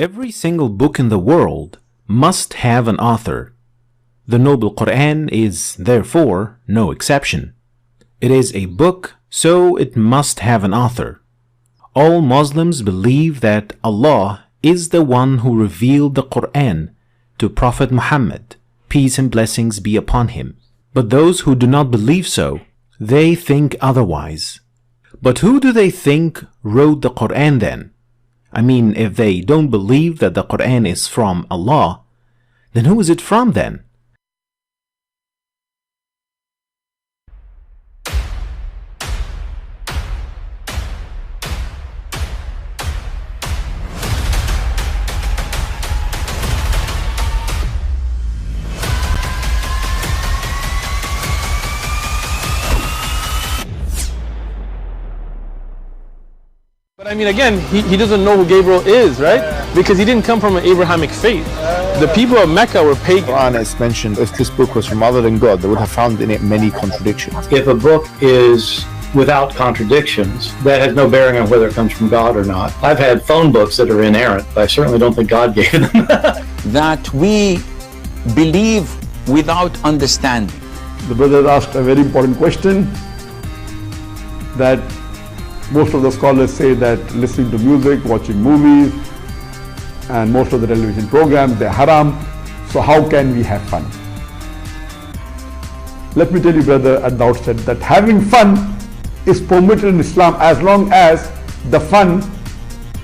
Every single book in the world must have an author. The Noble Qur'an is, therefore, no exception. It is a book, so it must have an author. All Muslims believe that Allah is the one who revealed the Qur'an to Prophet Muhammad, peace and blessings be upon him. But those who do not believe so, they think otherwise. But who do they think wrote the Qur'an then? I mean, if they don't believe that the Qur'an is from Allah, then who is it from then? But I mean, again, he doesn't know who Gabriel is, right? Because he didn't come from an Abrahamic faith. The people of Mecca were pagan. Quran is mentioned, if this book was from other than God, they would have found in it many contradictions. If a book is without contradictions, that has no bearing on whether it comes from God or not. I've had phone books that are inerrant, but I certainly don't think God gave them. That we believe without understanding. The brother asked a very important question, that most of the scholars say that listening to music, watching movies, and most of the television programs, they're haram. So how can we have fun? Let me tell you, brother, at the outset, that having fun is permitted in Islam as long as the fun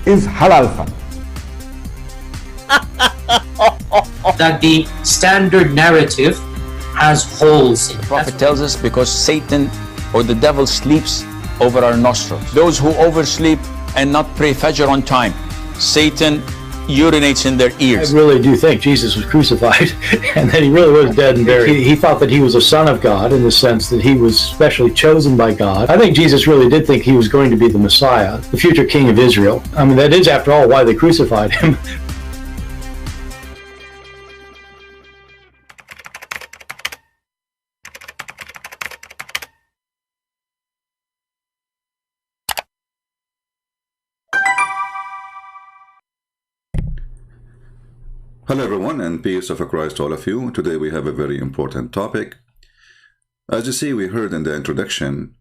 is halal fun. That the standard narrative has holes in it. The Prophet tells us because Satan or the devil sleeps over our nostrils. Those who oversleep and not pray Fajr on time, Satan urinates in their ears. I really do think Jesus was crucified and that he really was dead and buried. He thought that he was a son of God in the sense that he was specially chosen by God. I think Jesus really did think he was going to be the Messiah, the future king of Israel. I mean, that is, after all, why they crucified him. Hello everyone, and peace of Christ to all of you. Today we have a very important topic. As you see, we heard in the introduction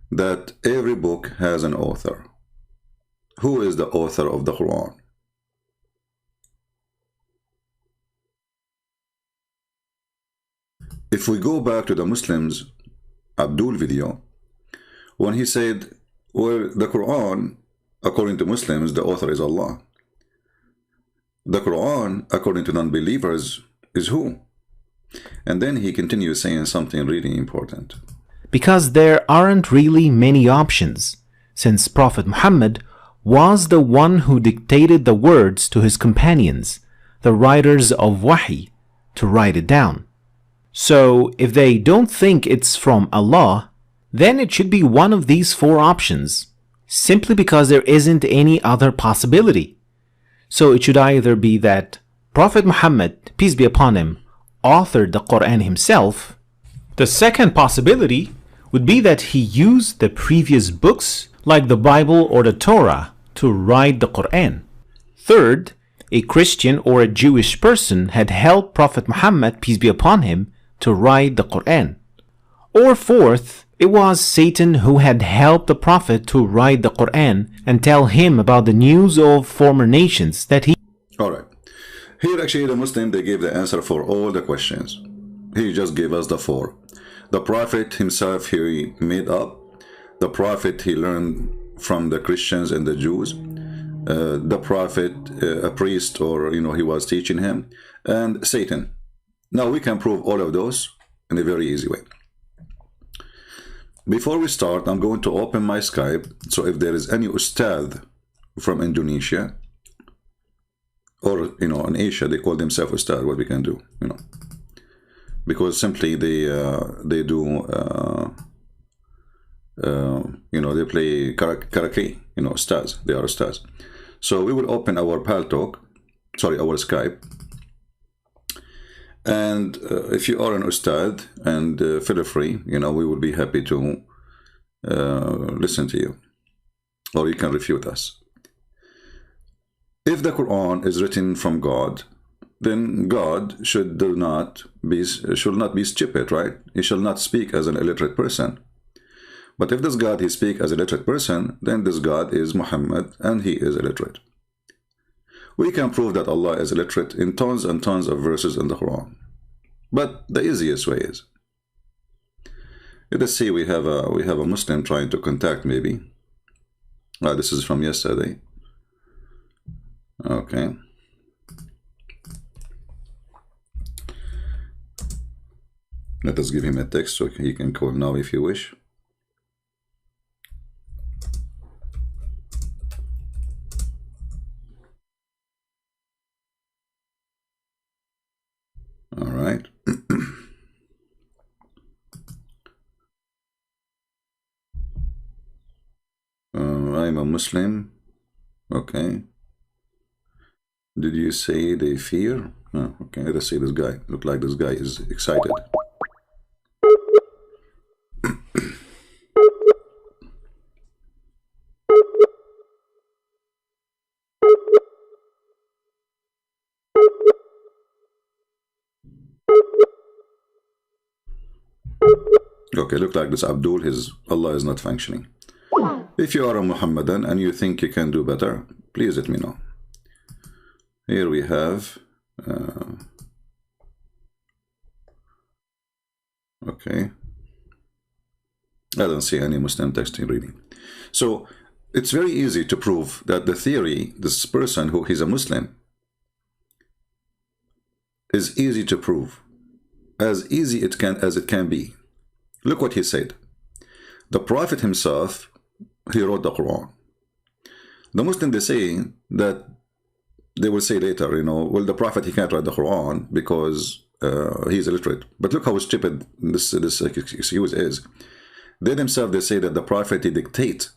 that every book has an author. Who is the author of the Quran? If we go back to the Muslims Abdul video, when he said, well, the Quran, according to Muslims, the author is Allah. The Quran, according to non-believers, is who? And then he continues saying something really important. Because there aren't really many options, since Prophet Muhammad was the one who dictated the words to his companions, the writers of Wahy, to write it down. So, if they don't think it's from Allah, then it should be one of these four options, simply because there isn't any other possibility. So it should either be that Prophet Muhammad, peace be upon him, authored the Quran himself. The second possibility would be that he used the previous books like the Bible or the Torah to write the Quran. Third, a Christian or a Jewish person had helped Prophet Muhammad, peace be upon him, to write the Quran. Or fourth, it was Satan who had helped the Prophet to write the Quran and tell him about the news of former nations that he... Alright. Here actually the Muslim, they gave the answer for all the questions. He just gave us the four. The Prophet himself, he made up. The Prophet, he learned from the Christians and the Jews. The Prophet, a priest, or he was teaching him. And Satan. Now we can prove all of those in a very easy way. Before we start, I'm going to open my Skype, so if there is any Ustadz from Indonesia, or in Asia, they call themselves Ustadz, what we can do, because simply they do, they play karaoke, Ustadz, they are Ustadz. So we will open our our Skype. And if you are an Ustadz, and feel free, we will be happy to listen to you, or you can refute us. If the Quran is written from God, then God should not be stupid, right? He shall not speak as an illiterate person. But if this God he speak as a literate person, then this God is Muhammad and he is illiterate. We can prove that Allah is illiterate in tons and tons of verses in the Quran. But the easiest way is, let us see, we have a Muslim trying to contact maybe. This is from yesterday. Okay. Let us give him a text so he can call now if you wish. All right. I'm a Muslim. Okay. Did you say they fear? Oh, okay, let's see this guy. Look like this guy is excited. Okay, look like this Abdul, his Allah is not functioning. If you are a Muhammadan and you think you can do better, please let me know. Here we have okay, I don't see any Muslim text in reading. So it's very easy to prove that the theory, this person who is a Muslim, is easy to prove, as easy as it can be. Look what he said. The Prophet himself, he wrote the Quran. The Muslim, they say that they will say later, you know, well, the Prophet, he can't write the Quran because he's illiterate. But look how stupid this excuse is. They themselves, they say that the Prophet, he dictate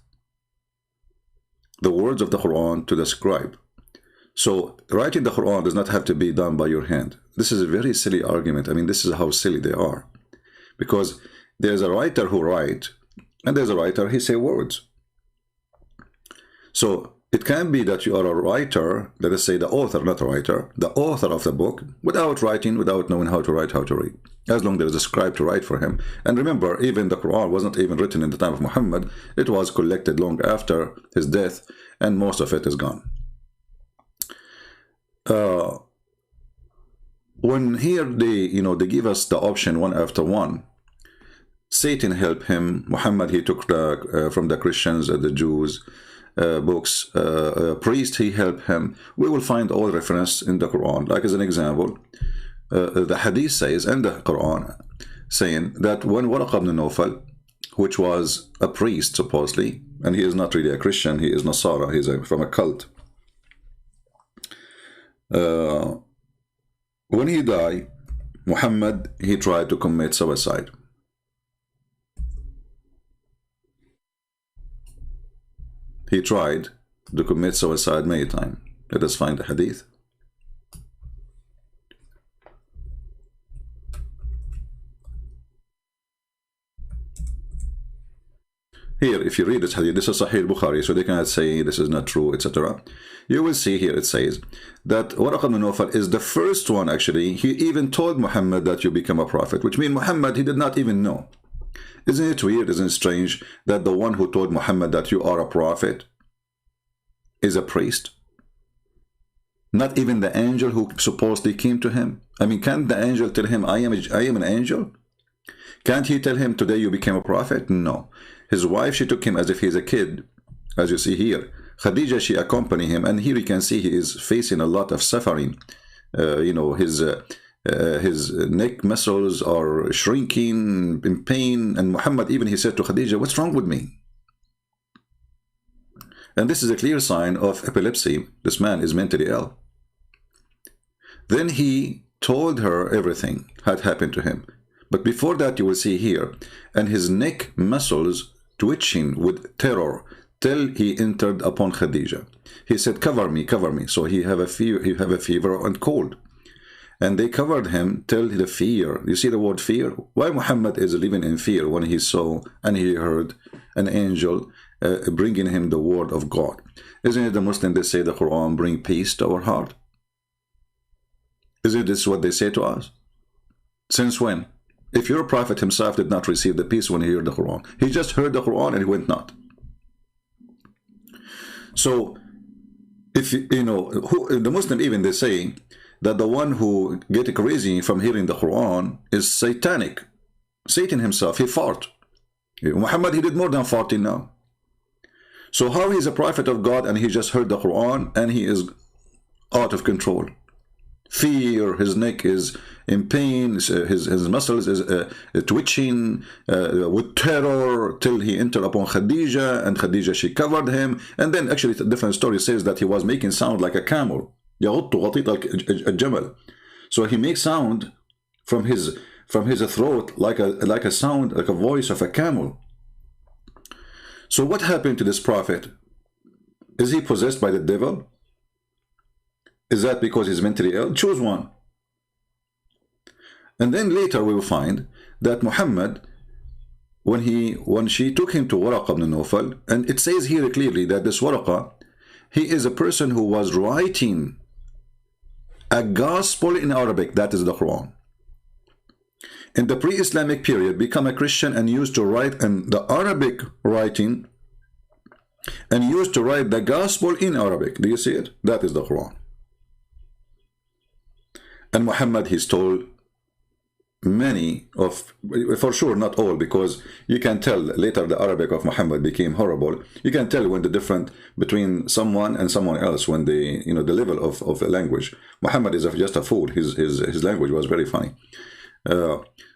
the words of the Quran to the scribe. So writing the Quran does not have to be done by your hand. This is a very silly argument. I mean, this is how silly they are. Because there's a writer who writes, and there's a writer, he say words. So it can be that you are a writer, let us say the author, not a writer, the author of the book, without writing, without knowing how to write, how to read. As long as there is a scribe to write for him. And remember, even the Quran was not even written in the time of Muhammad. It was collected long after his death, and most of it is gone. When here they give us the option one after one. Satan helped him. Muhammad, he took from the Christians and the Jews books. Priest, he helped him. We will find all reference in the Quran. Like as an example, the Hadith says, and the Quran saying that when Waraq ibn Nawfal, which was a priest supposedly, and he is not really a Christian, he is Nasara, he is from a cult. When he died, Muhammad, he tried to commit suicide. He tried to commit suicide many times. Let us find the hadith. Here, if you read this hadith, this is Sahih Bukhari, so they cannot say this is not true, etc. You will see here it says that Waraq ibn Nawfal is the first one, actually. He even told Muhammad that you become a prophet, which means Muhammad, he did not even know. Isn't it weird, isn't it strange that the one who told Muhammad that you are a prophet is a priest? Not even the angel who supposedly came to him. I mean, can't the angel tell him, I am an angel? Can't he tell him, today you became a prophet? No. His wife, she took him as if he's a kid, as you see here. Khadija, she accompanied him, and here you can see he is facing a lot of suffering. His neck muscles are shrinking in pain, and Muhammad, even he said to Khadija, what's wrong with me? And this is a clear sign of epilepsy. This man is mentally ill. Then he told her everything had happened to him. But before that, you will see here, and his neck muscles twitching with terror till he entered upon Khadija. He said, cover me, cover me. So he have a fever and cold. And they covered him till the fear. You see the word fear? Why Muhammad is living in fear when he saw and he heard an angel bringing him the word of God. Isn't it the Muslim they say the Quran bring peace to our heart? Isn't this what they say to us? Since when? If your prophet himself did not receive the peace when he heard the Quran, he just heard the Quran and he went not. So, if you know, the Muslim even they say that the one who get crazy from hearing the Quran is satanic. Satan himself, he fart. Muhammad, he did more than farting now. So how he's a prophet of God and he just heard the Quran and he is out of control? Fear, his neck is in pain, his muscles is twitching with terror till he entered upon Khadija, and Khadija, she covered him. And then actually a different story says that he was making sound like a camel. So he makes sound from his throat like a sound, like a voice of a camel. So what happened to this prophet? Is he possessed by the devil? Is that because he's mentally ill? Choose one. And then later we will find that Muhammad, when she took him to Waraqa ibn Nawfal, and it says here clearly that this Waraqa, he is a person who was writing a gospel in Arabic, that is the Quran. In the pre-Islamic period, become a Christian and used to write in the Arabic writing and used to write the gospel in Arabic. Do you see it? That is the Quran. And Muhammad, he stole many of, for sure not all, because you can tell later the Arabic of Muhammad became horrible. You can tell when the difference between someone and someone else, when they, you know, the level of language. Muhammad is just a fool. His language was very funny.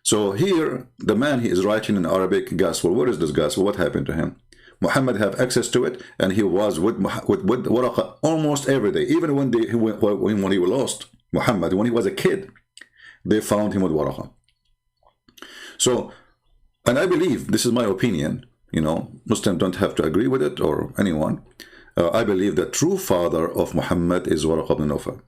So here, the man, he is writing an Arabic gospel. What is this gospel? What happened to him? Muhammad have access to it, and he was with Waraqa almost every day. Even when he was lost, Muhammad, when he was a kid, they found him with Waraqa. So, and I believe, this is my opinion, you know, Muslims don't have to agree with it, or anyone. I believe the true father of Muhammad is Waraqa ibn Nawfal.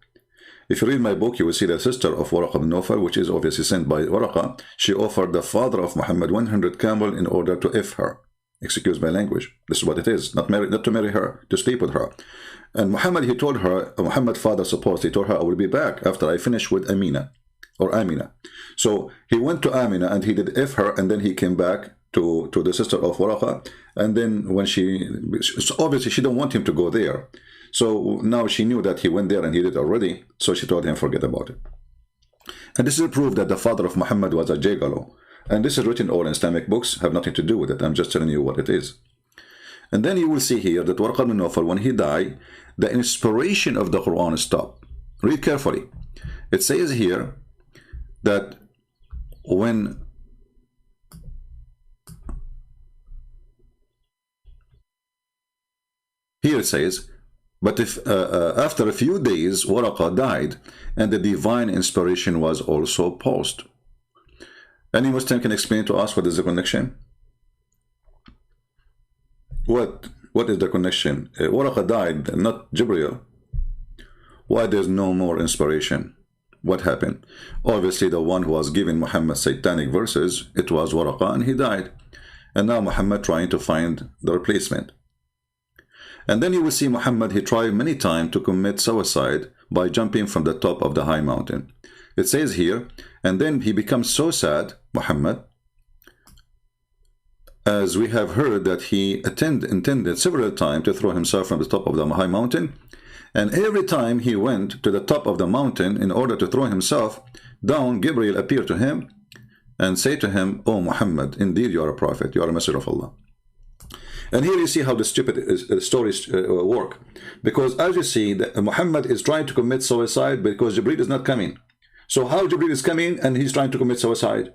If you read my book, you will see the sister of Waraqa ibn Nawfal, which is obviously sent by Waraqa. She offered the father of Muhammad 100 camel in order to F her. Excuse my language. This is what it is. Not to marry her, to sleep with her. And Muhammad, he told her, Muhammad's father supposed, he told her, I will be back after I finish with Amina. So he went to Amina and he did F her, and then he came back to the sister of Waraqa. And then when obviously she didn't want him to go there. So now she knew that he went there and he did already. So she told him, forget about it. And this is proof that the father of Muhammad was a Jagalo. And this is written all in Islamic books, have nothing to do with it. I'm just telling you what it is. And then you will see here that Waraqa ibn Nawfal, when he died, the inspiration of the Quran stopped. Read carefully. It says here that when here it says, but if after a few days Waraqa died and the divine inspiration was also paused. Any Muslim can explain to us what is the connection? What is the connection? Waraqa died, not Jibreel. Why there's no more inspiration? What happened? Obviously the one who was giving Muhammad satanic verses, it was Waraqa, and he died. And now Muhammad trying to find the replacement. And then you will see Muhammad, he tried many times to commit suicide by jumping from the top of the high mountain. It says here, and then he becomes so sad, Muhammad, as we have heard that he intended several times to throw himself from the top of the high mountain. And every time he went to the top of the mountain in order to throw himself down, Gabriel appeared to him and said to him, "Oh Muhammad, indeed you are a prophet, you are a messenger of Allah." And here you see how the stupid stories work. Because as you see, Muhammad is trying to commit suicide because Jibreel is not coming. So how Jibreel is coming and he's trying to commit suicide?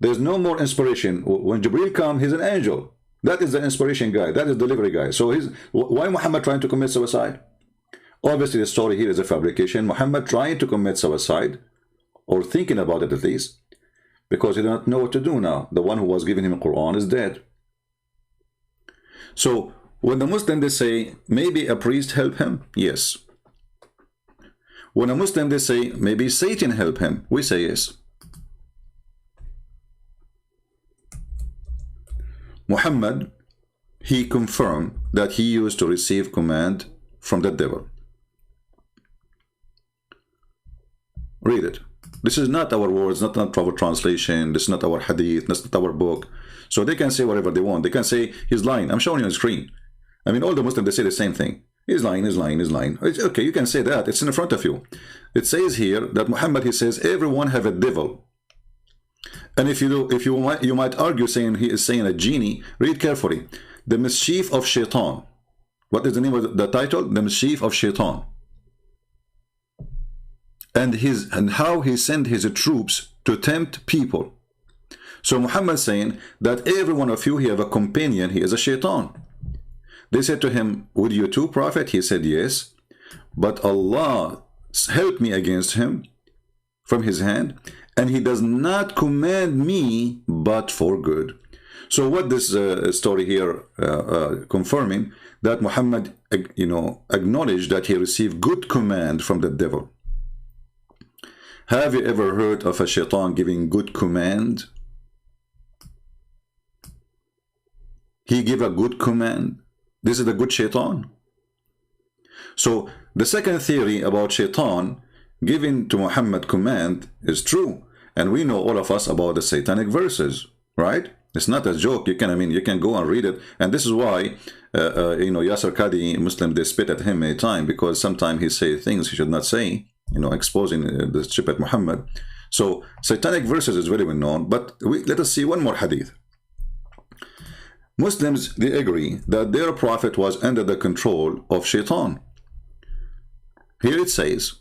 There's no more inspiration. When Jibreel comes, he's an angel. That is the inspiration guy. That is the delivery guy. So why Muhammad trying to commit suicide? Obviously, the story here is a fabrication. Muhammad trying to commit suicide, or thinking about it at least, because he doesn't know what to do now. The one who was giving him the Quran is dead. So when the Muslim, they say, maybe a priest help him? Yes. When a Muslim, they say, maybe Satan help him? We say yes. Muhammad, he confirmed that he used to receive command from the devil. Read it. This is not our words, not our translation. This is not our hadith. This is not our book. So they can say whatever they want. They can say he's lying. I'm showing you on the screen. I mean, all the Muslims, they say the same thing. He's lying, he's lying, he's lying. It's okay, you can say that. It's in front of you. It says here that Muhammad, he says, everyone have a devil. And if you might argue saying he is saying a genie. Read carefully. The mischief of shaitan. What is the name of the title? The mischief of shaitan. And how he sent his troops to tempt people. So Muhammad saying that every one of you, he have a companion, he is a shaitan. They said to him, would you too, Prophet? He said, yes. But Allah helped me against him from his hand, and he does not command me but for good. So what this story here confirming that Muhammad, acknowledged that he received good command from the devil. Have you ever heard of a shaitan giving good command? He gave a good command. This is the good shaitan. So the second theory about shaitan giving to Muhammad command is true. And we know, all of us, about the satanic verses, right? It's not a joke. You can go and read it. And this is why, Yasser Qadi, Muslim, they spit at him many times, because sometimes he say things he should not say, exposing the stupid Muhammad. So satanic verses is very well known. But let us see one more hadith. Muslims, they agree that their prophet was under the control of shaitan. Here it says,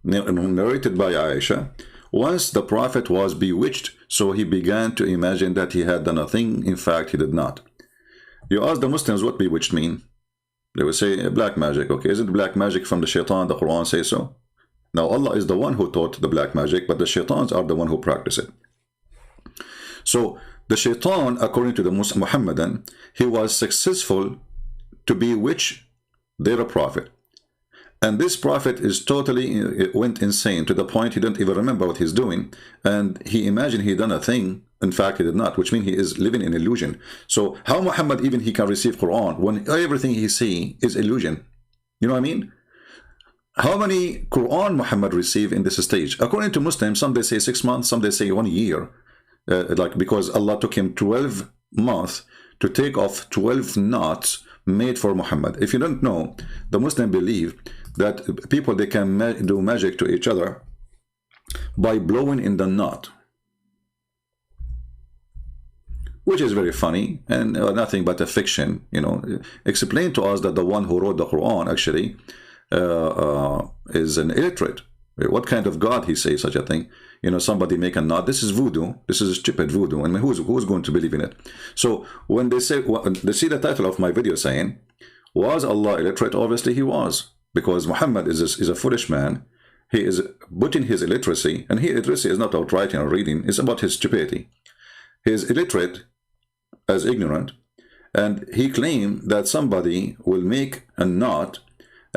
narrated by Aisha, once the prophet was bewitched, so he began to imagine that he had done a thing. In fact, he did not. You ask the Muslims what bewitched mean. They will say black magic. Okay, isn't black magic from the shaitan? The Quran says so. Now Allah is the one who taught the black magic, but the shaitans are the one who practice it. So the shaitan, according to the Muhammadan, he was successful to bewitch their prophet. And this prophet is totally went insane to the point he didn't even remember what he's doing. And he imagined he done a thing. In fact, he did not, which means he is living in illusion. So how Muhammad even he can receive Quran when everything he see is illusion? You know what I mean? How many Quran Muhammad received in this stage? According to Muslims, some they say 6 months, some they say 1 year. Because Allah took him 12 months to take off 12 knots made for Muhammad. If you don't know, the Muslim believe that people, they can do magic to each other by blowing in the knot, which is very funny and nothing but a fiction. Explain to us that the one who wrote the Quran actually is an illiterate. What kind of God he says such a thing? Somebody make a knot. This is voodoo. This is stupid voodoo. And who's going to believe in it? So when they say, they see the title of my video saying, was Allah illiterate? Obviously he was, because Muhammad is a foolish man. He is putting his illiteracy, and illiteracy is not about writing or reading. It's about his stupidity. He is illiterate as ignorant, and he claimed that somebody will make a knot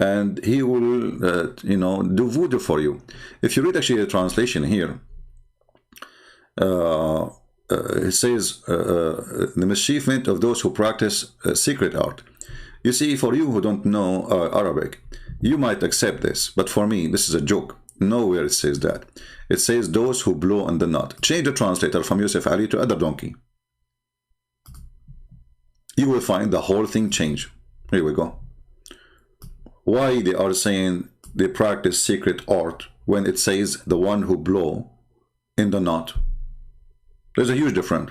and he will, do voodoo for you. If you read actually the translation here, it says, the mischievement of those who practice secret art. You see, for you who don't know Arabic, you might accept this, but for me, this is a joke. Nowhere it says that. It says those who blow on the knot. Change the translator from Yusuf Ali to other donkey. You will find the whole thing change. Here we go. Why they are saying they practice secret art when it says the one who blow in the knot? There's a huge difference.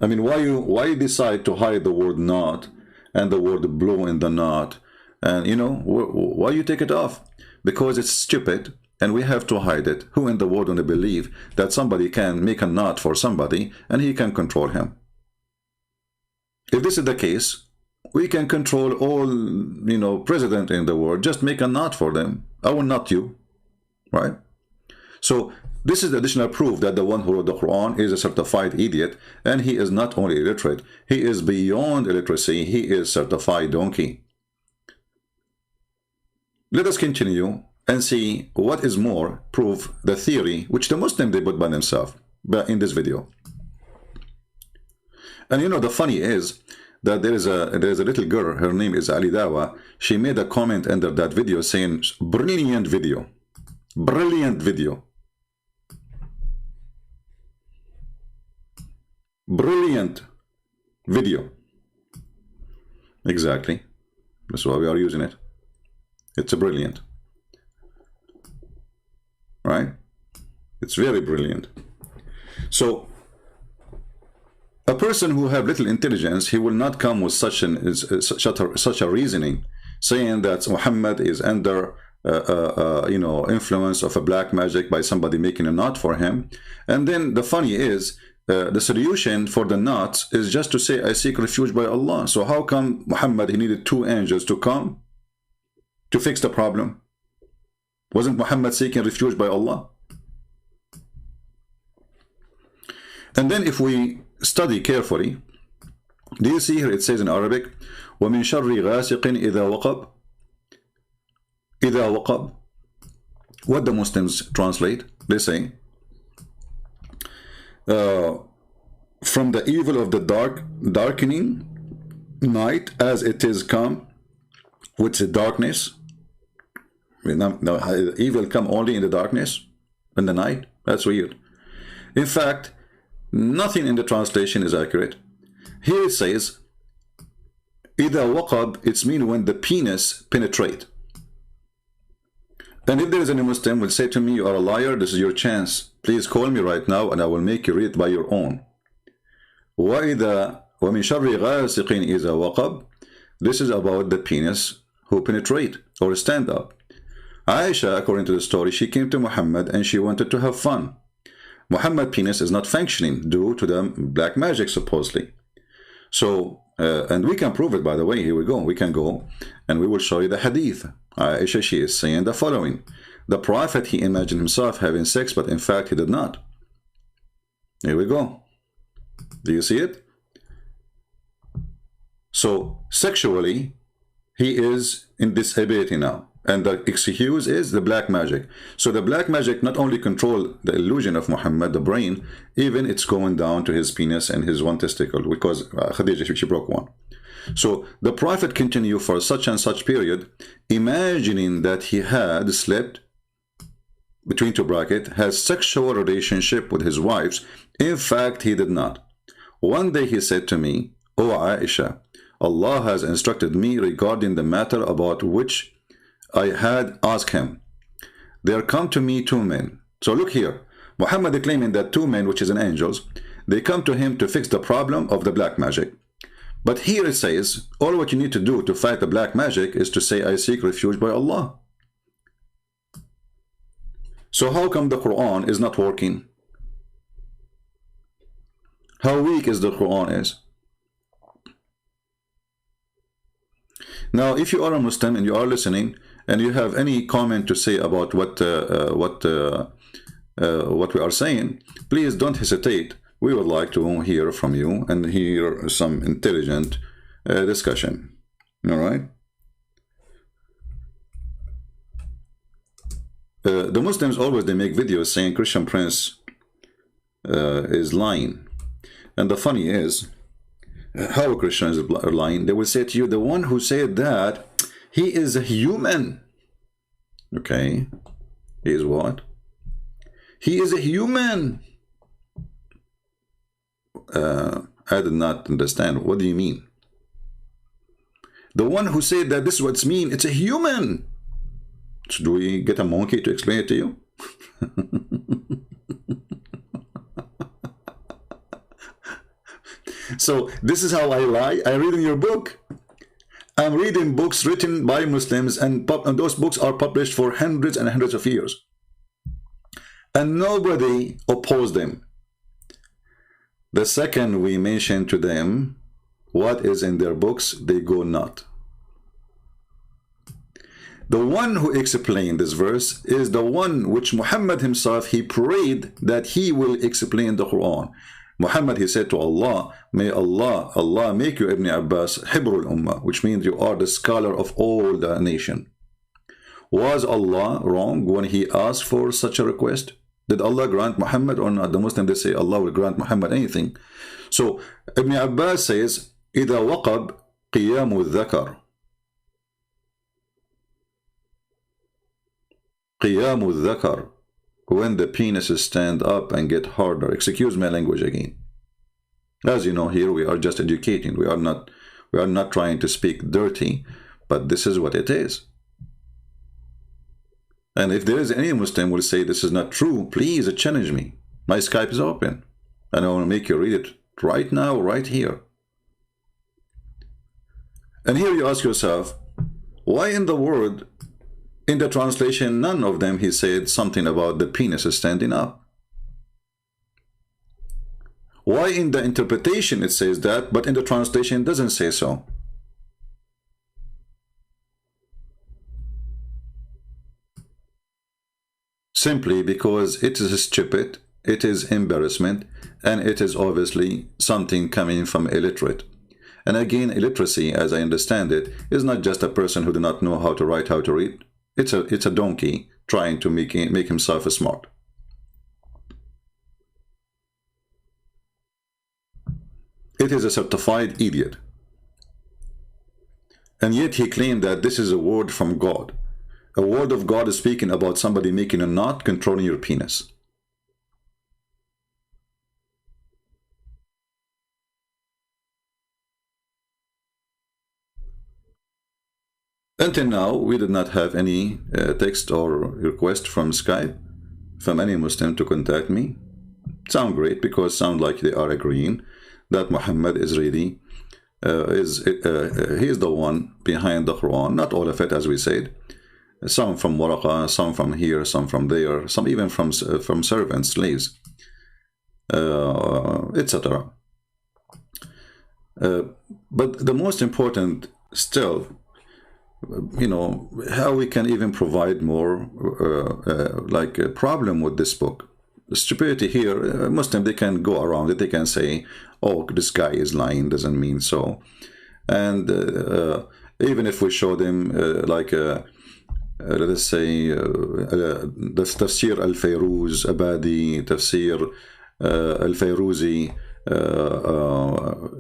I mean, why you decide to hide the word knot and the word blow in the knot? And why you take it off? Because it's stupid and we have to hide it. Who in the world want to believe that somebody can make a knot for somebody and he can control him? If this is the case, we can control all, president in the world. Just make a knot for them. I will knot you, right? So this is additional proof that the one who wrote the Quran is a certified idiot, and he is not only illiterate, he is beyond illiteracy. He is certified donkey. Let us continue and see what is more proof the theory which the Muslim they put by themselves in this video. And you know, the funny is that there is a little girl, her name is Ali Dawa. She made a comment under that video saying, brilliant video. Brilliant video. Brilliant video. Exactly. That's why we are using it. It's a brilliant. Right? It's very brilliant. So, a person who have little intelligence, he will not come with such a reasoning, saying that Muhammad is under you know, influence of a black magic by somebody making a knot for him. And then the funny is, the solution for the knots is just to say, I seek refuge by Allah. So how come Muhammad, he needed 2 angels to come to fix the problem? Wasn't Muhammad seeking refuge by Allah? And then if we study carefully, do you see here it says in Arabic, وَمِن شَرِّ غَاسِقٍ إِذَا وَقَبْ. إِذَا وَقَبْ. What the Muslims translate, they say, from the evil of the darkening night as it is come with the darkness. Now, evil come only in the darkness, in the night. That's weird. In fact, nothing in the translation is accurate. Here it says, إِذَا وَقَبْ, it's mean when the penis penetrate. And if there is any Muslim will say to me, you are a liar, this is your chance. Please call me right now and I will make you read by your own. وَإِذَا وَمِن شَرِّ غَاسِقٍ إِذَا وَقَبْ. This is about the penis who penetrate or stand up. Aisha, according to the story, she came to Muhammad and she wanted to have fun. Muhammad's penis is not functioning due to the black magic, supposedly. So, and we can prove it, by the way. Here we go. We can go and we will show you the hadith. Aisha, she is saying the following. The Prophet, he imagined himself having sex, but in fact he did not. Here we go. Do you see it? So, sexually, he is in disability now. And the excuse is the black magic. So the black magic not only control the illusion of Muhammad, the brain, even it's going down to his penis and his one testicle, because Khadija, she broke one. So the Prophet continued for such and such period, imagining that he had slept, between 2 brackets, has sexual relationship with his wives. In fact, he did not. One day he said to me, O Aisha, Allah has instructed me regarding the matter about which I had asked him. There come to me 2 men. So look here. Muhammad claiming that 2 men, which is an angels, they come to him to fix the problem of the black magic. But here it says, all what you need to do to fight the black magic is to say, I seek refuge by Allah. So how come the Quran is not working? How weak is the Quran is? Now, if you are a Muslim and you are listening, and you have any comment to say about what we are saying, please don't hesitate. We would like to hear from you and hear some intelligent discussion. All right? The Muslims always, they make videos saying Christian Prince is lying. And the funny is, how a Christian is lying, they will say to you, the one who said that, he is a human. Okay. He is what? He is a human. I did not understand. What do you mean? The one who said that this is what it means, it's a human. So do we get a monkey to explain it to you? So this is how I lie. I read in your book. I'm reading books written by Muslims, and those books are published for hundreds and hundreds of years. And nobody opposed them. The second we mention to them what is in their books, they go not. The one who explained this verse is the one which Muhammad himself, he prayed that he will explain the Quran. Muhammad, he said to Allah, may Allah make you, Ibn Abbas, Hibrul Ummah, which means you are the scholar of all the nation. Was Allah wrong when he asked for such a request? Did Allah grant Muhammad or not? The Muslims, they say Allah will grant Muhammad anything. So Ibn Abbas says, إذا وقب قيام الذكر. قيام الذكر, when the penises stand up and get harder. Excuse my language again. As you know, here we are just educating. We are not trying to speak dirty, but this is what it is. And if there is any Muslim who will say this is not true, please challenge me. My Skype is open, and I want to make you read it right now, right here. And here you ask yourself, why in the world, in the translation, none of them he said something about the penis standing up? Why in the interpretation it says that, but in the translation it doesn't say so? Simply because it is stupid, it is embarrassment, and it is obviously something coming from illiterate. And again, illiteracy, as I understand it, is not just a person who do not know how to write, how to read. It's a donkey trying to make himself smart. It is a certified idiot. And yet he claimed that this is a word from God. A word of God is speaking about somebody making a knot controlling your penis. Until now, we did not have any text or request from Skype from any Muslim to contact me. Sound great, because sound like they are agreeing that Muhammad is really he is the one behind the Quran. Not all of it, as we said. Some from Waraqa, some from here, some from there, some even from servants, slaves, etc. But the most important still, you know, how we can even provide more like a problem with this book. The stupidity here, Muslim, they can go around it. They can say, oh, this guy is lying, doesn't mean so. And even if we show them like let us say the Tafsir al-Fayruz Abadi, Tafsir al-Fayruzi,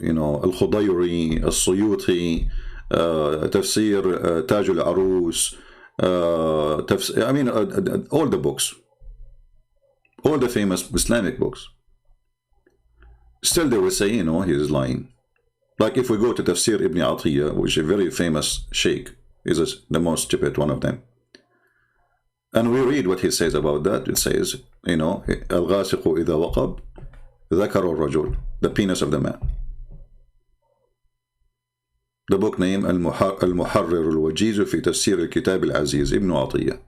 you know, al-Khudayri, al-Suyuti, Tafsir Taj al-Arus, I mean all the books, all the famous Islamic books, still they will say, you know, he is lying. Like if we go to Tafsir Ibn Atiyah, which is a very famous sheikh, is the most stupid one of them, and we read what he says about that. It says, you know, al-ghasiqu idha waqab dhakaru ar-rajul, the penis of the man. The book name al-Muharrir al-Wajiz fi Tafsir al-Kitab al-Aziz, Ibn Atiyah.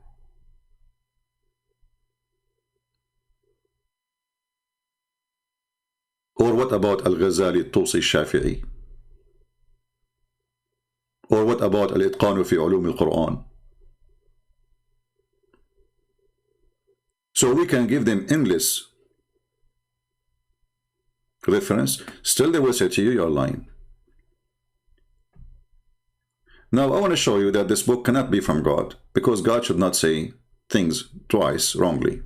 Or what about al-Ghazali al-Tusi al-Shafi'i? Or what about al-Itqan fi ulum al-Quran? So we can give them endless reference. Still they will say to you, you're lying. Now I want to show you that this book cannot be from God, because God should not say things twice wrongly.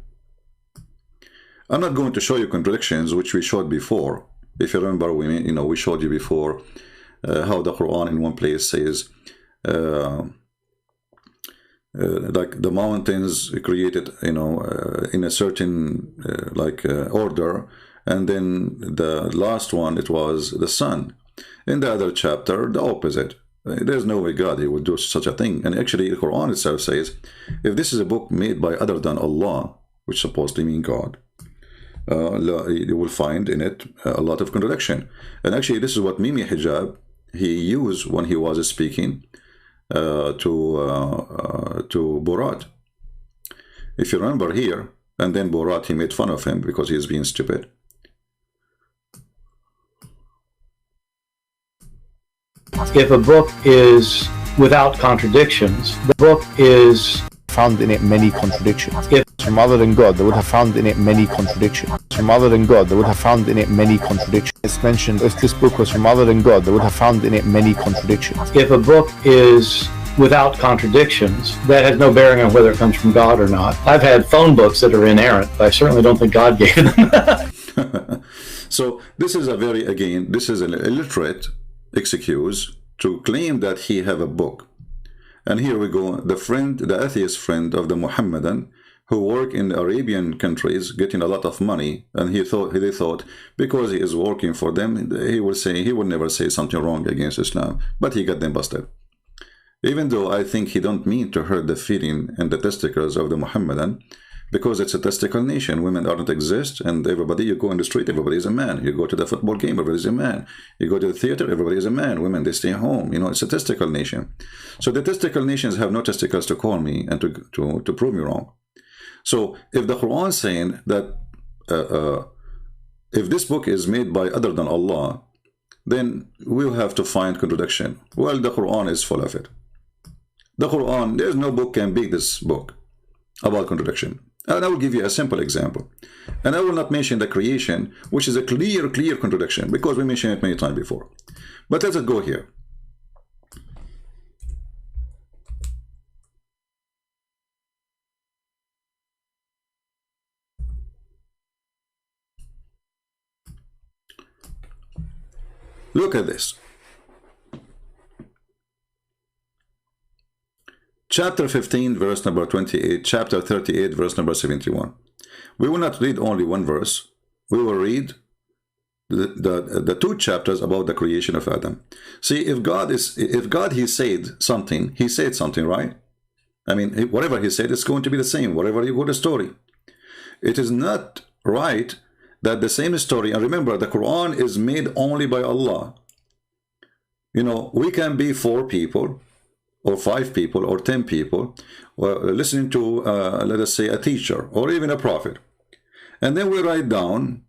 I'm not going to show you contradictions which we showed before. If you remember, we showed you before how the Quran in one place says like the mountains created, you know, in a certain order, and then the last one it was the sun. In the other chapter, the opposite. There's no way God would do such a thing. And actually the Quran itself says, if this is a book made by other than Allah, which supposedly means God, you will find in it a lot of contradiction. And actually this is what Mimi Hijab he used when he was speaking to Borat. If you remember here, and then Borat, he made fun of him because he is being stupid. If a book is without contradictions, the book is found in it many contradictions. If from other than God, they would have found in it many contradictions. From other than God, they would have found in it many contradictions. It's mentioned, if this book was from other than God, they would have found in it many contradictions. If a book is without contradictions, that has no bearing on whether it comes from God or not. I've had phone books that are inerrant, but I certainly don't think God gave them. So this is this is an illiterate excuse to claim that he have a book. And here we go, the atheist friend of the Muhammadan, who work in Arabian countries getting a lot of money, and they thought because he is working for them, he will never say something wrong against Islam, but he got them busted. Even though I think he don't mean to hurt the feeling and the testicles of the Muhammadan, because it's a testicle nation. Women don't exist, and everybody, you go in the street, everybody is a man. You go to the football game, everybody is a man. You go to the theater, everybody is a man. Women, they stay home. You know, it's a testicle nation. So the testicle nations have no testicles to call me and to prove me wrong. So if the Quran is saying that if this book is made by other than Allah, then we'll have to find contradiction. Well, the Quran is full of it. The Quran, there's no book can beat this book about contradiction. And I will give you a simple example. And I will not mention the creation, which is a clear contradiction, because we mentioned it many times before. But let's go here. Look at this. Chapter 15, verse number 28, chapter 38, verse number 71. We will not read only one verse. We will read the two chapters about the creation of Adam. See, if God he said something, right? I mean, whatever he said, it's going to be the same, whatever you go to story. It is not right that the same story, and remember, the Quran is made only by Allah. You know, we can be 4 people, or 5 people, or 10 people, listening to, let us say, a teacher, or even a prophet. And then we write down,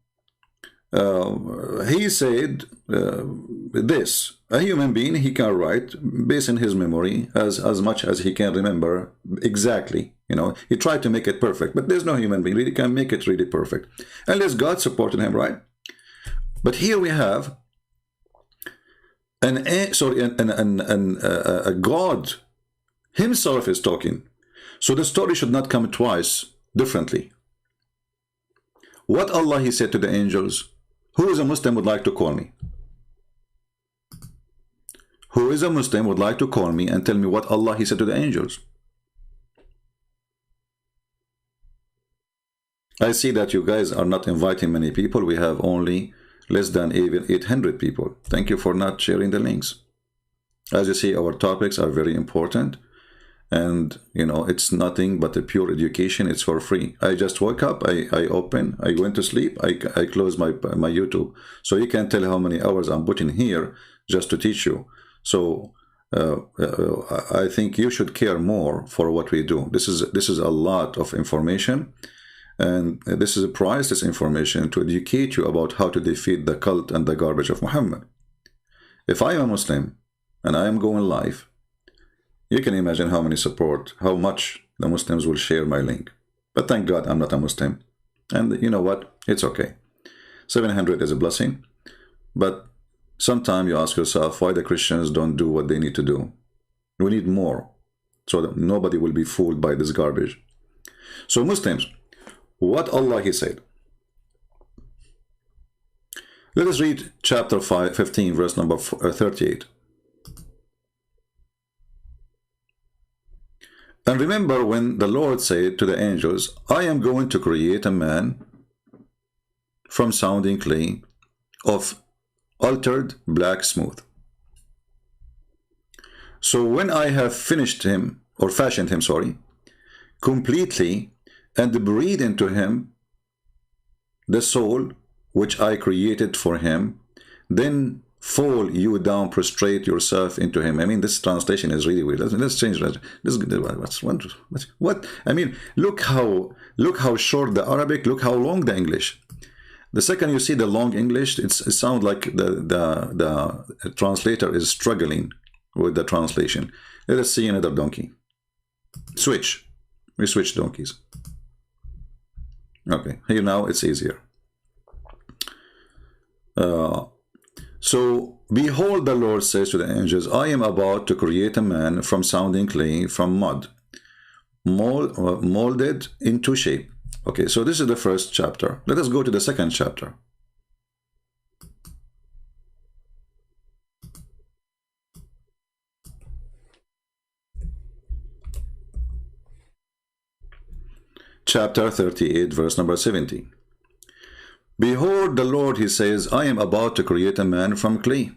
he said this. A human being, he can write, based on his memory, as much as he can remember exactly. You know, he tried to make it perfect, but there's no human being really can make it really perfect. Unless God supported him, right? But here we have a God himself is talking. So the story should not come twice differently. What Allah he said to the angels, who is a Muslim would like to call me? Who is a Muslim would like to call me and tell me what Allah he said to the angels? I see that you guys are not inviting many people. We have only less than even 800 people. Thank you for not sharing the links. As you see, our topics are very important. And, you know, it's nothing but a pure education. It's for free. I just woke up, I open, I went to sleep, I close my YouTube. So you can tell how many hours I'm putting here just to teach you. So I think you should care more for what we do. This is a lot of information. And this is a priceless information to educate you about how to defeat the cult and the garbage of Muhammad. If I am a Muslim and I am going live, you can imagine how much the Muslims will share my link. But thank God I'm not a Muslim. And you know what? It's okay. 700 is a blessing. But sometimes you ask yourself why the Christians don't do what they need to do. We need more so that nobody will be fooled by this garbage. So Muslims, what Allah he said. Let us read chapter 15, verse number 38. And remember when the Lord said to the angels, I am going to create a man from sounding clay of altered black smooth. So when I have finished him, or fashioned him, sorry, completely, and breathe into him the soul which I created for him, then fall you down, prostrate yourself into him. I mean, this translation is really weird. Let's change that. What? I mean, look how short the Arabic, look how long the English. The second you see the long English, it sounds like the translator is struggling with the translation. Let us see another donkey. Switch. We switch donkeys. Okay, here now it's easier. So Behold, the Lord says to the angels, I am about to create a man from sounding clay, from mud, molded into shape. Okay, so this is the first chapter. Let us go to the second chapter. Chapter 38, verse number 70. Behold, the Lord, he says, I am about to create a man from clay.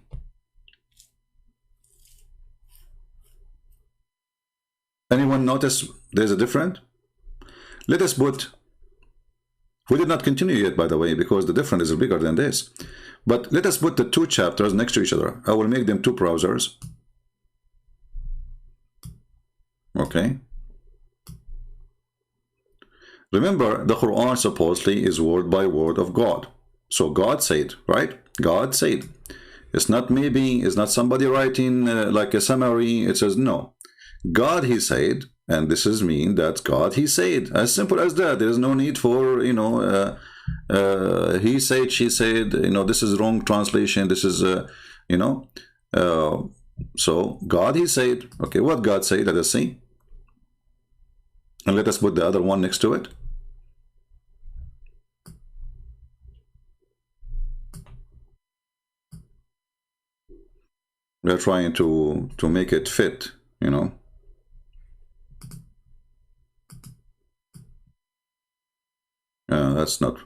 Anyone notice there's a difference? Let us put, we did not continue yet, by the way, because the difference is bigger than this. But let us put the two chapters next to each other. I will make them two browsers. Okay. Remember, the Quran supposedly is word by word of God. So God said, right? God said. It's not maybe, it's not somebody writing like a summary. It says, no. God, he said, and this is mean that God, he said. As simple as that. There is no need for, you know, he said, she said, you know, this is wrong translation. This is, you know. So God, he said. Okay, what God said, let us see. And let us put the other one next to it. We are trying to make it fit, you know. That's not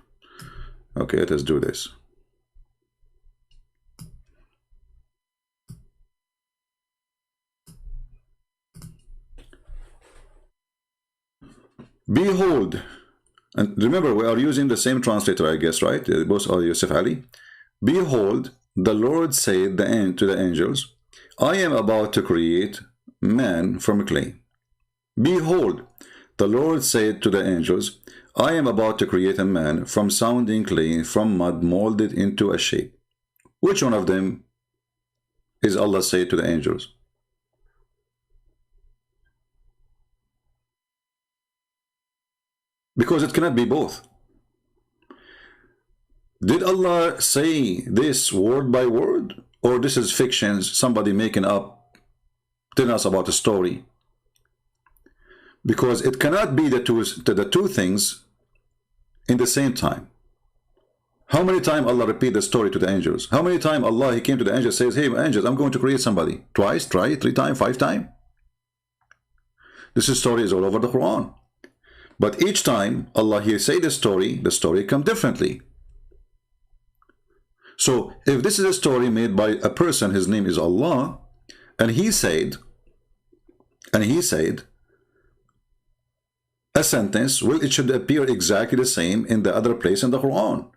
okay. Let us do this. Behold, and remember we are using the same translator, I guess, right? Both are Yusuf Ali. Behold, the Lord said to the angels, I am about to create man from clay. Behold, the Lord said to the angels, I am about to create a man from sounding clay, from mud molded into a shape. Which one of them is Allah said to the angels? Because it cannot be both. Did Allah say this word by word? Or this is fictions, somebody making up, telling us about a story? Because it cannot be the two things in the same time. How many times Allah repeat the story to the angels? How many times Allah, he came to the angels, says, hey angels, I'm going to create somebody. Twice, try, 3 times, 5 times. This story is all over the Quran. But each time Allah, he say the story come differently. So if this is a story made by a person, his name is Allah, and he said a sentence, well, it should appear exactly the same in the other place in the Quran.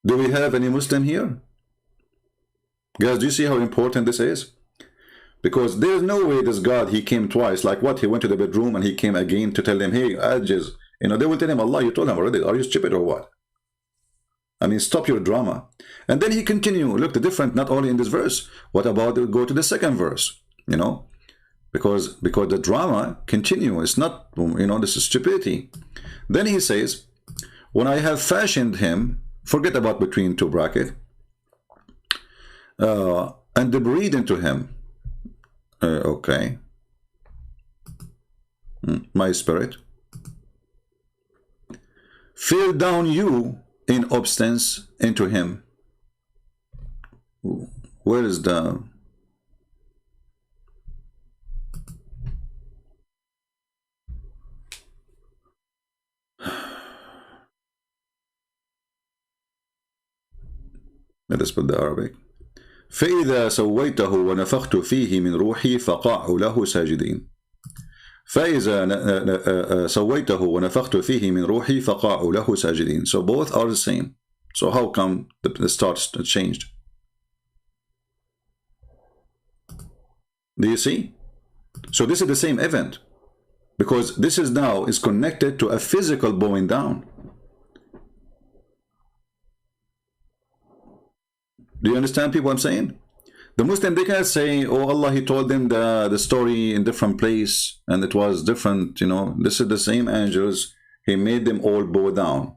Do we have any Muslim here? Guys, do you see how important this is? Because there's no way this God, he came twice. Like what? He went to the bedroom and he came again to tell them, hey, Ajaz. You know, they will tell him, Allah, you told him already. Are you stupid or what? I mean, stop your drama. And then he continued. Look, the difference, not only in this verse. What about, go to the second verse? You know? Because the drama continues. It's not, you know, this is stupidity. Then he says, when I have fashioned him, forget about between two brackets, and breathe into him. Okay. My spirit. Fill down you in obstance into him. Where is the... Let us put the Arabic. فإذا سويته ونفخت فيه من روحي فقعوا له ساجدين. فإذا سويته ونفخت فيه من روحي فقعوا له ساجدين. So both are the same. So how come the start changed? Do you see? So this is the same event, because this is now is connected to a physical bowing down. Do you understand, people, what I'm saying? The Muslim, they can't say, oh, Allah, he told them the story in different place, and it was different, you know. This is the same angels. He made them all bow down.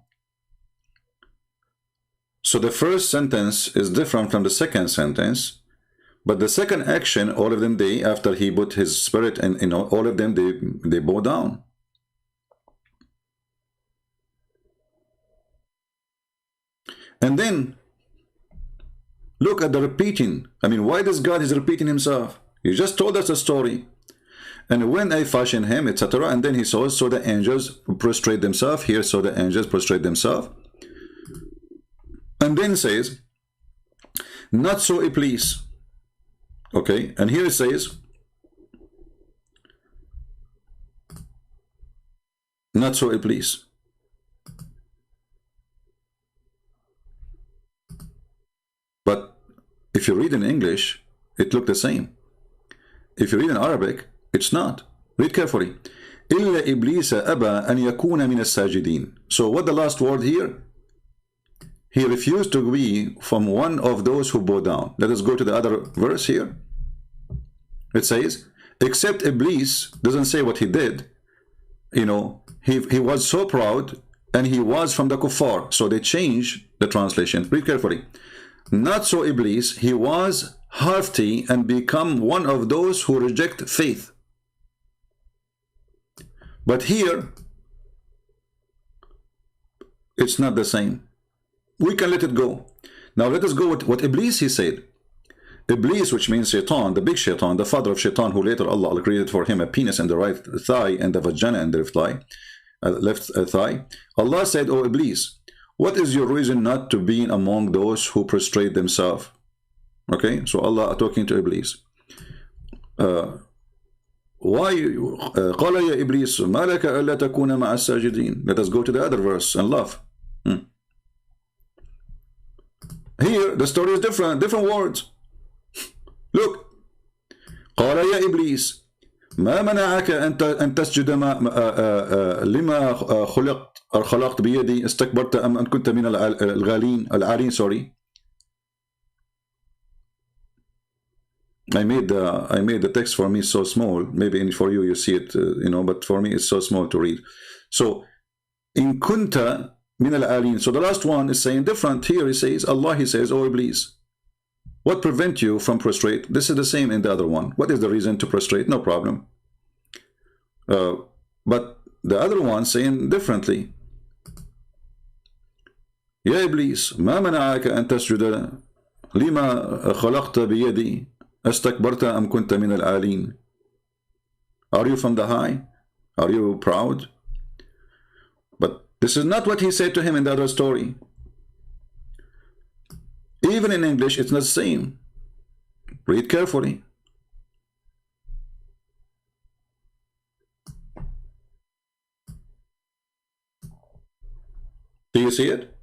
So the first sentence is different from the second sentence, but the second action, all of them, they, after he put his spirit and, you know, all of them, they bow down. And then look at the repeating. I mean, why this God is repeating himself? He just told us a story. And when I fashioned him, etc. And then he saw, so the angels prostrate themselves. Here, so the angels prostrate themselves. And then says, not so Iblis. Okay, and here it says, not so Iblis. But if you read in English, it looked the same. If you read in Arabic, it's not. Read carefully. إِلَّا إِبْلِيسَ أَبَى أَنْ يَكُونَ مِنَ السَّاجِدِينَ. So what the last word here? He refused to be from one of those who bow down. Let us go to the other verse here. It says, except Iblis, doesn't say what he did. You know, he was so proud, and he was from the kuffar. So they changed the translation. Read carefully. Not so Iblis, he was haughty and become one of those who reject faith. But here, it's not the same. We can let it go. Now let us go with what Iblis he said. Iblis, which means Shaitan, the big Shaitan, the father of Shaitan, who later Allah created for him a penis in the right thigh and the vagina in the left thigh. Allah said, "O Iblis, what is your reason not to be among those who prostrate themselves?" Okay, so Allah talking to Iblis. Why? قال يا إبليس ما لك ألا تكون مع الساجدين. Let us go to the other verse and laugh. Here the story is different words. Look. قال يا إبليس ما منعك أن تسجد لما خلقت بيدي استكبرت أم أن كنت من العالين. Sorry. I made the text for me so small. Maybe for you see it, you know, but for me it's so small to read. So in kunta min al-alin. So the last one is saying different. Here he says, Allah, he says, "Oh Iblis, what prevent you from prostrate?" This is the same in the other one. What is the reason to prostrate? No problem. But the other one saying differently. يا إبليس ما منعك أن تسجد لما خلقت بيدي استكبرت أم كنت من العالين. Are you from the high? Are you proud? But this is not what he said to him in the other story. Even in English, it's not the same. Read carefully. Do you see it?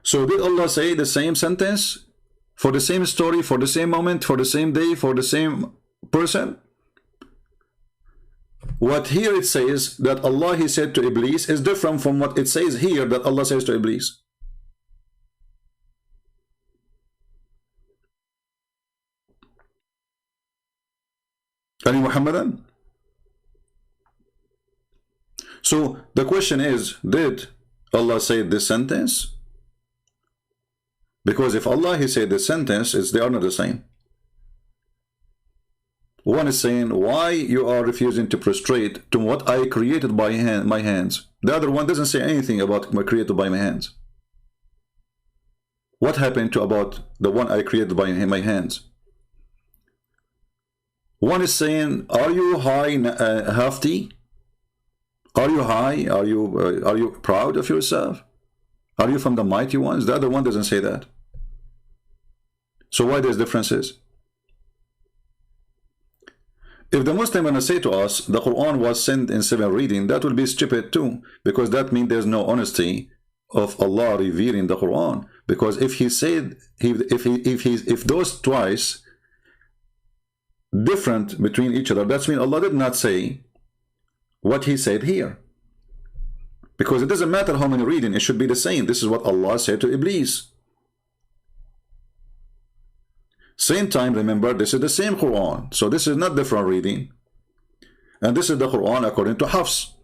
So did Allah say the same sentence for the same story, for the same moment, for the same day, for the same person? What here it says that Allah, he said to Iblis, is different from what it says here that Allah says to Iblis. Ali Muhammadan? So the question is, did Allah say this sentence? Because if Allah, he said this sentence, they are not the same. One is saying, why you are refusing to prostrate to what I created by my hands. The other one doesn't say anything about my created by my hands. What happened to about the one I created by my hands? One is saying, are you high, hafty? Are you high? Are you proud of yourself? Are you from the mighty ones? The other one doesn't say that. So why there's differences? If the Muslim gonna say to us the Quran was sent in 7 reading, that will be stupid too, because that means there's no honesty of Allah revealing the Quran. Because if he said if those twice different between each other, that means Allah did not say what he said here. Because it doesn't matter how many reading, it should be the same. This is what Allah said to Iblis. Same time, remember, this is the same Quran. So this is not different reading. And this is the Quran according to Hafs.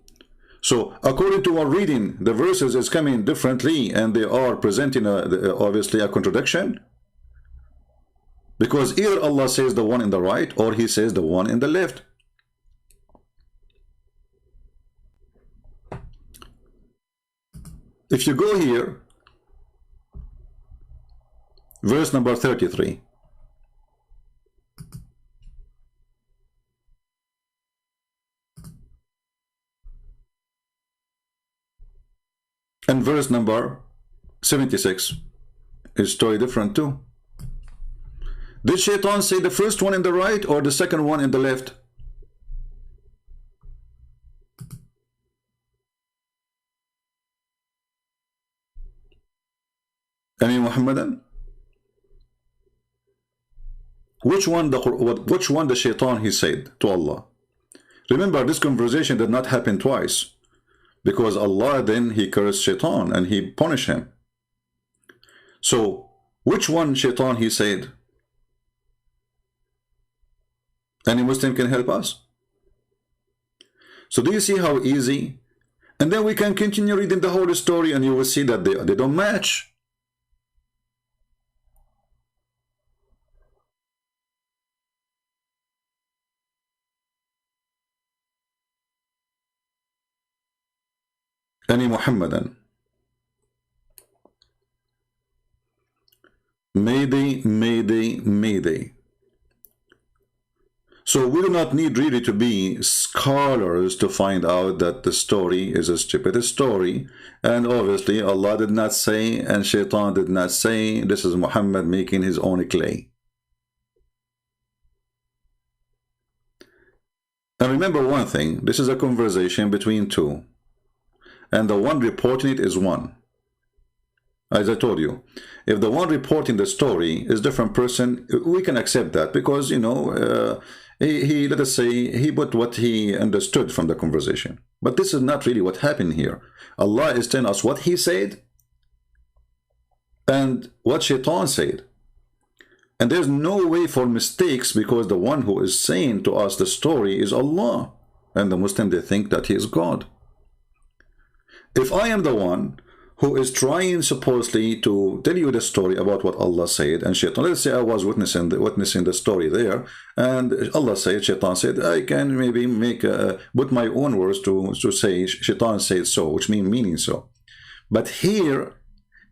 So according to our reading, the verses is coming differently, and they are presenting obviously a contradiction. Because either Allah says the one in the right, or He says the one in the left. If you go here, verse number 33. And verse number 76 is totally different too. Did Shaitan say the first one in the right or the second one in the left? Any Muhammadan? Which one the Shaitan he said to Allah? Remember, this conversation did not happen twice, because Allah then he cursed Shaitan and he punished him. So which one Shaitan he said? Any Muslim can help us? So do you see how easy? And then we can continue reading the whole story, and you will see that they don't match. Any Muhammadan? Mayday, Mayday, Mayday. So we do not need really to be scholars to find out that the story is a stupid story. And obviously Allah did not say, and Shaitan did not say. This is Muhammad making his own clay. And remember one thing, this is a conversation between two. And the one reporting it is one. As I told you, if the one reporting the story is a different person, we can accept that, because, you know, he let us say, he put what he understood from the conversation. But this is not really what happened here. Allah is telling us what He said and what Shaitan said. And there's no way for mistakes, because the one who is saying to us the story is Allah. And the Muslim, they think that He is God. If I am the one who is trying supposedly to tell you the story about what Allah said, and Shaitan, let's say I was witnessing the story there, and Allah said, Shaitan said, I can maybe put my own words to say Shaitan said so, which meaning so. But here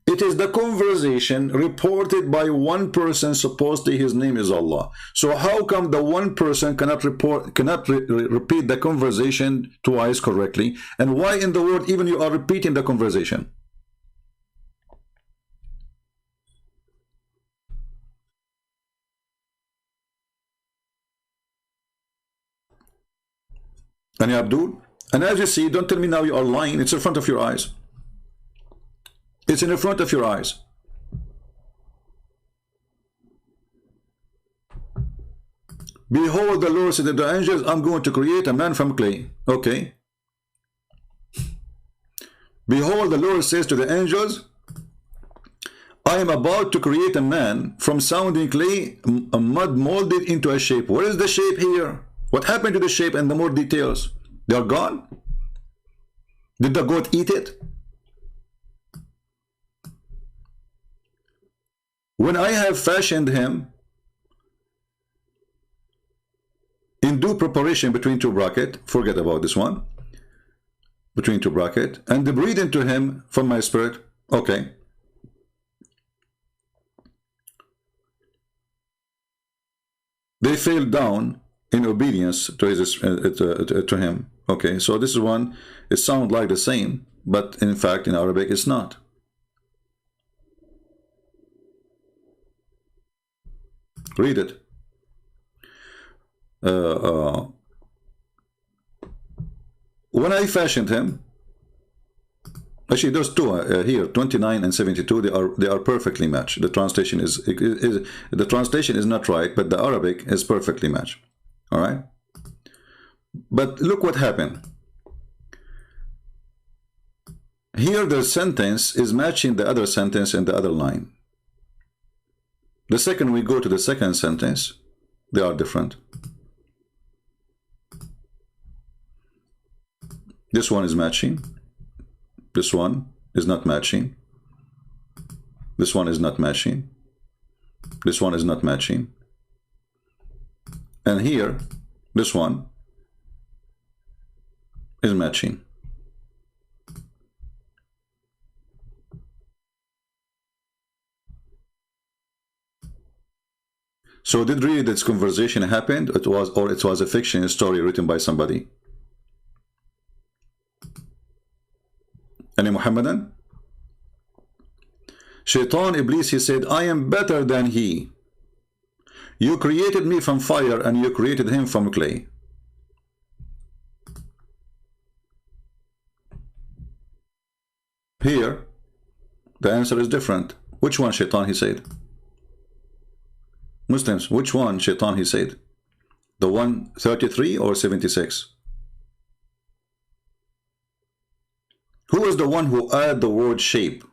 it is the conversation reported by one person, supposedly his name is Allah. So how come the one person cannot repeat the conversation twice correctly? And why in the world even you are repeating the conversation? And Abdul, and as you see, don't tell me now you are lying. It's in front of your eyes. It's in the front of your eyes. Behold, the Lord said to the angels, I'm going to create a man from clay. Okay. Behold, the Lord says to the angels, I am about to create a man from sounding clay, a mud molded into a shape. What is the shape here? What happened to the shape and the more details? They are gone? Did the goat eat it? When I have fashioned him in due preparation between two brackets, forget about this one, between two brackets, and breathe into him from my spirit, okay. They fell down in obedience to to him. Okay, so this is one, it sounds like the same, but in fact in Arabic it's not. Read it. When I fashioned him, actually those two here, 29 and 72, they are perfectly matched. The translation is not right, but the Arabic is perfectly matched. All right. But look what happened. Here the sentence is matching the other sentence in the other line. The second we go to the second sentence, they are different. This one is matching. This one is not matching. This one is not matching. This one is not matching. And here, this one is matching. So did really this conversation happen? It was a fiction story written by somebody? Any Muhammadan? Shaitan Iblis, he said, I am better than he. You created me from fire and you created him from clay. Here, the answer is different. Which one, Shaitan, he said? Muslims, which one, Shaitan, he said? The 133 or 76? Who is the one who added the word shape?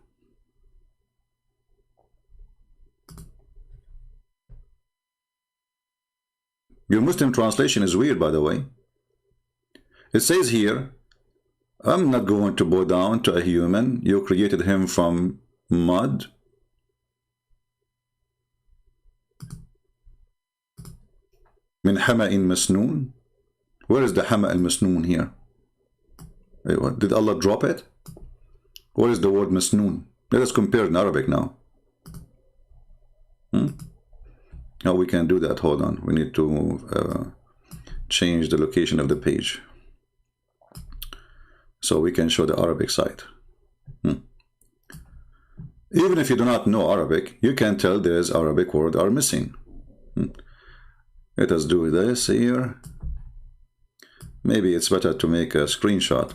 Your Muslim translation is weird, by the way. It says here, I'm not going to bow down to a human. You created him from mud. Min hama'in masnoon. Where is the hama'in masnoon here? Wait, what? Did Allah drop it? What is the word masnoon? Let us compare in Arabic now. No, we can't do that. Hold on. We need to change the location of the page so we can show the Arabic side. Even if you do not know Arabic, you can tell there's Arabic words are missing. Let us do this here. Maybe it's better to make a screenshot.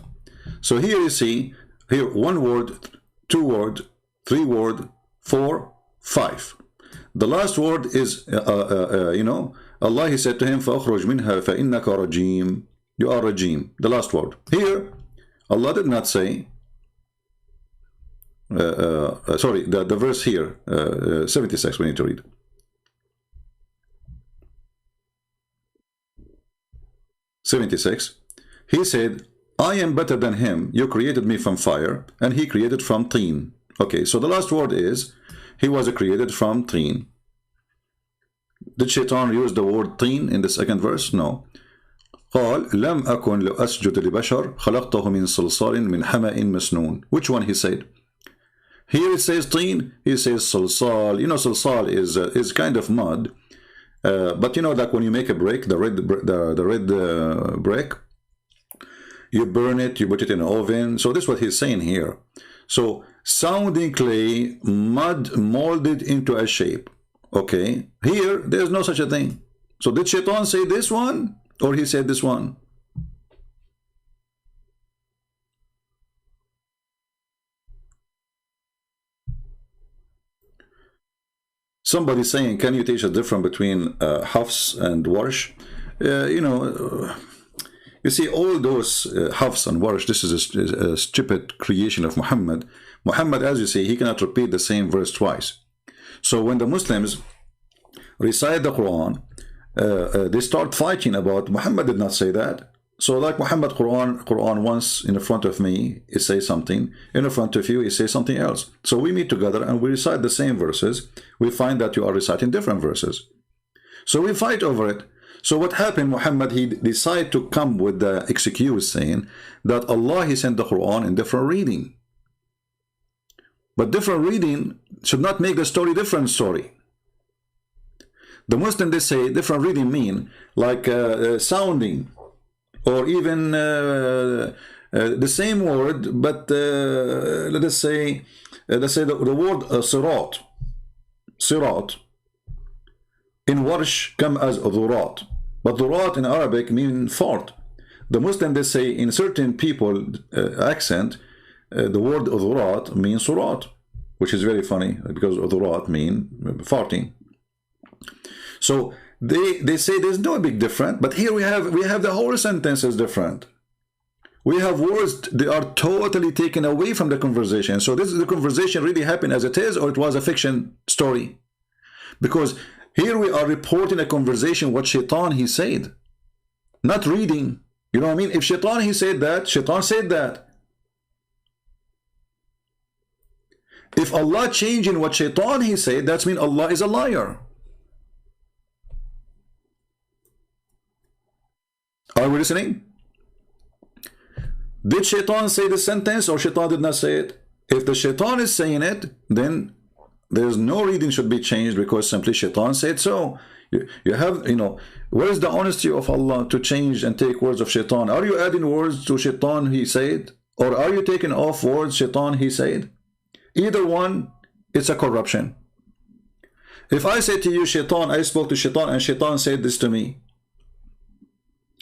So here you see, here 1 word, 2 word, 3 word, 4, 5. The last word is, you know, Allah, he said to him, فَأَخْرُجْ مِنْهَا فَإِنَّكَ رَجِيمٌ. You are rajim. The last word. Here, Allah did not say, sorry, the verse here, 76, we need to read. He said, I am better than him. You created me from fire, and he created from teen. Okay, so the last word is, he was created from teen. Did Shaitan use the word teen in the second verse? No. قال لم أكن لأسجد لبشر خلقته من صلصال من حمأ مسنون. Which one he said? Here it says teen, he says salsal. You know, salsal is kind of mud. But you know, like when you make a brick, the red brick, you burn it, you put it in an oven. So this is what he's saying here. So sounding clay, mud molded into a shape. Okay, here there's no such a thing. So did Shaitan say this one, or he said this one? Somebody saying, can you teach a difference between Hafs and Warsh? You know, you see, all those Hafs and Warsh, this is a stupid creation of Muhammad. Muhammad, as you see, he cannot repeat the same verse twice. So when the Muslims recite the Quran, they start fighting about, Muhammad did not say that. So like Muhammad, Quran once in front of me, it says something. In front of you, it says something else. So we meet together and we recite the same verses. We find that you are reciting different verses. So we fight over it. So what happened, Muhammad, he decided to come with the excuse saying that Allah, he sent the Quran in different reading. But different reading should not make the story different story. The Muslim, they say different reading mean like sounding, or even the same word, but let us say the word sirat. Sirat in Warsh come as dhurat, but dhurat in Arabic mean fart. The Muslim, they say in certain people accent, the word dhurat means surat, which is very funny because dhurat mean farting. So they say there's no big difference, but here we have the whole sentence is different. We have words, they are totally taken away from the conversation. So this is the conversation really happened as it is, or it was a fiction story? Because here we are reporting a conversation, what Shaitan he said, not reading. You know what I mean? If shaitan, he said that, shaitan said that. If Allah changing what shaitan, he said, that means Allah is a liar. Are we listening? Did shaitan say the sentence or shaitan did not say it? If the shaitan is saying it, then there's no reading should be changed because simply shaitan said so. You have, you know, where is the honesty of Allah to change and take words of shaitan? Are you adding words to shaitan he said? Or are you taking off words shaitan he said? Either one, it's a corruption. If I say to you, shaitan, I spoke to shaitan and shaitan said this to me,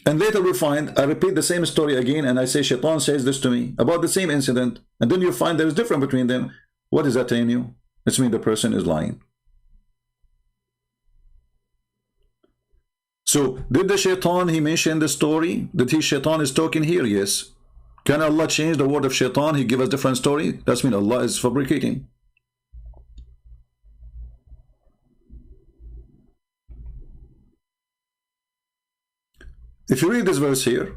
and later we find I repeat the same story again and I say shaitan says this to me about the same incident, and then you find there is difference between them, what is that telling you? It's mean the person is lying. So did the shaitan he mentioned the story that he shaitan is talking here? Yes. Can Allah change the word of shaitan? He give us different story? That's mean Allah is fabricating. If you read this verse here,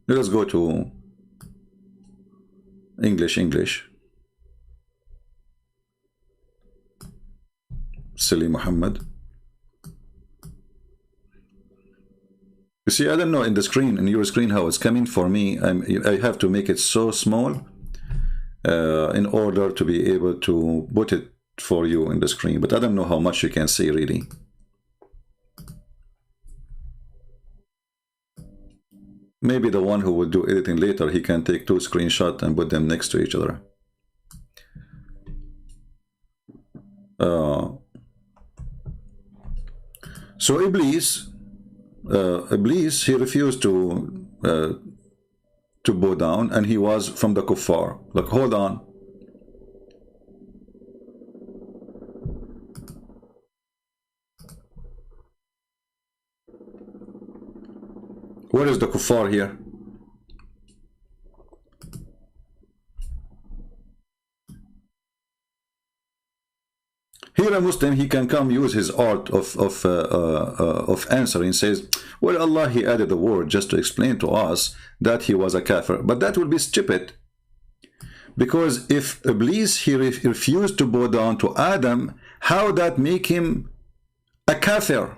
let us go to English. Silly Muhammad. You see, I don't know in the screen, in your screen, how it's coming for me. I have to make it so small in order to be able to put it for you in the screen, but I don't know how much you can see really. Maybe the one who will do editing later, he can take 2 screenshots and put them next to each other. So Iblis, he refused to bow down, and he was from the kuffar. Like, hold on. Where is the kuffar here? Here a Muslim, he can come use his art of answering, says, well, Allah, he added the word just to explain to us that he was a kafir. But that would be stupid. Because if Iblis, he refused to bow down to Adam, how that make him a kafir?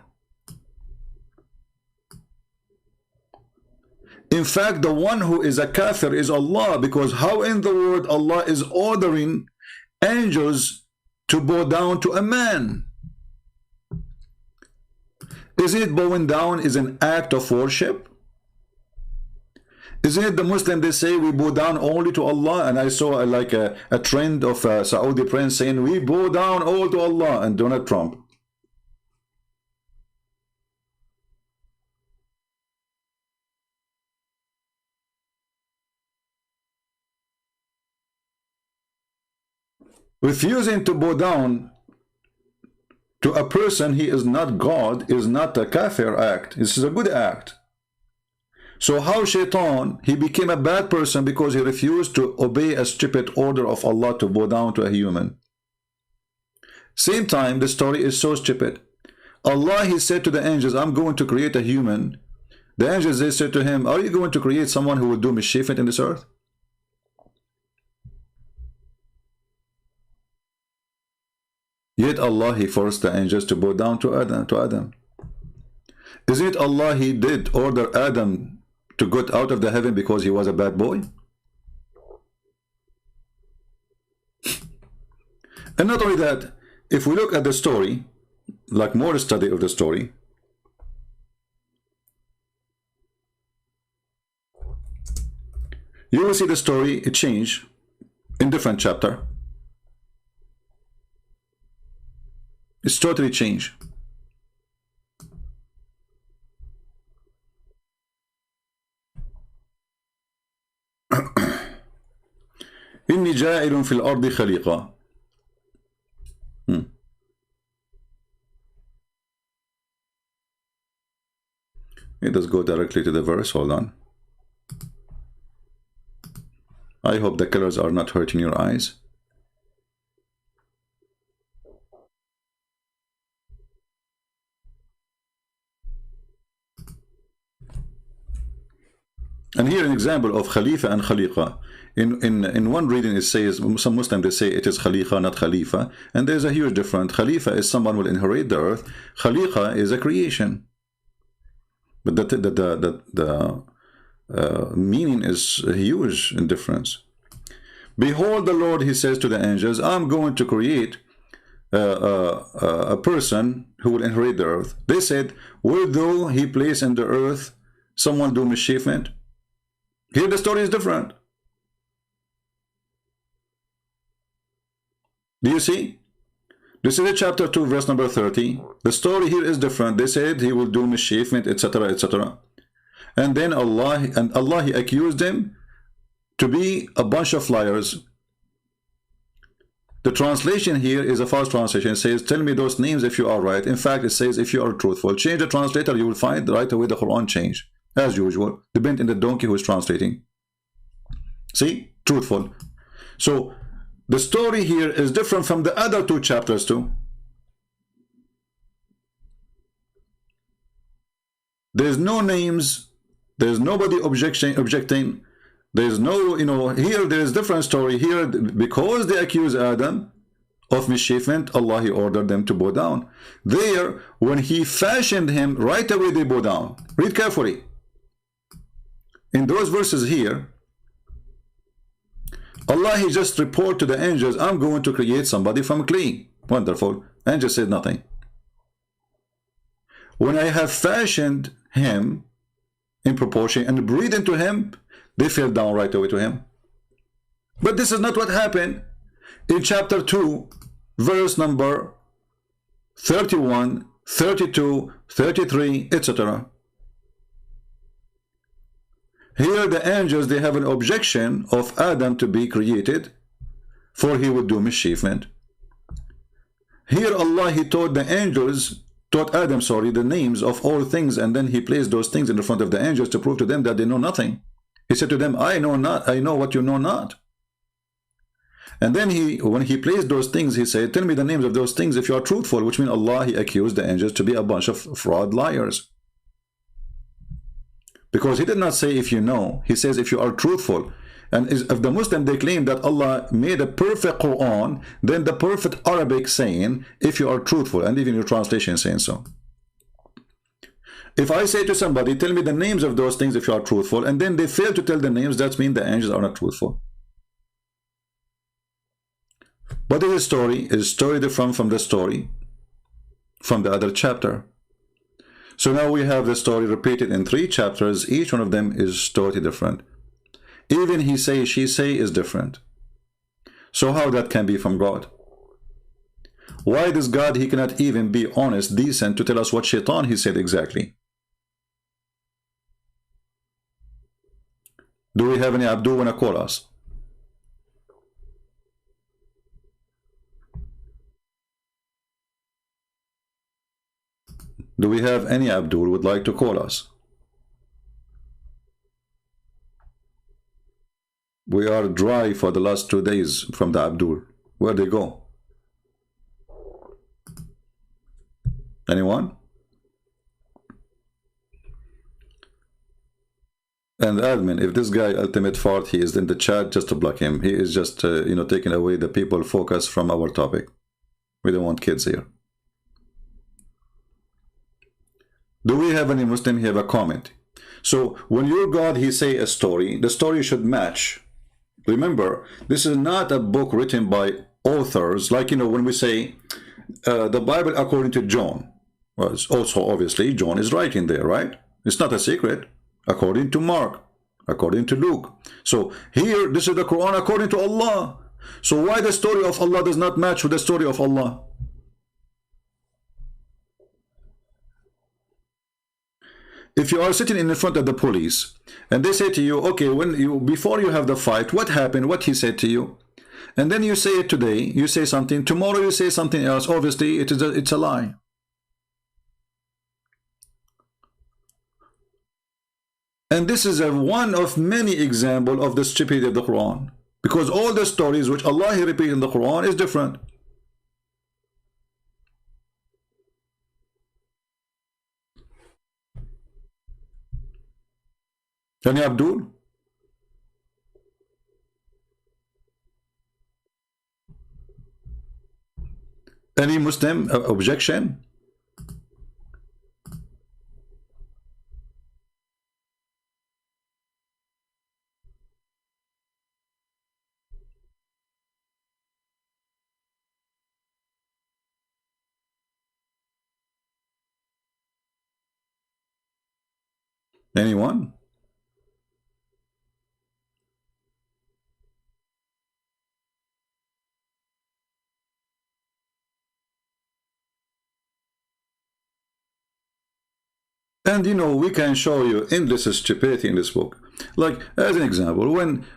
In fact, the one who is a kafir is Allah, because how in the world Allah is ordering angels to bow down to a man? Isn't it bowing down is an act of worship? Isn't it the Muslim, they say we bow down only to Allah? And I saw like a trend of a Saudi prince saying we bow down all to Allah, and Donald Trump. Refusing to bow down to a person he is not God is not a kafir act. This is a good act. So how shaitan, he became a bad person because he refused to obey a stupid order of Allah to bow down to a human. Same time, the story is so stupid. Allah, he said to the angels, I'm going to create a human. The angels, they said to him, are you going to create someone who will do mischief in this earth? Yet Allah, he forced the angels to bow down to Adam. Isn't it Allah, he did order Adam to get out of the heaven because he was a bad boy? And not only that, if we look at the story, like more study of the story, you will see the story, it changed in different chapter. It's totally changed. إني جاعل في الأرض خليقة. Let us go directly to the verse. Hold on. I hope the colors are not hurting your eyes. And here an example of Khalifa and Khaliqa. In one reading it says, some Muslims they say it is Khalifa, not Khalifa, and there's a huge difference. Khalifa is someone who will inherit the earth. Khaliqa is a creation. But the meaning is huge in difference. Behold the Lord, he says to the angels, I'm going to create a person who will inherit the earth. They said, will though he place in the earth someone do mischievement? Here the story is different. Do you see? This is chapter 2 verse number 30. The story here is different. They said he will do mischievement, etc., etc. And then Allah he accused them to be a bunch of liars. The translation here is a false translation. It says, tell me those names if you are right. In fact, it says if you are truthful. Change the translator, you will find right away the Quran change. As usual, depend on the donkey who is translating. See? Truthful. So, the story here is different from the other two chapters too. There's no names. There's nobody objecting. There's no, here there is different story. Here, because they accuse Adam of mischievement, Allah, he ordered them to bow down. There, when he fashioned him, right away they bow down. Read carefully. In those verses here, Allah, he just reported to the angels, I'm going to create somebody from clay. Wonderful. Angels said nothing. When I have fashioned him in proportion and breathed into him, they fell down right away to him. But this is not what happened in chapter 2, verse number 31, 32, 33, etc. Here the angels, they have an objection of Adam to be created, for he would do mischievement. Here Allah, he taught Adam, the names of all things, and then he placed those things in the front of the angels to prove to them that they know nothing. He said to them, I know what you know not. And then when he placed those things, he said, tell me the names of those things if you are truthful, which means Allah, he accused the angels to be a bunch of fraud liars. Because he did not say if you know, he says if you are truthful. And if the Muslim, they claim that Allah made a perfect Quran, then the perfect Arabic saying, if you are truthful, and even your translation saying so. If I say to somebody, tell me the names of those things if you are truthful, and then they fail to tell the names, that means the angels are not truthful. What is the story? Is story different from the story from the other chapter? So now we have the story repeated in 3 chapters. Each one of them is totally different. Even he say, she say is different. So how that can be from God? Why does God, he cannot even be honest, decent to tell us what shaitan he said exactly? Do we have any Abdul wanna call us? Do we have any Abdul would like to call us? We are dry for the last 2 days from the Abdul. Where'd they go? Anyone? And admin, if this guy Ultimate Fart, he is in the chat, just to block him. He is just, taking away the people focus from our topic. We don't want kids here. Do we have any Muslim here have a comment? So when your God, he say a story, the story should match. Remember, this is not a book written by authors, like, when we say the Bible according to John. Well, also, obviously, John is writing there, right? It's not a secret. According to Mark, according to Luke. So here, this is the Quran according to Allah. So why the story of Allah does not match with the story of Allah? If you are sitting in front of the police and they say to you, okay, before you have the fight, what happened, what he said to you, and then you say it today, you say something, tomorrow you say something else, obviously it's a lie. And this is one of many examples of the stupidity of the Quran, because all the stories which Allah he repeats in the Quran is different. Any Abdul? Any Muslim objection? Anyone? And you know, we can show you endless stupidity in this book. Like, as an example,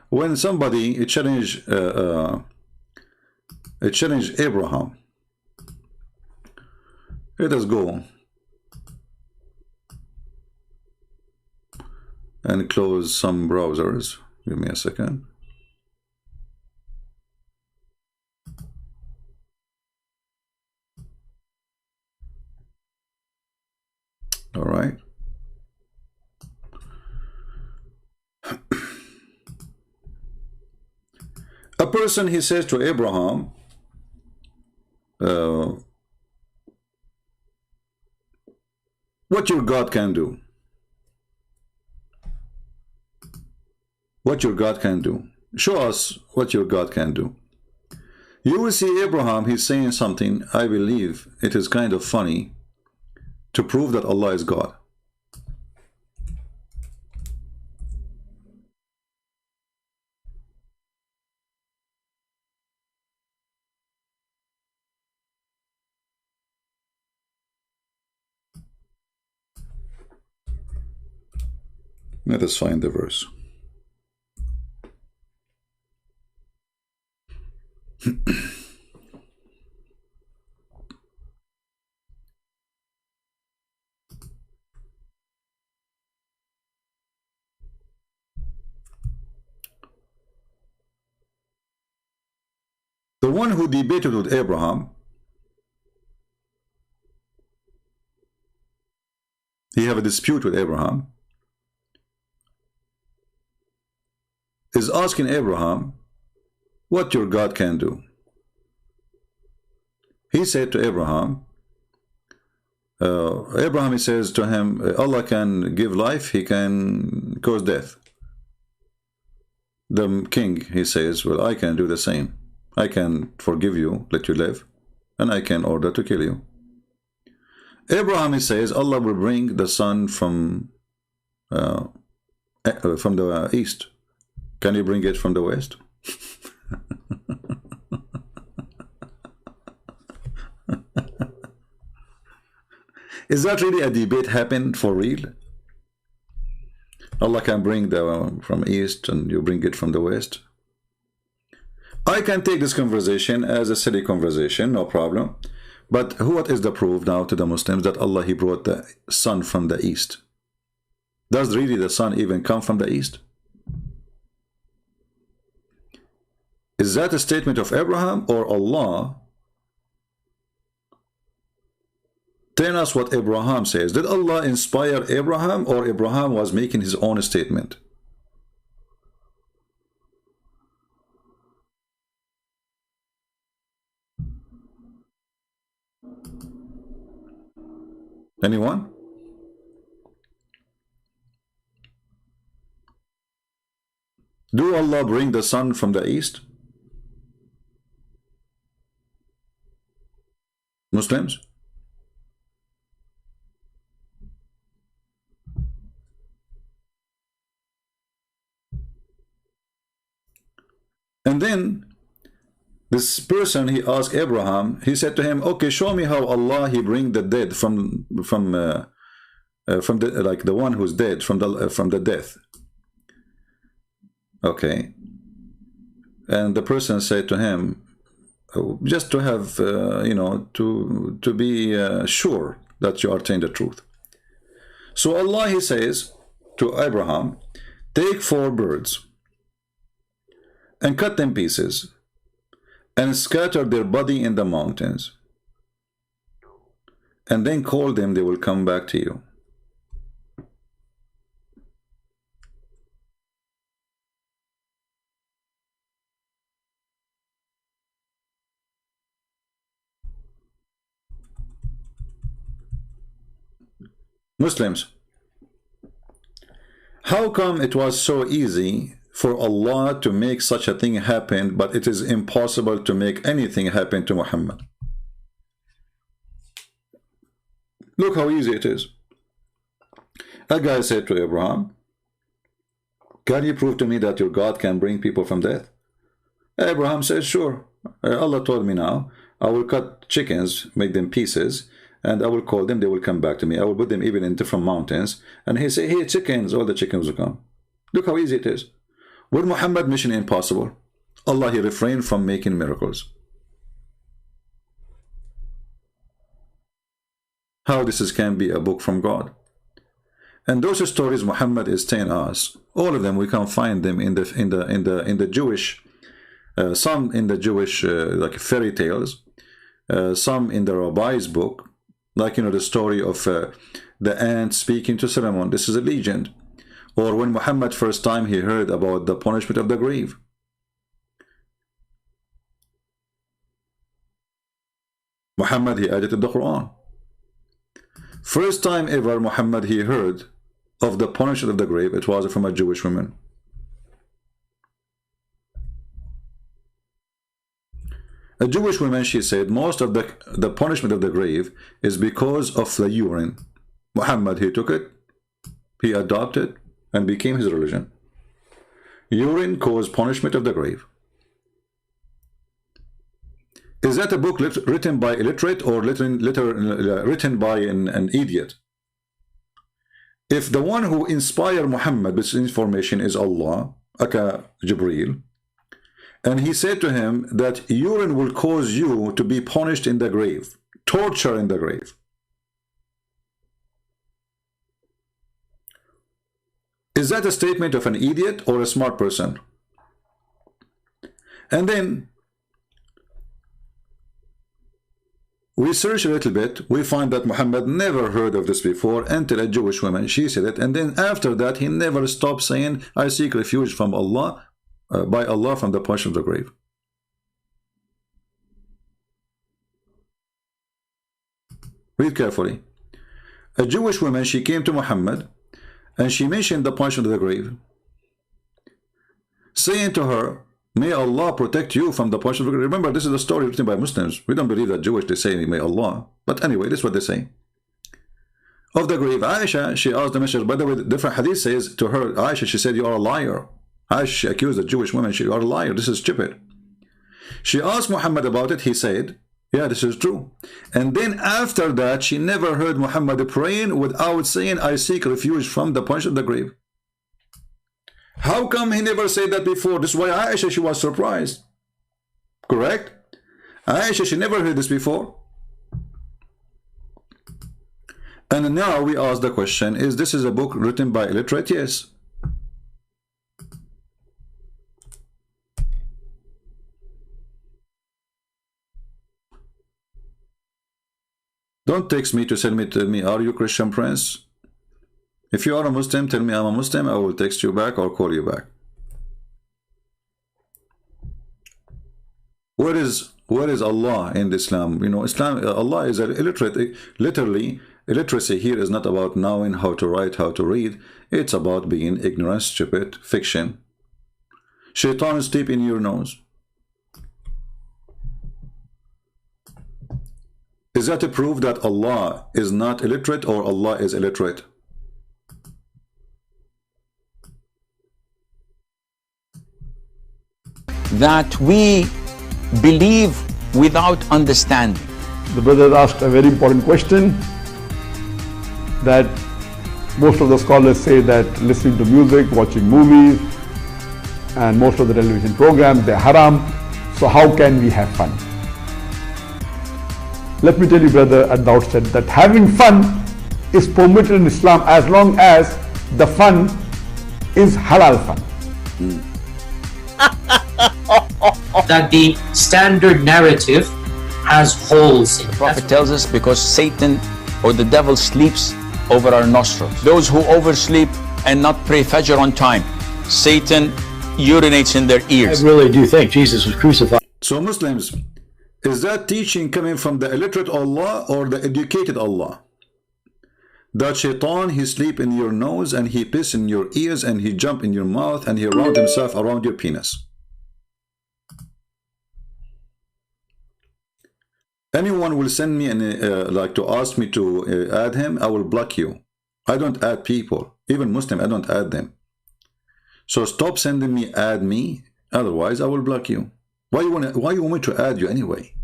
when somebody challenged Abraham, let us go and close some browsers. Give me a second. All right. A person, he says to Abraham, what your God can do. What your God can do. Show us what your God can do. You will see Abraham, he's saying something, I believe it is kind of funny, to prove that Allah is God. Let us find the verse. The one who debated with Abraham, he have a dispute with Abraham, is asking Abraham what your God can do. He said to Abraham, he says to him, Allah can give life, he can cause death. The king, he says, well, I can do the same. I can forgive you, let you live, and I can order to kill you. Abraham, he says, Allah will bring the sun from the east. Can you bring it from the west? Is that really a debate happened for real? Allah can bring the from east and you bring it from the west? I can take this conversation as a silly conversation, no problem. But what is the proof now to the Muslims that Allah, he brought the sun from the east? Does really the sun even come from the east? Is that a statement of Abraham or Allah? Tell us what Abraham says. Did Allah inspire Abraham or Abraham was making his own statement? Anyone? Do Allah bring the sun from the east? Muslims? And then this person, he asked Abraham, he said to him, okay, show me how Allah, he bring the dead from the like the one who's dead from the death. Okay. And the person said to him, just to have, you know, to be sure that you are telling the truth. So Allah, he says to Abraham, take 4 birds and cut them pieces and scatter their body in the mountains, and then call them, they will come back to you. Muslims, how come it was so easy for Allah to make such a thing happen, but it is impossible to make anything happen to Muhammad? Look how easy it is. A guy said to Abraham, can you prove to me that your God can bring people from death? Abraham says, sure. Allah told me now, I will cut chickens, make them pieces, and I will call them, they will come back to me. I will put them even in different mountains. And he said, hey, chickens, all the chickens will come. Look how easy it is. With Muhammad, mission impossible. Allah, he refrained from making miracles. How this can be a book from God? And those stories Muhammad is telling us, all of them, we can find them in the Jewish, some in the Jewish like fairy tales, some in the Rabbi's book, like the story of the ant speaking to Solomon. This is a legend. Or when Muhammad first time he heard about the punishment of the grave. Muhammad, he added to the Quran. First time ever Muhammad he heard of the punishment of the grave, it was from a Jewish woman. A Jewish woman, she said, most of the punishment of the grave is because of the urine. Muhammad, he took it, he adopted, and became his religion. Urine caused punishment of the grave. Is that a book written by illiterate or written by an idiot? If the one who inspired Muhammad with information is Allah, aka Jibreel, and he said to him that urine will cause you to be punished in the grave, torture in the grave. Is that a statement of an idiot or a smart person? And then we search a little bit, we find that Muhammad never heard of this before until a Jewish woman, she said it, and then after that he never stopped saying, I seek refuge from Allah, by Allah from the punishment of the grave. Read carefully. A Jewish woman, she came to Muhammad and she mentioned the punishment of the grave, saying to her, may Allah protect you from the punishment of the grave. Remember, this is a story written by Muslims. We don't believe that Jewish, they say, may Allah. But anyway, this is what they say. Of the grave, Aisha, she asked the messenger, by the way, the different hadith says to her, Aisha, she said, you are a liar. Aisha, she accused the Jewish woman, you are a liar, this is stupid. She asked Muhammad about it, he said, yeah, this is true. And then after that, she never heard Muhammad praying without saying, I seek refuge from the punishment of the grave. How come he never said that before? This is why Aisha, she was surprised. Correct? Aisha, she never heard this before. And now we ask the question, is this a book written by illiterate? Yes. Don't text me to tell me, are you Christian Prince? If you are a Muslim, tell me I'm a Muslim, I will text you back or call you back. Where is Allah in Islam? Islam, Allah is illiterate. Literally, illiteracy here is not about knowing how to write, how to read. It's about being ignorant, stupid, fiction. Shaitan is deep in your nose. Is that a proof that Allah is not illiterate or Allah is illiterate? That we believe without understanding. The brother asked a very important question, that most of the scholars say that listening to music, watching movies, and most of the television programs, they're haram. So how can we have fun? Let me tell you, brother, at the outset that having fun is permitted in Islam as long as the fun is halal fun. That the standard narrative has holes in it. The Prophet tells us because Satan or the devil sleeps over our nostrils. Those who oversleep and not pray Fajr on time, Satan urinates in their ears. I really do think Jesus was crucified. So Muslims, is that teaching coming from the illiterate Allah or the educated Allah? That shaitan, he sleep in your nose and he piss in your ears and he jump in your mouth and he round himself around your penis. Anyone will send me like to ask me to add him, I will block you. I don't add people, even Muslim, I don't add them. So stop sending me, add me, otherwise I will block you. Why you want me to add you anyway?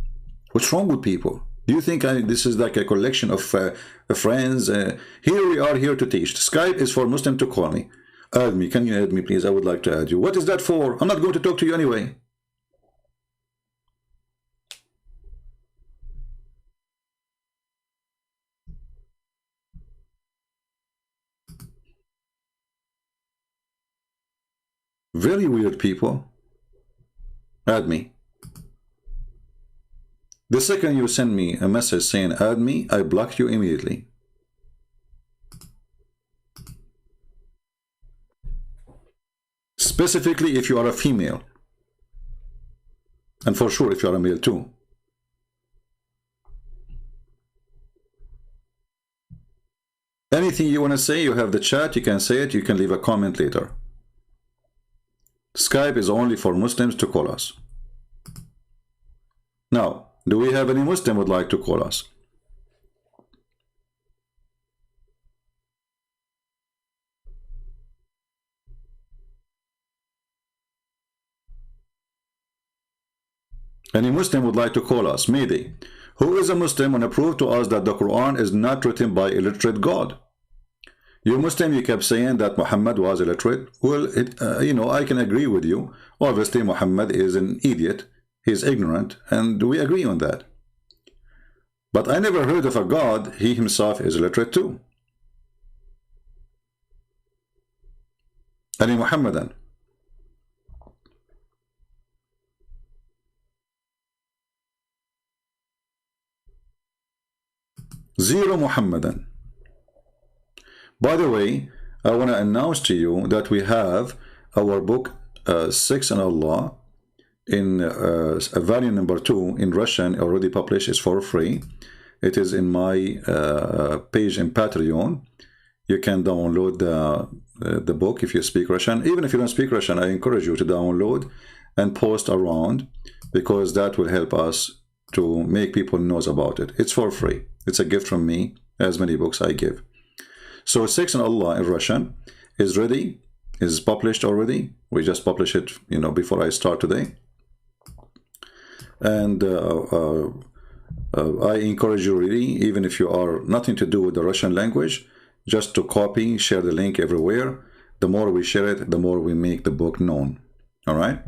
What's wrong with people? Do you think this is like a collection of friends? Here we are here to teach. Skype is for Muslim to call me. Add me. Can you add me, please? I would like to add you. What is that for? I'm not going to talk to you anyway. Very weird people. Add me. The second you send me a message saying add me, I block you immediately. Specifically if you are a female. And for sure if you are a male too. Anything you want to say, you have the chat, you can say it, you can leave a comment later. Skype is only for Muslims to call us. Now, do we have any Muslim would like to call us? Any Muslim would like to call us? Maybe. Who is a Muslim and prove to us that the Quran is not written by illiterate God? You Muslim, you kept saying that Muhammad was illiterate. Well, you know, I can agree with you. Obviously, Muhammad is an idiot. He's ignorant, and we agree on that. But I never heard of a God, he himself is illiterate too. Any Muhammadan? Zero Muhammadan. By the way, I want to announce to you that we have our book 6 in Allah in volume number 2 in Russian, already published. It's for free. It is in my page in Patreon. You can download the book if you speak Russian. Even if you don't speak Russian, I encourage you to download and post around, because that will help us to make people knows about it. It's for free. It's a gift from me, as many books I give. So 6 in Allah in Russian is ready, is published already. We just published it, you know, before I start today. And I encourage you really, even if you are nothing to do with the Russian language, just to copy, share the link everywhere. The more we share it, the more we make the book known. All right.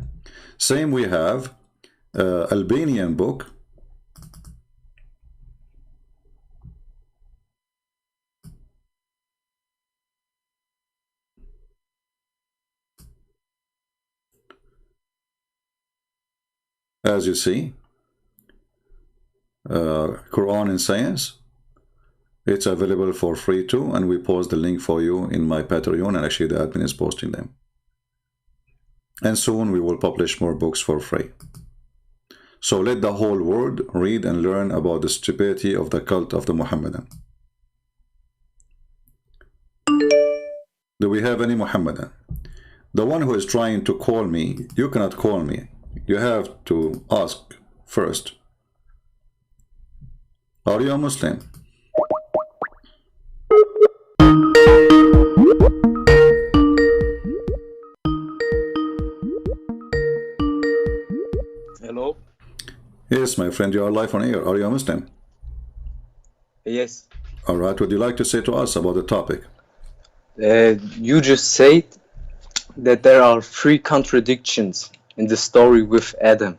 Same we have Albanian book. As you see, Qur'an and Science, it's available for free too, and we post the link for you in my Patreon, and actually the admin is posting them. And soon we will publish more books for free. So let the whole world read and learn about the stupidity of the cult of the Muhammadan. Do we have any Muhammadan? The one who is trying to call me, you cannot call me. You have to ask first. Are you a Muslim? Hello? Yes, my friend, you are live on air. Are you a Muslim? Yes. All right, what would you like to say to us about the topic? You just said that there are 3 contradictions in the story with Adam.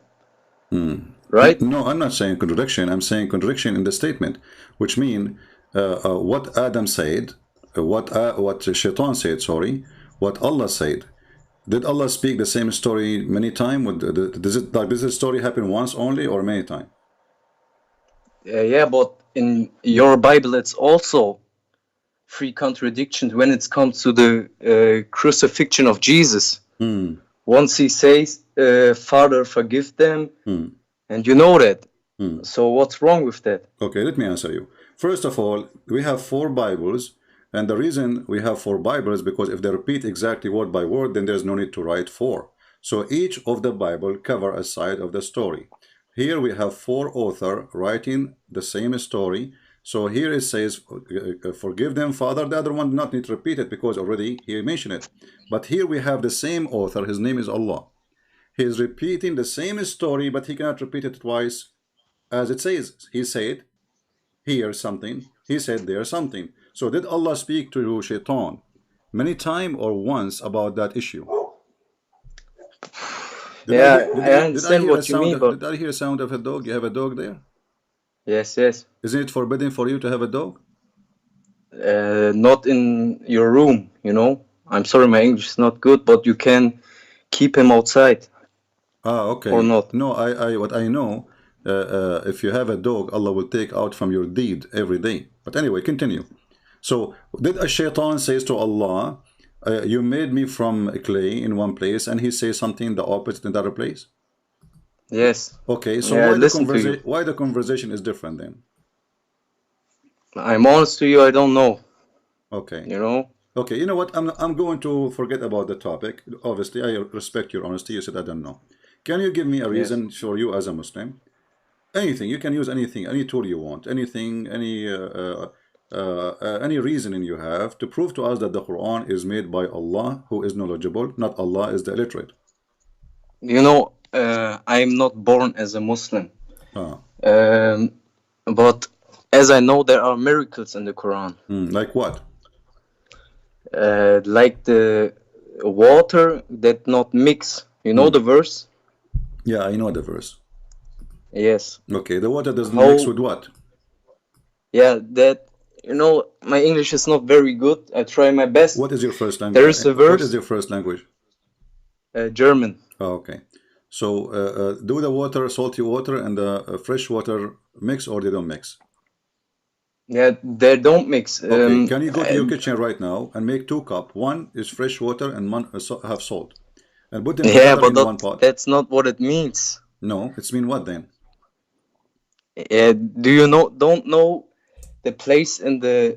Right? No, I'm not saying contradiction. I'm saying contradiction in the statement, which mean what Adam said, what Shaitan said, sorry, what Allah said. Did Allah speak the same story many times? Does this story happen once only or many times? Yeah, but in your Bible, it's also 3 contradictions when it comes to the crucifixion of Jesus. Once he says, Father, forgive them, and you know that. So what's wrong with that? Okay, let me answer you. First of all, we have 4 Bibles, and the reason we have 4 Bibles is because if they repeat exactly word by word, then there's no need to write 4. So each of the Bible cover a side of the story. Here we have 4 authors writing the same story. So here it says, forgive them, Father. The other one did not need to repeat it because already he mentioned it. But here we have the same author. His name is Allah. He is repeating the same story, but he cannot repeat it twice. As it says, he said here something, he said there something. So did Allah speak to Shaitan many times or once about that issue? I understand what you mean, but did I hear sound of a dog? You have a dog there? Yes, yes. Isn't it forbidden for you to have a dog? Not in your room, you know. I'm sorry, my English is not good, but you can keep him outside. Ah, okay. Or not? No, what I know, if you have a dog, Allah will take out from your deed every day. But anyway, continue. So, did a shaitan says to Allah, you made me from clay in one place, and he says something the opposite in the other place? Yes. Okay, so why the conversation is different then? I'm honest to you, I don't know. Okay. You know? Okay, you know what? I'm going to forget about the topic. Obviously, I respect your honesty. You said I don't know. Can you give me a reason for you as a Muslim? Anything. You can use anything, any tool you want, anything, any reasoning you have to prove to us that the Quran is made by Allah, who is knowledgeable, not Allah is the illiterate. You know, I'm not born as a Muslim. But as I know, there are miracles in the Quran. Like what? Like the water that not mix. You know the verse? Yeah, I know the verse. Yes. Okay, the water doesn't mix with what? Yeah, that, you know, my English is not very good. I try my best. What is your first language? There is a verse. What is your first language? German. Oh, okay. So, do the water, salty water, and the fresh water mix, or they don't mix? Yeah, they don't mix. Okay. Can you go to your kitchen right now and make 2 cups? One is fresh water and one have salt, and put them together in one pot. That's not what it means. No, it's mean what then? Do you don't know the place in the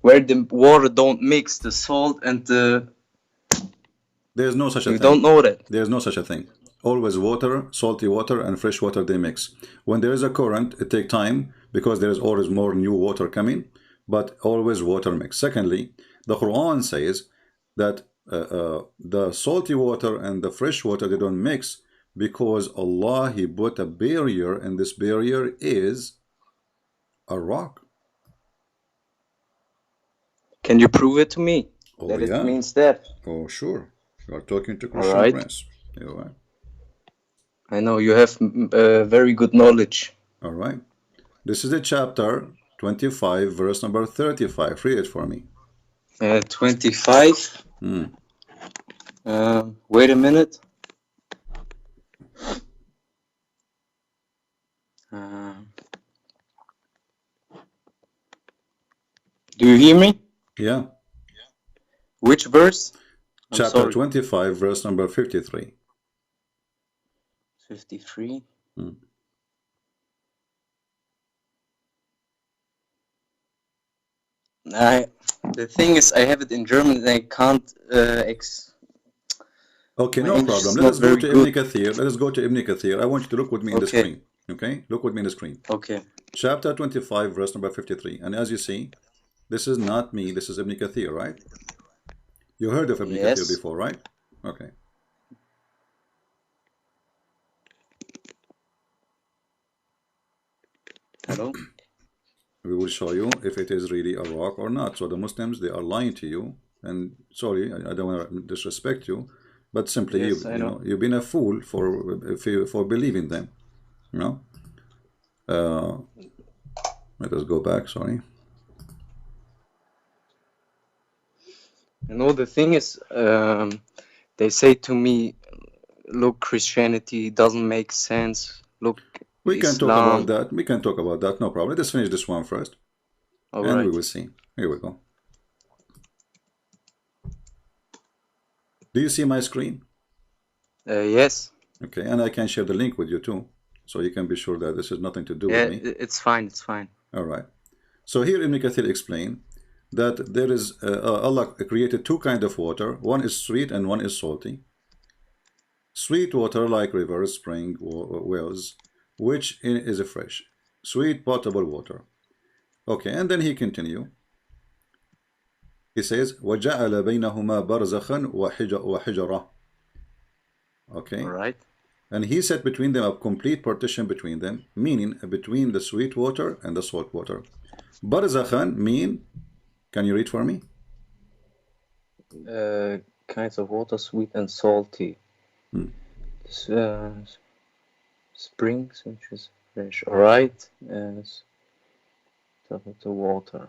where the water don't mix, the salt and the... There's no such a thing. You don't know that? There's no such a thing. Always water, salty water, and fresh water, they mix. When there is a current, it takes time because there is always more new water coming, but always water mix. Secondly, the Quran says that the salty water and the fresh water, they don't mix because Allah, He put a barrier, and this barrier is a rock. Can you prove it to me? Oh, that yeah. It means that? Oh, sure. You are talking to Christian Prince. All right. I know you have very good knowledge. All right. This is the chapter 25, verse number 35. Read it for me. 25. Wait a minute. Do you hear me? Yeah. Which verse? Chapter 25, verse number 53. 53. The thing is, I have it in German and I can't Okay, no problem. Let us go to Ibn Kathir. Let us go to Ibn Kathir. I want you to look with me in the screen. Okay? Look with me in the screen. Okay. Chapter 25, verse number 53. And as you see, this is not me. This is Ibn Kathir, right? You heard of Ibn Kathir before, right? Okay. Hello? We will show you if it is really a rock or not. So the Muslims, they are lying to you. And sorry, I don't want to disrespect you, but simply you know, you've been a fool for believing them. You know. Let us go back. Sorry. You know, the thing is, they say to me, look, Christianity doesn't make sense. Look, we can talk about that. We can talk about that. No problem. Let's finish this one first. All and right. we will see. Here we go. Do you see my screen? Yes. Okay, and I can share the link with you too. So you can be sure that this has nothing to do Yeah, with me. it's fine. It's fine. All right. So here Ibn Kathir explained that there is Allah created two kinds of water. One is sweet and one is salty. Sweet water like rivers, spring, wells, which is fresh. Sweet potable water. Okay, and then he continue. He says, وَجَعَلَ بَيْنَهُمَا بَرْزَخًا وَحِجَرًا. Okay. All right. And he set between them a complete partition between them, meaning between the sweet water and the salt water. Barzakhan mean, can you read for me? Kinds of water, sweet and salty. Springs, which is fresh. All right. Top of the water.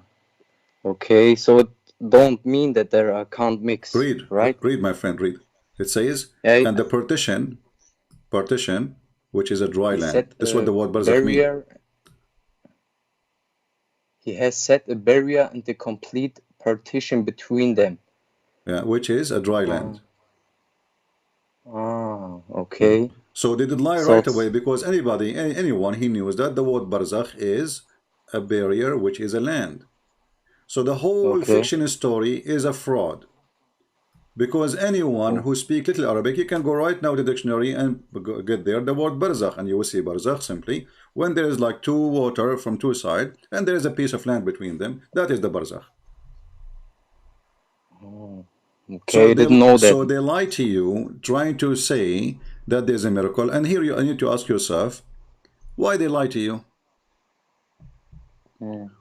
Okay, so it don't mean that there can't mix. Read, right? Read, my friend, read. It says, Yeah, and the partition, which is a dry land. This is what the word barzakh means. He has set a barrier and a complete partition between them. Yeah, which is a dry land. Okay. So they did lie right away, because anyone he knew that the word barzakh is a barrier, which is a land. So the whole fiction story is a fraud. Because anyone who speaks little Arabic, you can go right now to the dictionary and get there the word barzakh, and you will see barzakh simply when there is like two water from two sides and there is a piece of land between them. That is the barzakh. Okay, So I didn't know that. So they lie to you, trying to say that there's a miracle. And here you need to ask yourself, why they lie to you?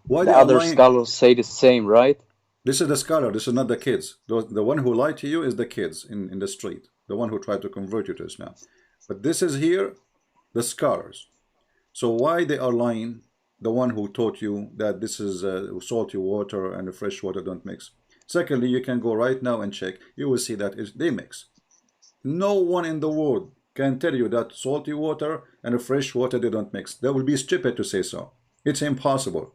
Why the other scholars say the same, right? This is the scholar, this is not the kids. The one who lied to you is the kids in the street, the one who tried to convert you to Islam. But this is here, the scholars. So why they are lying? The one who taught you that this is salty water and fresh water don't mix. Secondly, you can go right now and check. You will see that they mix. No one in the world can tell you that salty water and fresh water, they don't mix. That will be stupid to say so. It's impossible.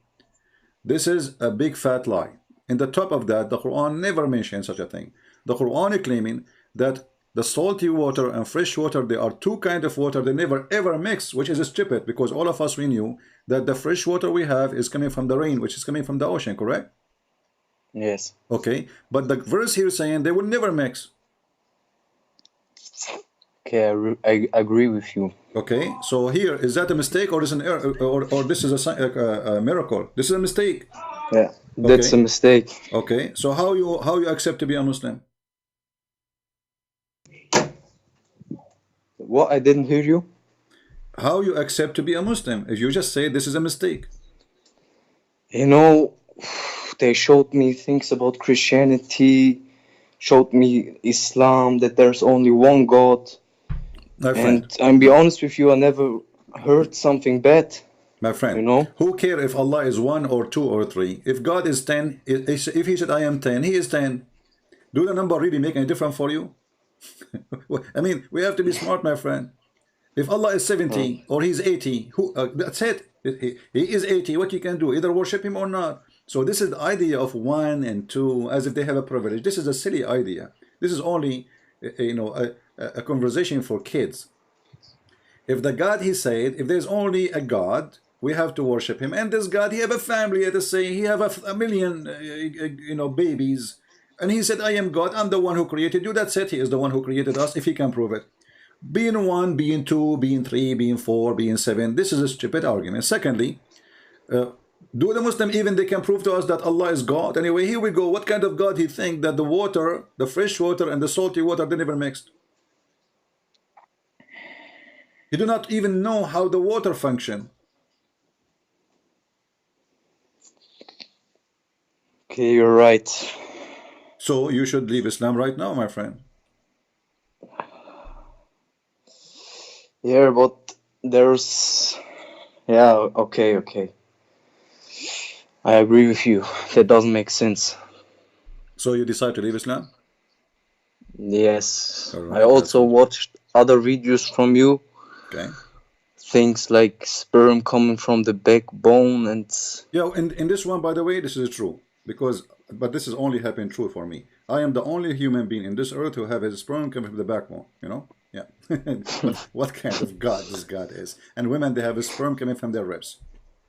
This is a big fat lie. In the top of that, the Quran never mentions such a thing. The Quran is claiming that the salty water and fresh water, they are two kinds of water, they never ever mix, which is stupid, because all of us, we knew that the fresh water we have is coming from the rain, which is coming from the ocean, correct? Yes. Okay, but the verse here is saying they will never mix. Okay, I agree with you. Okay, so here, is that a mistake, or is an error, or this is a miracle? This is a mistake. Yeah, that's a mistake. Okay, so how you accept to be a Muslim? What? I didn't hear you. How you accept to be a Muslim if you just say this is a mistake? You know, they showed me things about Christianity, showed me Islam, that there's only one God. My friend, and I'll be honest with you, I never heard something bad. My friend, you know, who care if Allah is 1 or 2 or 3? If God is 10, if he said I am 10, he is 10. Do the number really make any difference for you? I mean, we have to be smart, my friend. If Allah is 70 or he's 80, that's it. He is 80. What you can do? Either worship him or not. So this is the idea of 1 and 2 as if they have a privilege. This is a silly idea. This is only, a conversation for kids. If the God, he said, if there's only a God, we have to worship him. And this God, he have a family, let us say, he have a million, babies. And he said, I am God, I'm the one who created you. That's it, he is the one who created us, if he can prove it. Being 1, being 2, being 3, being 4, being 7, this is a stupid argument. Secondly, do the Muslim even they can prove to us that Allah is God? Anyway, here we go. What kind of God he think that the water, the fresh water and the salty water, they never mixed? He do not even know how the water function. Okay, you're right. So you should leave Islam right now, my friend. Yeah, but there's... Yeah, okay. I agree with you. That doesn't make sense. So you decide to leave Islam? Yes. Right, I also watched other videos from you. Okay. Things like sperm coming from the backbone and... Yeah, in this one, by the way, this is true. But this is only happened true for me. I am the only human being in this earth who have his sperm coming from the backbone, Yeah. What kind of God this God is? And women, they have a sperm coming from their ribs.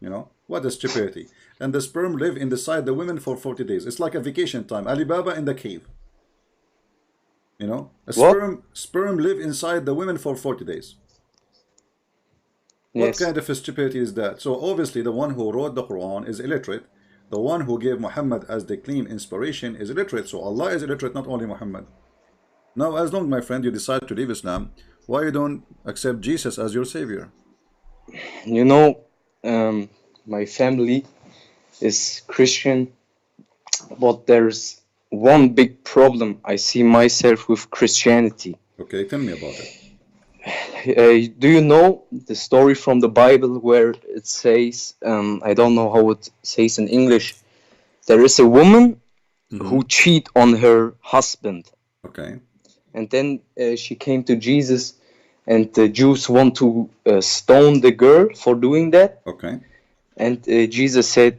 You know, what a stupidity. And the sperm live inside the women for 40 days. It's like a vacation time. Alibaba in the cave. You know, a sperm live inside the women for 40 days. What kind of stupidity is that? So obviously the one who wrote the Quran is illiterate. The one who gave Muhammad as the clean inspiration is illiterate. So Allah is illiterate, not only Muhammad. Now, as long, my friend, you decide to leave Islam, why you don't accept Jesus as your savior? You know, my family is Christian, but there's one big problem I see myself with Christianity. Okay, tell me about it. Do you know the story from the Bible where it says, I don't know how it says in English, there is a woman who cheat on her husband. Okay. And then she came to Jesus, and the Jews want to stone the girl for doing that. Okay. And Jesus said,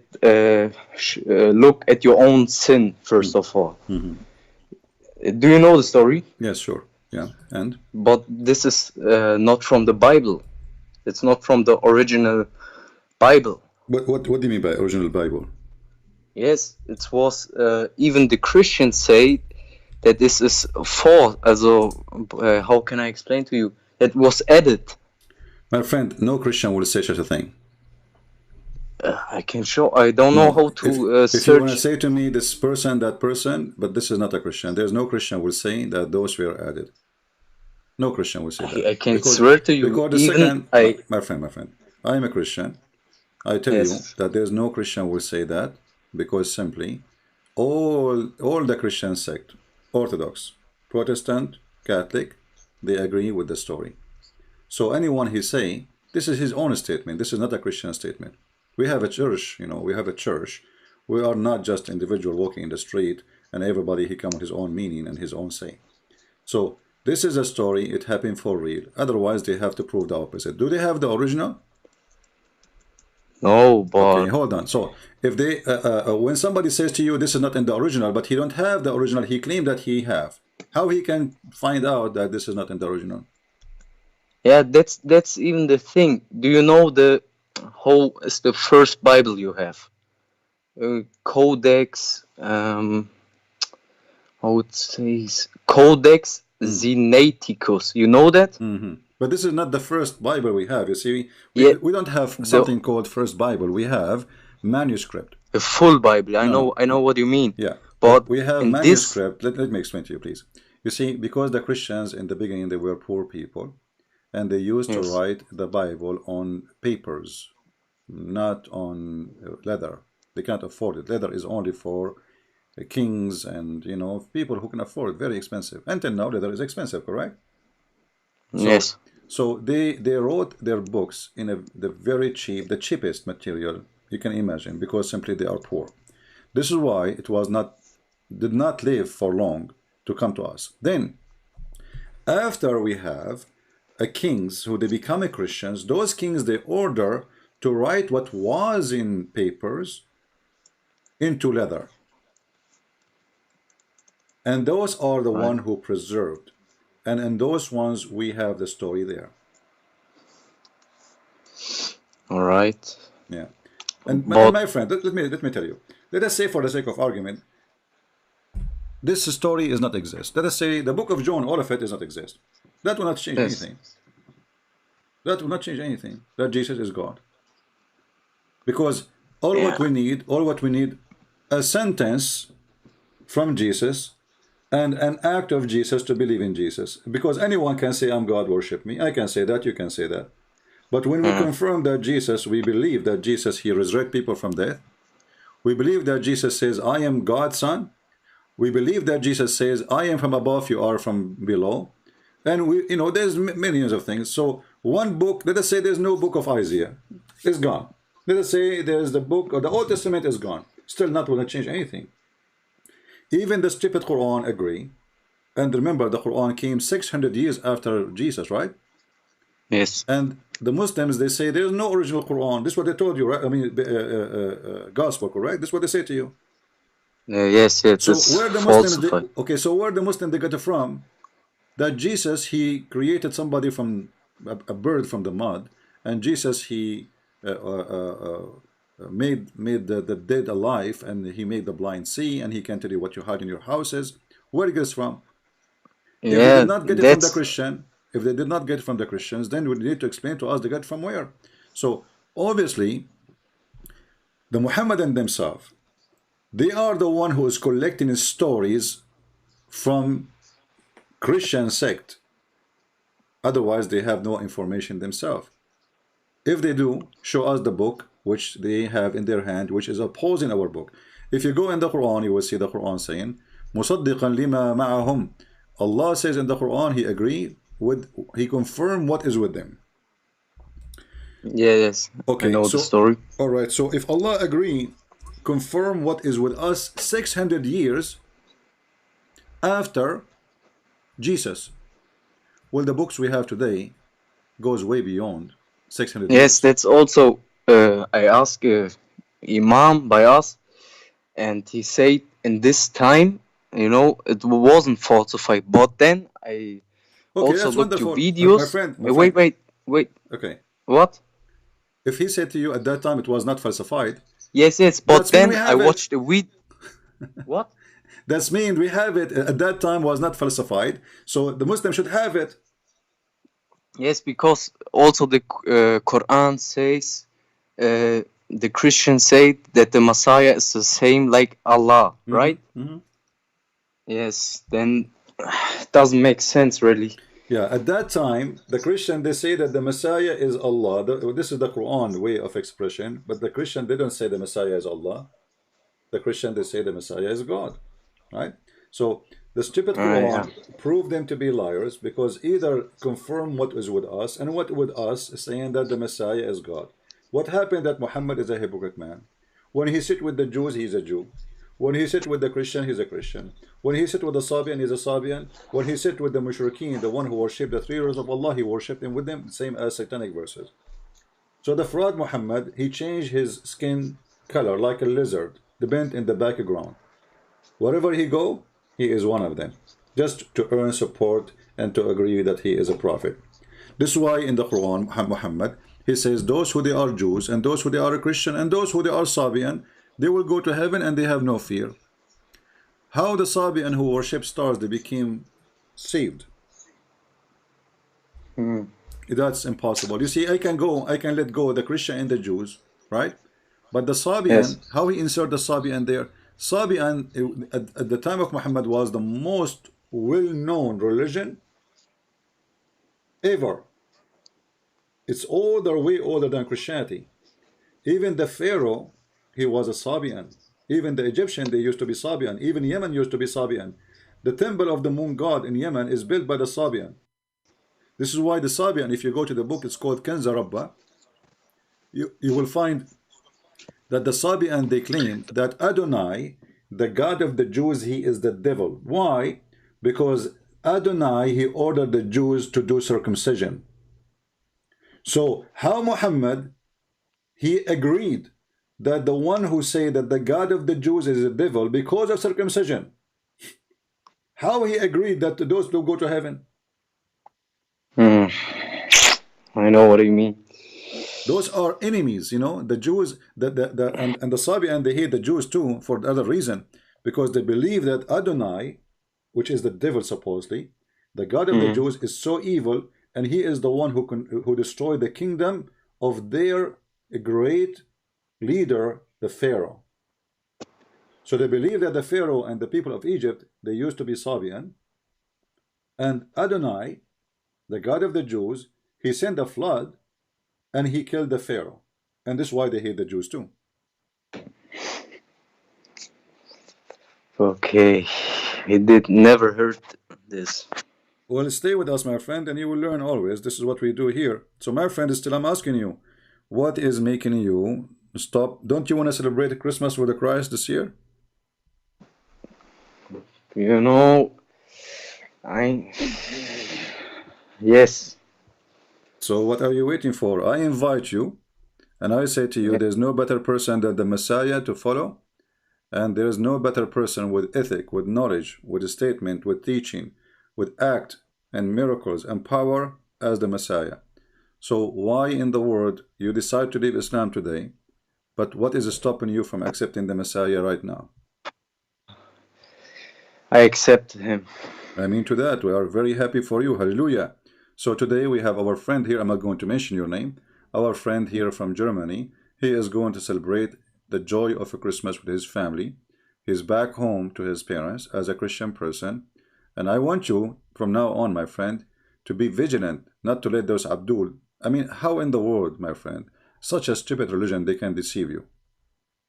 look at your own sin, first of all. Do you know the story? Yes, sure. Yeah, and? But this is not from the Bible. It's not from the original Bible. What do you mean by original Bible? Yes, it was, even the Christians say that this is false. Also, how can I explain to you? It was added. My friend, no Christian will say such a thing. I can show. I don't know how to if search. you want to say to me this person, that person, but this is not a Christian. There's no Christian will say that those were added. No Christian will say that. I can swear to you. Because the even second, my friend, I am a Christian. I tell you that there's no Christian will say that, because simply all the Christian sect, Orthodox, Protestant, Catholic, they agree with the story. So anyone he say, this is his own statement. This is not a Christian statement. We have a church, you know, we have a church. We are not just individual walking in the street and everybody he come with his own meaning and his own say. So this is a story, it happened for real. Otherwise they have to prove the opposite. Do they have the original? No, but... Okay, hold on. So if they, when somebody says to you, this is not in the original, but he don't have the original, he claimed that he have. How he can find out that this is not in the original? Yeah, that's even the thing. Do you know how is the first Bible you have? Codex, how it says, Codex Sinaiticus. You know that? But this is not the first Bible we have. You see, we don't have something called first Bible. We have manuscript. A full Bible. I know what you mean. Yeah, but we have manuscript. Let me explain to you, please. You see, because the Christians in the beginning, they were poor people, and they used to write the Bible on papers, not on leather. They can't afford it. Leather is only for kings and, you know, people who can afford it. Very expensive. Until now, leather is expensive, correct? So, yes. So they wrote their books in the very cheap, the cheapest material you can imagine, because simply they are poor. This is why it did not live for long to come to us. Then, after we have kings who they become Christians, those kings they order to write what was in papers into leather, and those are the one who preserved, and in those ones we have the story there. All right. Yeah. And my friend, let me tell you. Let us say, for the sake of argument, this story does not exist. Let us say the book of John, all of it does not exist. That will not change anything. That will not change anything. That Jesus is God. Because all what we need, a sentence from Jesus and an act of Jesus to believe in Jesus. Because anyone can say, I'm God, worship me. I can say that, you can say that. But when we confirm that Jesus, we believe that Jesus, he resurrects people from death. We believe that Jesus says, I am God's son. We believe that Jesus says, I am from above, you are from below. And we, you know, there's millions of things. So one book, let us say there's no book of Isaiah. It's gone. Let us say there's the book of the Old Testament is gone. Still not going to change anything. Even the stupid Quran agree. And remember, the Quran came 600 years after Jesus, right? Yes. And the Muslims, they say there's no original Quran. This is what they told you, right? I mean, gospel, correct? This is what they say to you. Yes, yes. So where the Muslims, so where the Muslims they got it from? that Jesus, he created somebody from a bird from the mud, and Jesus, he made the dead alive, and he made the blind see, and he can tell you what you hide in your houses. Where it gets from? If they did not get it from the Christian, if they did not get it from the Christians, then we need to explain to us they got it from where. So obviously, the Muhammadan themselves, they are the one who is collecting stories from Christian sect. Otherwise, they have no information themselves. If they do, show us the book which they have in their hand, which is opposing our book. If you go in the Quran, you will see the Quran saying, "Musaddiqan lima ma'ahum." Allah says in the Quran, He agreed with, He confirmed what is with them. Yes. Okay. I know the story. All right. So if Allah agreed, confirm what is with us 600 years after Jesus. Well, the books we have today goes way beyond 600 years. Yes, that's also, I asked Imam by us, and he said in this time, you know, it wasn't falsified. But then I also looked to videos. My friend. Wait. Okay. What? If he said to you at that time it was not falsified. Yes. But then I watched the video. What? That's mean we have it at that time was not falsified. So the Muslim should have it. Yes, because also the Quran says, the Christians say that the Messiah is the same like Allah, right? Yes, then it doesn't make sense really. Yeah, at that time, the Christian, they say that the Messiah is Allah. This is the Quran way of expression, but the Christian, they don't say the Messiah is Allah. The Christian, they say the Messiah is God, right? So the stupid Quran proved them to be liars, because either confirm what is with us, and what with us is saying that the Messiah is God. What happened that Muhammad is a hypocrite man? When he sit with the Jews, he's a Jew. When he sit with the Christian, he's a Christian. When he sit with the Sabian, he's a Sabian. When he sit with the Mushrikeen, the one who worshipped the 3 words of Allah, he worshipped him with them, same as satanic verses. So the fraud Muhammad, he changed his skin color like a lizard, the bent in the background. Wherever he go, he is one of them, just to earn support and to agree that he is a prophet. This is why in the Quran, Muhammad, he says those who they are Jews, and those who they are Christian, and those who they are Sabian, they will go to heaven and they have no fear. How the Sabian who worship stars, they became saved? That's impossible. You see, I can let go the Christian and the Jews, right? But the Sabian, how he insert the Sabian there? Sabian at the time of Muhammad was the most well-known religion ever. It's way older than Christianity. Even the Pharaoh, he was a Sabian. Even the Egyptian, they used to be Sabian. Even Yemen used to be Sabian. The temple of the moon god in Yemen is built by the Sabian. This is why the Sabian, if you go to the book, it's called Kanza Rabba. You will find that the Sabian, they claim that Adonai, the God of the Jews, he is the devil. Why? Because Adonai, he ordered the Jews to do circumcision. So how Muhammad, he agreed that the one who say that the God of the Jews is the devil because of circumcision, how he agreed that those will go to heaven? I know what you mean. Those are enemies, you know, the Jews, and the Sabian, they hate the Jews too for the other reason, because they believe that Adonai, which is the devil supposedly, the God of the Jews, is so evil, and he is the one who destroyed the kingdom of their great leader, the Pharaoh. So they believe that the Pharaoh and the people of Egypt, they used to be Sabian, and Adonai, the God of the Jews, he sent a flood and he killed the Pharaoh, and this is why they hate the Jews too. Okay, he never heard this. Well, stay with us, my friend, and you will learn always. This is what we do here. So my friend, still I'm asking you, what is making you stop? Don't you want to celebrate Christmas with the Christ this year? You know, yes. So what are you waiting for? I invite you, and I say to you, there's no better person than the Messiah to follow, and there is no better person with ethic, with knowledge, with a statement, with teaching, with act, and miracles and power as the Messiah. So why in the world you decide to leave Islam today, but what is stopping you from accepting the Messiah right now? I accept him. I mean to that, we are very happy for you. Hallelujah. So today we have our friend here, I'm not going to mention your name, our friend here from Germany. He is going to celebrate the joy of a Christmas with his family. He's back home to his parents as a Christian person. And I want you, from now on, my friend, to be vigilant, not to let those Abdul. I mean, how in the world, my friend, such a stupid religion, they can deceive you?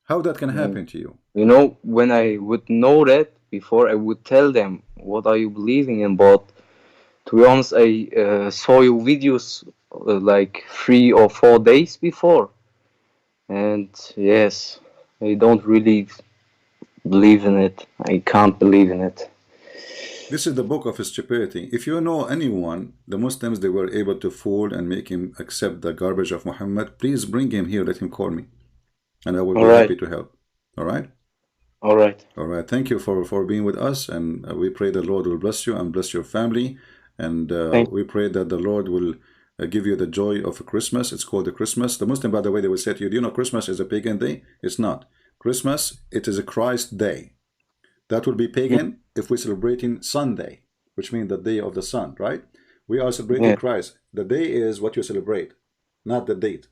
How that can happen to you? You know, when I would know that before, I would tell them, what are you believing in? But to be honest, I saw your videos like 3 or 4 days before. And yes, I don't really believe in it. I can't believe in it. This is the book of stupidity. If you know anyone, the Muslims, they were able to fool and make him accept the garbage of Muhammad, please bring him here, let him call me. And I will be happy to help. All right? All right. All right. Thank you for being with us. And we pray the Lord will bless you and bless your family. And we pray that the Lord will give you the joy of Christmas. It's called the Christmas. The Muslim, by the way, they will say to you, do you know Christmas is a pagan day? It's not. Christmas, it is a Christ day. That will be pagan if we're celebrating Sunday, which means the day of the sun, right? We are celebrating Christ. The day is what you celebrate, not the date.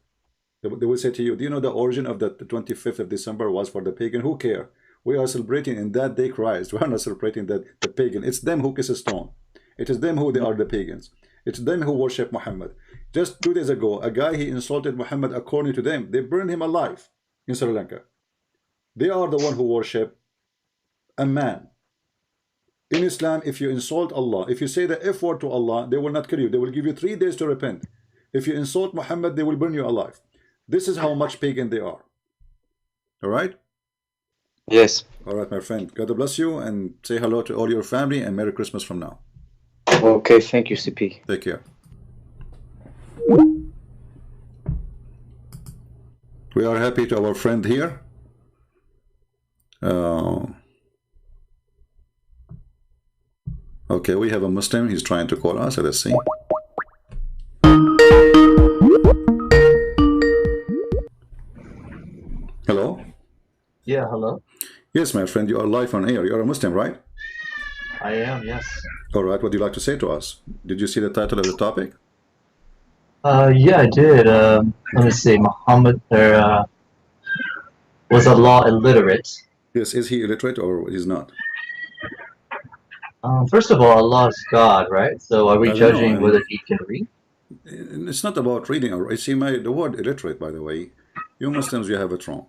They will say to you, do you know the origin of the 25th of December was for the pagan? Who care? We are celebrating in that day Christ. We are not celebrating the pagan. It's them who kiss a stone. It is them who they are the pagans. It's them who worship Muhammad. Just 2 days ago, a guy, he insulted Muhammad according to them. They burned him alive in Sri Lanka. They are the one who worship a man. In Islam, if you insult Allah, if you say the F word to Allah, they will not kill you. They will give you 3 days to repent. If you insult Muhammad, they will burn you alive. This is how much pagan they are. All right? Yes. All right, my friend. God bless you and say hello to all your family and Merry Christmas from now. Okay, thank you, CP. Take care. We are happy to our friend here. Okay, we have a Muslim. He's trying to call us. Let's see. Hello? Yeah, hello? Yes, my friend, you are live on air. You are a Muslim, right? I am, yes. All right, what do you like to say to us? Did you see the title of the topic? Yeah, I did. Let me see. Muhammad was Allah illiterate? Yes, is he illiterate or he's not? First of all, Allah is God, right? So are we judging whether he can read? It's not about reading. You see, the word illiterate, by the way, you Muslims, you have it wrong.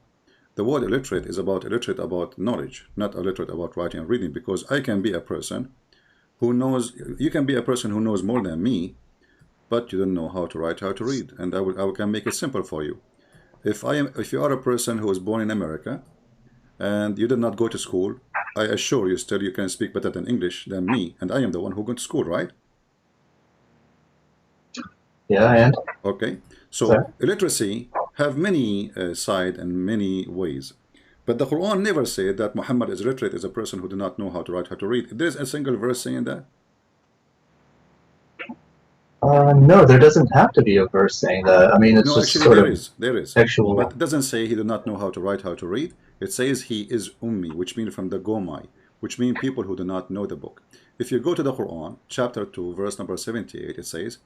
The word illiterate is illiterate about knowledge, not illiterate about writing and reading, because I can be a person who knows, you can be a person who knows more than me, but you don't know how to write, how to read. And I can make it simple for you. If you are a person who was born in America and you did not go to school, I assure you still you can speak better than English than me, and I am the one who went to school, right? Yeah, and? Okay, so illiteracy have many sides and many ways. But the Quran never said that Muhammad is illiterate is a person who do not know how to write, how to read. There's a single verse saying that? No, there doesn't have to be a verse saying that. I mean, it's just actually, sort there of is. There is. Actual. But it doesn't say he did not know how to write, how to read. It says he is ummi, which means from the Gomai, which means people who do not know the book. If you go to the Quran, chapter 2, verse number 78, it says,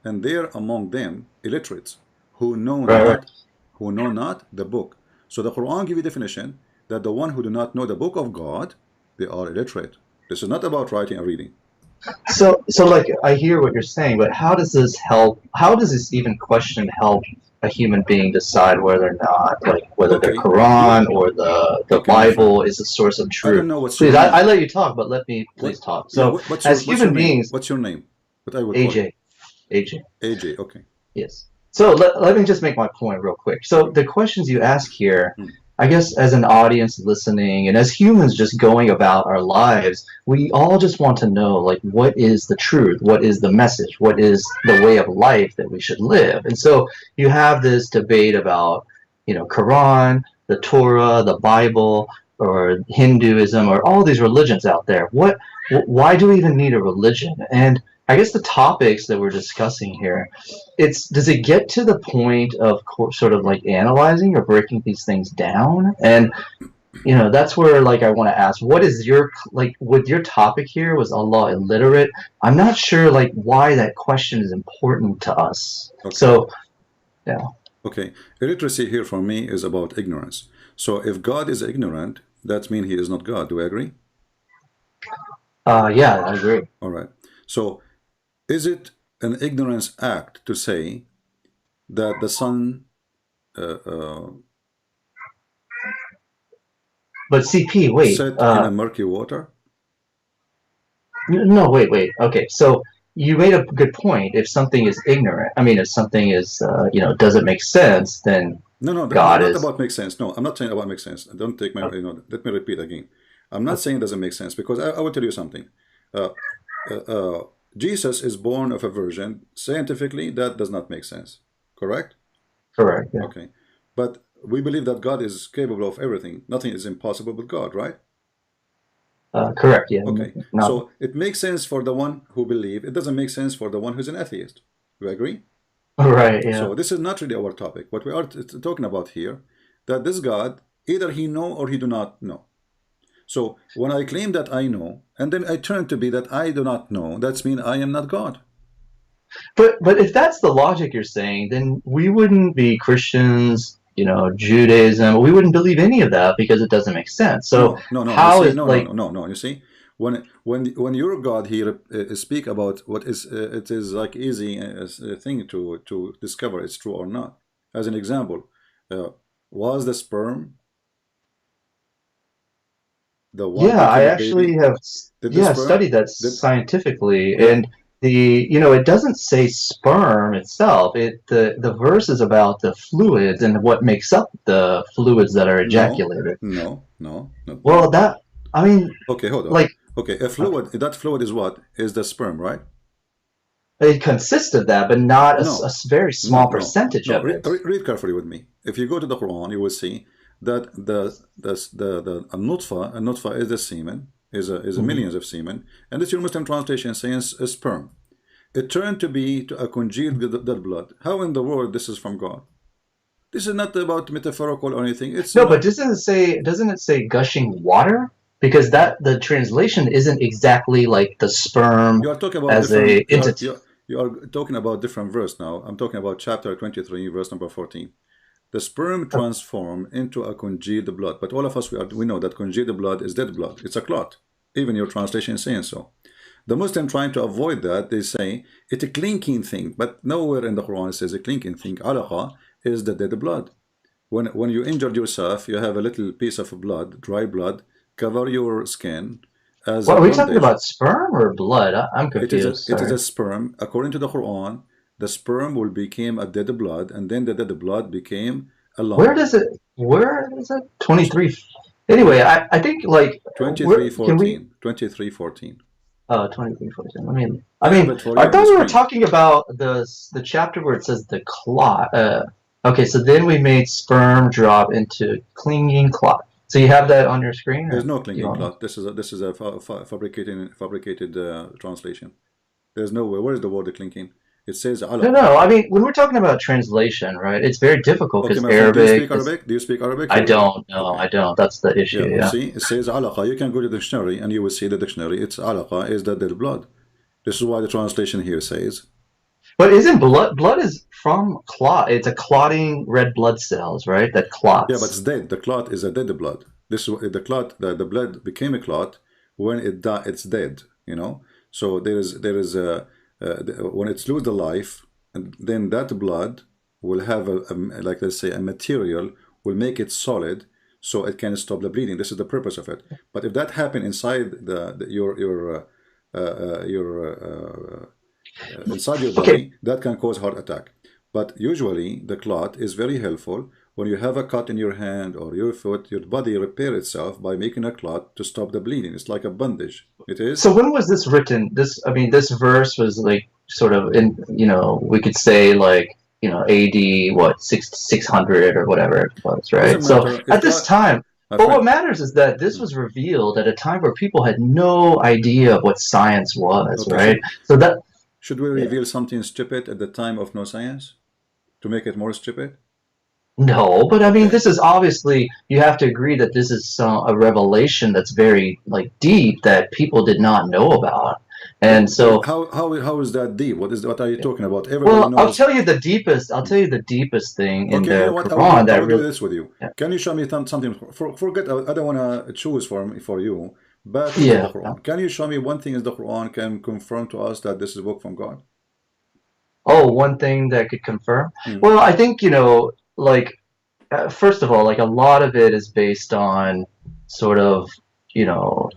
and there among them illiterates who know not the book. So the Quran gives you definition that the one who do not know the book of God, they are illiterate. This is not about writing and reading. So like, I hear what you're saying, but how does this help? How does this even question help a human being decide whether or not, like, whether the Quran or the Bible is a source of truth? I don't know what's please, I let you talk, but let me please talk. So, as human beings, what's your name? What I would AJ. AJ, okay. Yes. So let me just make my point real quick. So the questions you ask here, I guess as an audience listening and as humans just going about our lives, we all just want to know, like, what is the truth? What is the message? What is the way of life that we should live? And so you have this debate about, you know, Quran, the Torah, the Bible, or Hinduism, or all these religions out there. Why do we even need a religion? And I guess the topics that we're discussing here, does it get to the point of sort of like analyzing or breaking these things down? And that's where like I want to ask, what is your like with your topic here? Was Allah illiterate? I'm not sure like why that question is important to us. Okay. So, yeah. Okay, illiteracy here for me is about ignorance. So if God is ignorant, that means he is not God. Do we agree? Yeah, I agree. All right. So is it an ignorance act to say that the sun but CP, wait. set in a murky water? No, wait. Okay, so you made a good point. If something is ignorant, I mean, if something is, doesn't make sense, then No, God not is. about make sense. No, I'm not saying about make sense. Don't take my, let me repeat again. I'm not saying it doesn't make sense, because I will tell you something. Jesus is born of a virgin. Scientifically, that does not make sense. Correct? Correct. Yeah. Okay. But we believe that God is capable of everything. Nothing is impossible with God, right? Correct. Yeah. Okay. So it makes sense for the one who believes. It doesn't make sense for the one who's an atheist. Do you agree? Right. Yeah. So this is not really our topic. What we are talking about here, that this God, either he know or he do not know. So when I claim that I know, and then I turn to be that I do not know, that's mean I am not God. But if that's the logic you're saying, then we wouldn't be Christians, Judaism. We wouldn't believe any of that because it doesn't make sense. So no. You see, when your God here speak about what is it is like easy thing to discover it's true or not. As an example, was the sperm the one? Yeah, I actually have studied that scientifically, and it doesn't say sperm itself. The verse is about the fluids and what makes up the fluids that are ejaculated. No. Well, okay, hold on. A fluid, that fluid is what? Is the sperm, right? It consists of that, but not a very small percentage of it. Read carefully with me. If you go to the Quran, you will see that the nutfa is the semen, is millions of semen, and this your Muslim translation says a sperm. It turned to be a congealed dead blood. How in the world this is from God? This is not about metaphorical or anything. But doesn't it say gushing water? Because the translation isn't exactly like the sperm you are talking about as a entity. You are talking about different verse now. I'm talking about chapter 23, verse number 14. The sperm transformed into a congealed blood. But all of us, we know that congealed blood is dead blood. It's a clot. Even your translation is saying so. The Muslim trying to avoid that, they say it's a clinking thing. But nowhere in the Quran it says a clinking thing. Alaqa is the dead blood. When you injured yourself, you have a little piece of blood, dry blood, cover your skin. Are we talking about sperm or blood? I'm confused. It is a sperm. According to the Quran, the sperm will become a dead blood, and then the dead blood became a lump. Where is it? 23. Anyway, I think like 23:14. 23:14. Oh, 23:14. I thought we were talking about the chapter where it says the clot. Okay, so then we made sperm drop into clinging clot. So you have that on your screen? There's no clinging clot. This is a fabricated translation. There's no way. Where is the word clinging? It says No, I mean, when we're talking about translation, right, it's very difficult because Arabic. Do you speak Arabic? I don't. No, okay. I don't. That's the issue. Yeah. See, it says alaqa. You can go to the dictionary and you will see the dictionary. It's alaqa is the dead blood. This is why the translation here says. But isn't blood is from clot? It's a clotting red blood cells, right? That clots. Yeah, but it's dead. The clot is a dead blood. This is the clot. The blood became a clot when it died. It's dead. So there is a when it's lose the life, and then that blood will have like let's say a material will make it solid, so it can stop the bleeding. This is the purpose of it. But if that happen inside inside your body, that can cause heart attack. But usually the clot is very helpful when you have a cut in your hand or your foot. Your body repair itself by making a clot to stop the bleeding. It's like a bandage. It is. So when was this written? This verse was like sort of in we could say like AD 600 or whatever it was, right? So at this time. But what matters is that this was revealed at a time where people had no idea of what science was, right? So Should we reveal something stupid at the time of no science to make it more stupid? No, but I mean, this is obviously, you have to agree that this is a revelation that's very like deep that people did not know about. And so how is that deep? What are you talking about? Everybody well, knows. I'll tell you the deepest thing in the Quran that I will really do this with you. Can you show me something? Forget, I don't want to choose for you, but the Quran. Can you show me one thing is the Quran can confirm to us that this is a book from God? Oh, one thing that could confirm? Well, I think, you know, like, first of all, like a lot of it is based on sort of, you know,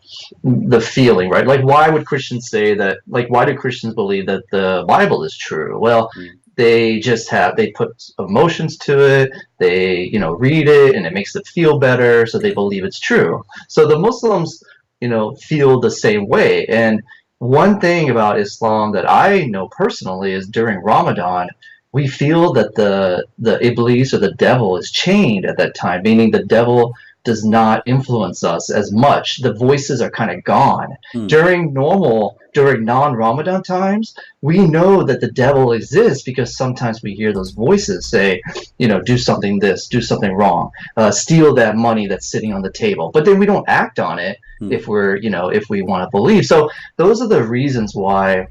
the feeling, right? Like, why would Christians say that, like, why do Christians believe that the Bible is true? Well, they just they put emotions to it, they, you know, read it and it makes them feel better, so they believe it's true. So the Muslims, you know, feel the same way. And one thing about Islam that I know personally is during Ramadan, we feel that the Iblis or the devil is chained at that time, meaning the devil does not influence us as much. The voices are kind of gone. During non-Ramadan times, we know that the devil exists because sometimes we hear those voices say, you know, do something this, do something wrong, steal that money that's sitting on the table. But then we don't act on it if we're, you know, if we want to believe. So those are the reasons why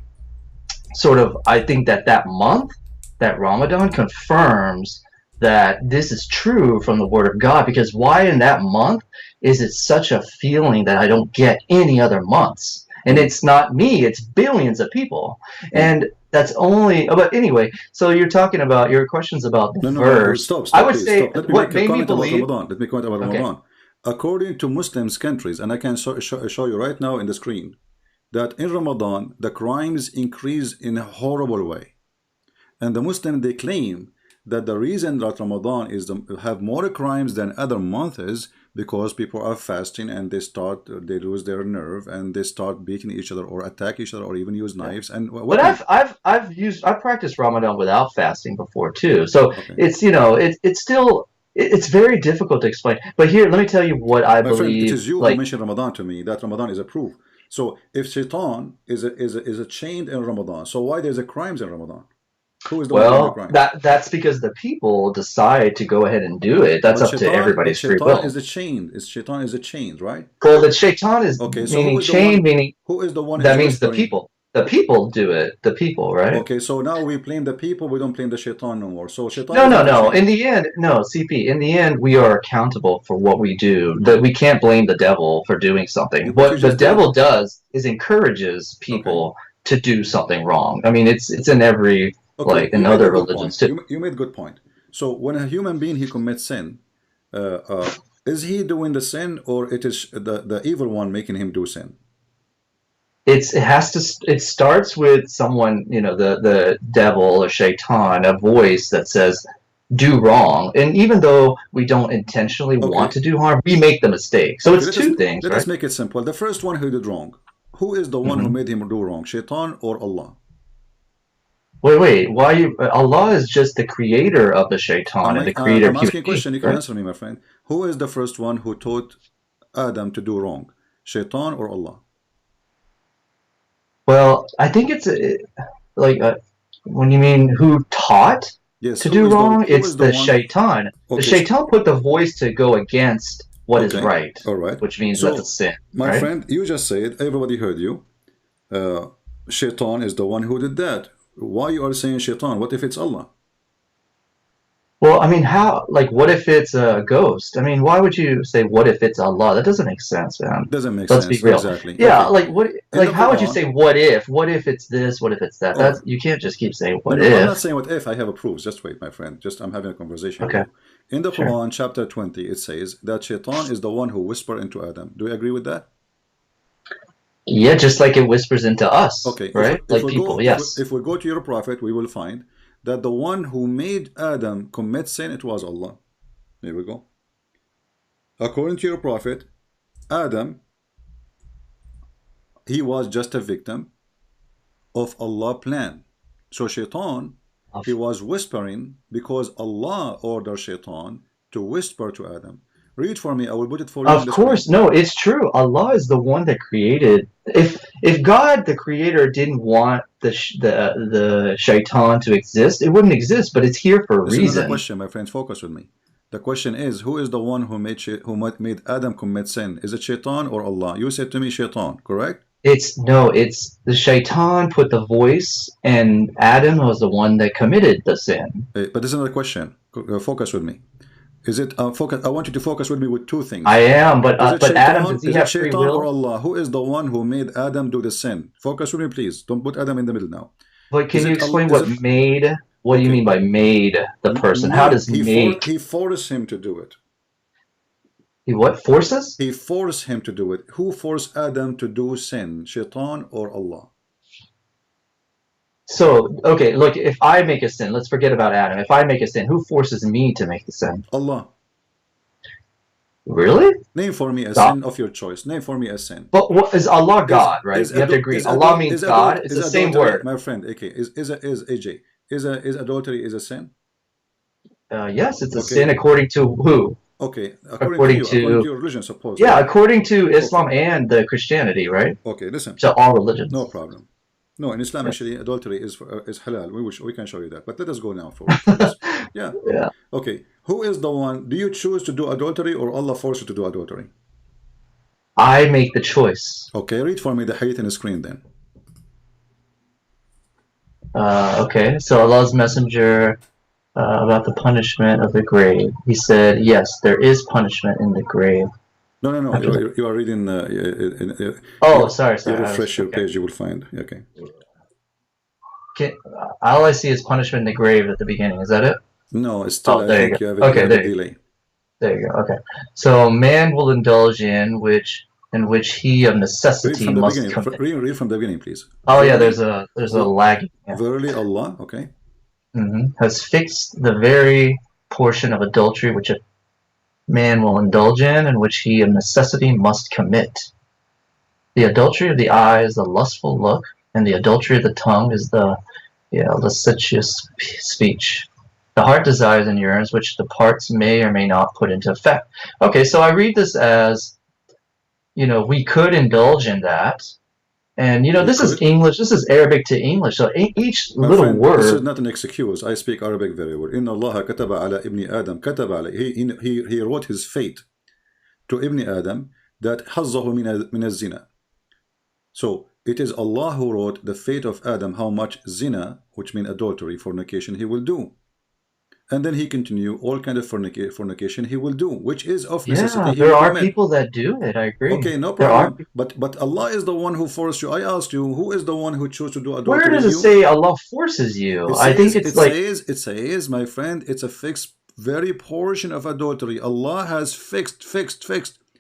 sort of I think that that month, that Ramadan confirms that this is true from the Word of God, because why in that month is it such a feeling that I don't get any other months? And it's not me, it's billions of people. And that's only, but anyway, so you're talking about, your questions about the verse. Stop, I would please, say, stop. Let me what make a made me comment about believe, Ramadan. Let me comment about Ramadan. According to Muslims countries, and I can show you right now in the screen, that in Ramadan, the crimes increase in a horrible way. And the Muslims, they claim that the reason that Ramadan is have more crimes than other months is because people are fasting and they lose their nerve and they start beating each other or attack each other or even use knives. And but I've practiced Ramadan without fasting before too. So it's, you know, it's still, it's very difficult to explain. But here, let me tell you what I believe. Friend, it is you who mentioned Ramadan to me, that Ramadan is a proof. So if Shaitan is a chained in Ramadan, so why there's a crimes in Ramadan? Who is the one doing the crime? That's because the people decide to go ahead and do it. That's up to everybody's free will. Shaitan is the chain. Shaitan is the chain, right? Well, the Shaitan is meaning chain, meaning who is the one? That means the people. The people do it. The people, right? Okay, so now we blame the people. We don't blame the Shaitan no more. So Shaitan. No. In the end, no, CP. In the end, we are accountable for what we do. That we can't blame the devil for doing something. What the devil does is encourages people to do something wrong. I mean, it's in every. Like in other religions too. You made a good point. So when a human being he commits sin, is he doing the sin, or it is the evil one making him do sin? It starts with someone, you know, the devil or Shaitan, a voice that says do wrong, and even though we don't intentionally want to do harm, we make the mistake. So it's two things. Let us make it simple. The first one who did wrong, who is the one who made him do wrong, Shaitan or Allah? Wait, why you? Allah is just the creator of the Shaitan and the creator of I'm asking a question, you can answer me, my friend. Who is the first one who taught Adam to do wrong, Shaitan or Allah? Well, I think it's when you mean who taught to do wrong, it's the Shaitan. The Shaitan put the voice to go against what is right, which means that's a sin. My friend, you just said, everybody heard you. Shaitan is the one who did that. Why you are saying Shaitan? What if it's Allah? Well, I mean, how? Like, what if it's a ghost? I mean, why would you say what if it's Allah? That doesn't make sense, man. Doesn't make sense. Let's be real. Exactly. Yeah, like what? Like, how would you say what if? What if it's this? What if it's that? That's, you can't just keep saying what if. I'm not saying what if. I have a proof. Just wait, my friend. I'm having a conversation. Okay. In the Quran, chapter 20, it says that Shaitan is the one who whispered into Adam. Do you agree with that? Yeah, just like it whispers into us. Okay, right? Like people, yes. If we go to your prophet, we will find that the one who made Adam commit sin, it was Allah. Here we go. According to your prophet, Adam, he was just a victim of Allah's plan. So Shaitan, he was whispering because Allah ordered Shaitan to whisper to Adam. Read for me. I will put it for you. Of course, no, it's true. Allah is the one that created. If God, the creator, didn't want the shaitan to exist, it wouldn't exist. But it's here for a reason. This is another question, my friends. Focus with me. The question is, who is the one who made Adam commit sin? Is it shaitan or Allah? You said to me shaitan, correct? It's the shaitan put the voice, and Adam was the one that committed the sin. But this is another question. Focus with me. Is it focus? I want you to focus with me with two things. I am, but shaitan, Adam, does he have free will? Or Allah? Who is the one who made Adam do the sin? Focus with me, please. Don't put Adam in the middle now. But can you explain what made? What do you mean by made the person? How does make? He forced him to do it. He what? Forces? He forced him to do it. Who forced Adam to do sin? Shaitan or Allah? So, okay, look, if I make a sin, let's forget about Adam. If I make a sin, who forces me to make the sin? Allah. Really? Name for me a sin of your choice. Name for me a sin. But what is Allah God, right? You have to agree. Allah means God. It's the same word. My friend, okay, is AJ. Is adultery is a sin? Yes, it's a sin according to who? Okay, according to your religion, suppose. Yeah, according to Islam and the Christianity, right? Okay, listen. So all religions. No problem. No, in Islam actually adultery is halal. We can show you that. But let us go now for this. Yeah. Yeah. Okay. Who is the one? Do you choose to do adultery or Allah forces you to do adultery? I make the choice. Okay, read for me the hadith in the screen then. Okay, so Allah's messenger about the punishment of the grave. He said, yes, there is punishment in the grave. No. You are reading. Sorry. You refresh your page, you will find. Okay. All I see is punishment in the grave at the beginning. Is that it? No, it's still. There you go. Okay, there you go. Okay. So man will indulge in which he of necessity must commit. Read from the beginning, please. Oh yeah, there's a lag. Yeah. Verily Allah, okay. Has fixed the very portion of adultery which a man will indulge in, and which he of necessity must commit. The adultery of the eye is the lustful look, and the adultery of the tongue is the licentious speech. The heart desires and yearns, which the parts may or may not put into effect. Okay, so I read this as, we could indulge in that. And, this is English, this is Arabic to English, so each little word... This is not an excuse. I speak Arabic very well. Inna Allah kataba ala ibni Adam, kataba ala. He wrote his fate to Ibn Adam that hazzahu min az-zina. So, it is Allah who wrote the fate of Adam, how much zina, which means adultery, fornication, he will do. And then he continue all kind of fornication he will do, which is of necessity. Yeah, there are people that do it. I agree. Okay, no problem. But Allah is the one who forced you. I asked you, who is the one who chose to do adultery? Where does it say Allah forces you? I think it's like it says, my friend, it's a fixed very portion of adultery. Allah has fixed.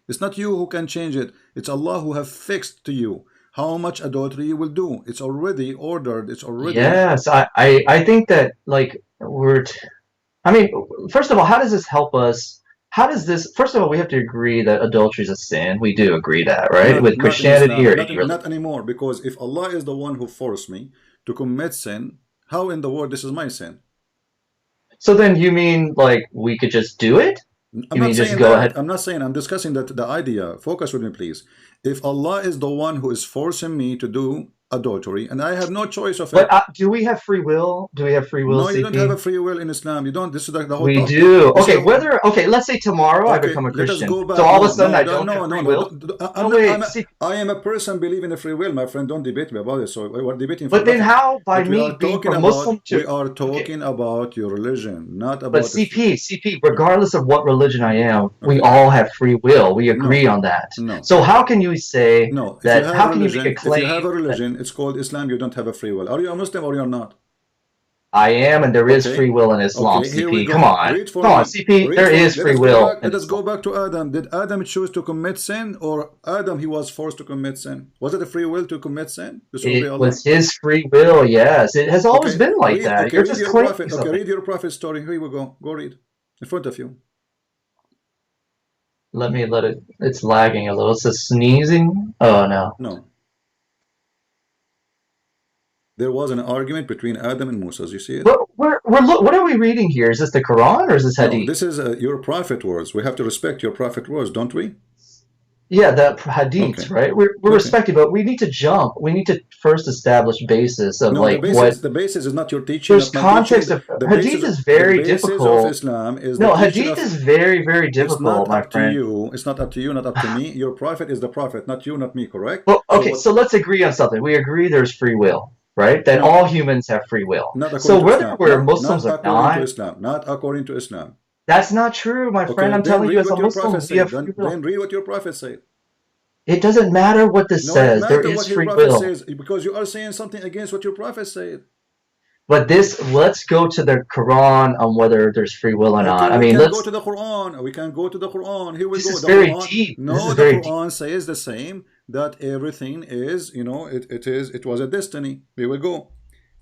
It's not you who can change it. It's Allah who have fixed to you how much adultery you will do. It's already ordered. It's already. Yes, I think that first of all, how does this help us? First of all, we have to agree that adultery is a sin. We do agree that, right? With Christianity or not anymore, because if Allah is the one who forced me to commit sin, how in the world this is my sin? So then you mean like we could just do it? I'm not saying that. I'm not saying. I'm discussing the idea. Focus with me, please. If Allah is the one who is forcing me to do adultery, and I have no choice of it. But do we have free will? Do we have free will? No, you don't have a free will in Islam. You don't. This is the whole. We do. Okay, let's say tomorrow I become a Christian. So all of a sudden I don't have free will. I am a person believing in free will, my friend. Don't debate me about it. So we're debating. But then how by me being from Muslim to? We are talking about your religion, not about. But CP, regardless of what religion I am, we all have free will. We agree on that. No. So how can you say that? How can you make a claim? If you have a religion, it's called Islam. You don't have a free will. Are you a Muslim or you're not? I am, and there is free will in Islam. CP, come on, CP. There is free will. Let us go back to Adam. Did Adam choose to commit sin, or Adam he was forced to commit sin? Was it a free will to commit sin? It was his free will. Yes, it has always been like that. You're just claiming something. Okay, read your prophet story. Here we go. Go read in front of you. Let it. It's lagging a little. It's a sneezing. Oh no. No. There was an argument between Adam and Moses. You see it? what are we reading here? Is this the Quran or is this Hadith? No, this is your prophet words. We have to respect your prophet words, don't we? Yeah, the Hadiths, Okay. right? We're Okay. respecting, but we need to jump. We need to first establish basis of No, like the basis is not your teaching. There's not my context teaching. of The Hadith basis is very the basis difficult. of Islam is No, the teaching Hadith of, is very, very it's difficult, not my up friend. to you. It's not up to you, not up to me. Your prophet is the prophet, not you, not me, correct? Well, okay, what- so let's agree on something. We agree there's free will, right? That No. all humans have free will. Not according So to whether Islam. we're Not Muslims or according to not, Islam. Not according to Islam. that's not true, my Okay, friend. I'm then telling you, read as a what your Muslim, prophet we have said. free will. Then read what your prophet said. It doesn't matter what this No, says. it There matters is what your free prophet will. says, because you are saying something against what your prophet said. But let's go to the Quran on whether there's free will or not. Okay, I we mean, can let's. go to the Quran. We can go to the Quran. Here we This go. is The very Quran, deep. no, This is the very deep. Quran says the same, that everything is, it was a destiny. Here we go.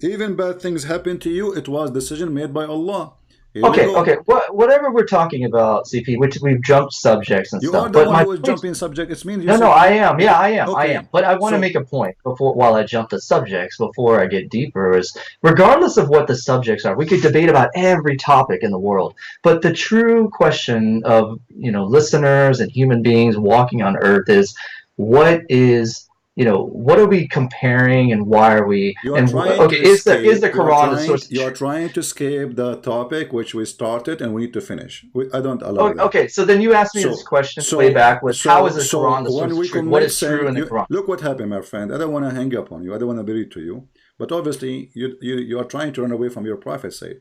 Even bad things happen to you, it was decision made by Allah. Here we Okay, go. okay. Whatever we're talking about, CP, which we've jumped subjects and You stuff. are the But one my who is point- jumping subject. It means you No, said, no, I am. Yeah, I am. I Okay, am. But I want to so- make a point while I jump to subjects before I get deeper. Is regardless of what the subjects are, we could debate about every topic in the world. But the true question of listeners and human beings walking on Earth is, what are we comparing and why are we? You are And trying okay, to is the escape- Quran a source? You are trying to escape the topic which we started and we need to finish. I don't allow that. Okay, so then you asked me this question way back was how is the Quran the source of truth? What is true in the Quran? Look what happened, my friend. I don't want to hang up on you. I don't want to be rude to you. But obviously, you are trying to run away from your prophet say.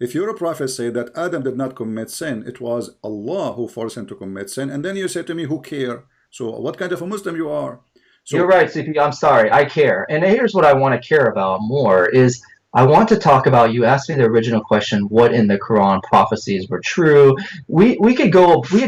If your prophet say that Adam did not commit sin, it was Allah who forced him to commit sin, and then you say to me, who care? So what kind of a Muslim you are? So, You're right, CP. I'm sorry. I care. And here's what I want to care about more is I want to talk about, you asked me the original question, what in the Quran prophecies were true. We could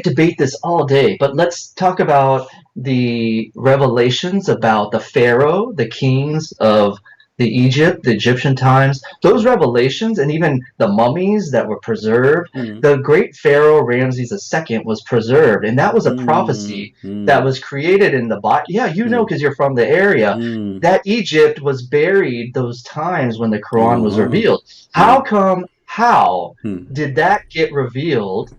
debate this all day, but let's talk about the revelations about the Pharaoh, the kings of the Egyptian times, those revelations, and even the mummies that were preserved. The great Pharaoh Ramses II was preserved, and that was a prophecy that was created in the Bible. Yeah, because you're from the area. That Egypt was buried those times when the Quran was revealed. How did that get revealed,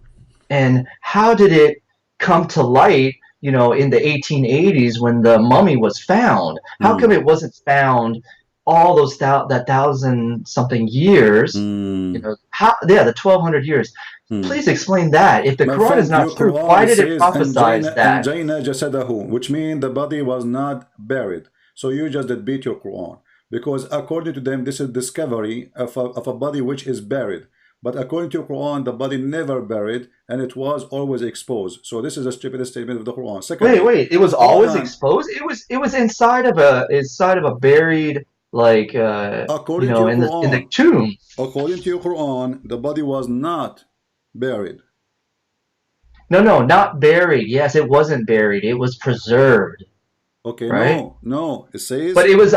and how did it come to light, in the 1880s when the mummy was found? How come it wasn't found all those that 1,000-something years, the 1,200 years? Please explain that. If the Quran is not true, why did it prophesize that? Which means the body was not buried. So you just beat your Quran, because according to them, this is discovery of a body which is buried. But according to Quran, the body never buried, and it was always exposed. So this is a stupid statement of the Quran. Secondly, Wait, it was always exposed? It was inside of a buried, like according to your Quran, in the tomb. According to your Quran, the body was not buried. No, not buried. Yes, it wasn't buried. It was preserved. Okay, right? No. It says, but it was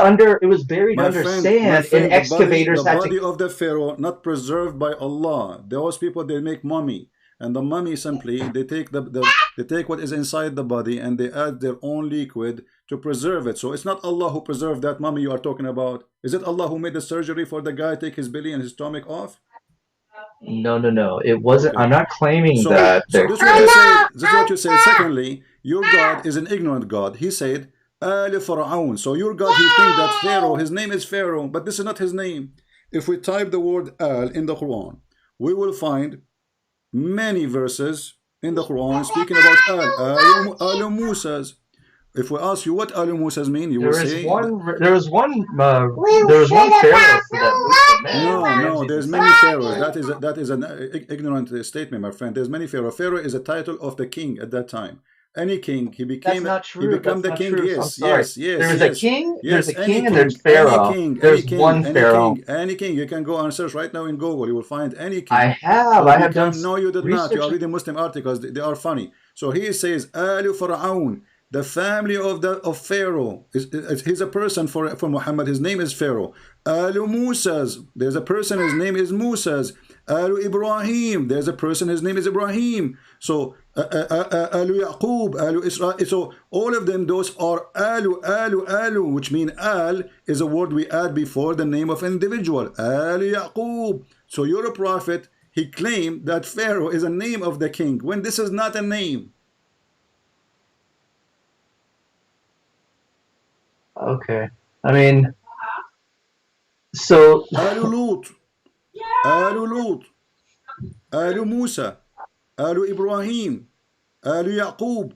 buried under sand, and excavators the body of the Pharaoh not preserved by Allah. Those people, they make mummy, and the mummy simply they take they take what is inside the body and they add their own liquid to preserve it. So it's not Allah who preserved that mummy you are talking about. Is it Allah who made the surgery for the guy take his belly and his stomach off? No. It wasn't. Okay. I'm not claiming so, that. So this is what you say. Secondly, your God is an ignorant God. He said, Ali Pharaoh. So your God, he thinks that Pharaoh, his name is Pharaoh, but this is not his name. If we type the word Al in the Quran, we will find many verses in the Quran speaking about Al Musa's. If we ask you what Al Musa's mean, you will say there was one Pharaoh for that. No, there's many pharaohs. That is an ignorant statement, my friend. There's many pharaoh. Pharaoh is a title of the king at that time. Any king, he became. That's not true. He became That's the king. True. Yes. There's a king. Yes, there's a king, and there's Pharaoh. There's one Pharaoh. Any king. You can go and search right now in Google. You will find any king. I have done. No, you did not. You are reading Muslim articles. They are funny. So he says, Ali Pharaoh. The family of Pharaoh. He's a person for Muhammad. His name is Pharaoh. Alu Musa's. There's a person. His name is Musa's. Alu Ibrahim. There's a person. His name is Ibrahim. So Alu Yaqub. Alu Israel. So all of them, those are Alu, which mean Al is a word we add before the name of an individual. Alu Yaqub. So you're a prophet. He claimed that Pharaoh is a name of the king when this is not a name. Okay. I mean, so Alu Lut, Alu Lut, Alu Musa, Alu Ibrahim, Alu Yaqub,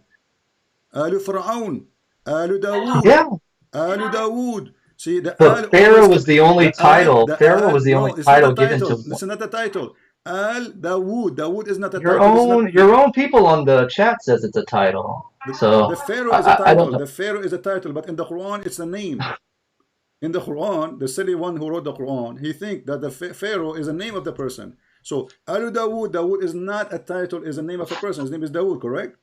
Alu Fir'aun, Alu Dawood, yeah. Alu Dawood. See, the But Pharaoh was the only title. Pharaoh was the only title given to. This is not a title. Al Dawood. Dawood is not a Your title. your own people on the chat says it's a title. So the Pharaoh is a title. The Pharaoh is a title, but in the Quran it's a name. In the Quran, the silly one who wrote the Quran, he thinks that the Pharaoh is a name of the person. So Alu Dawood, Dawood is not a title, is a name of a person. His name is Dawood, correct?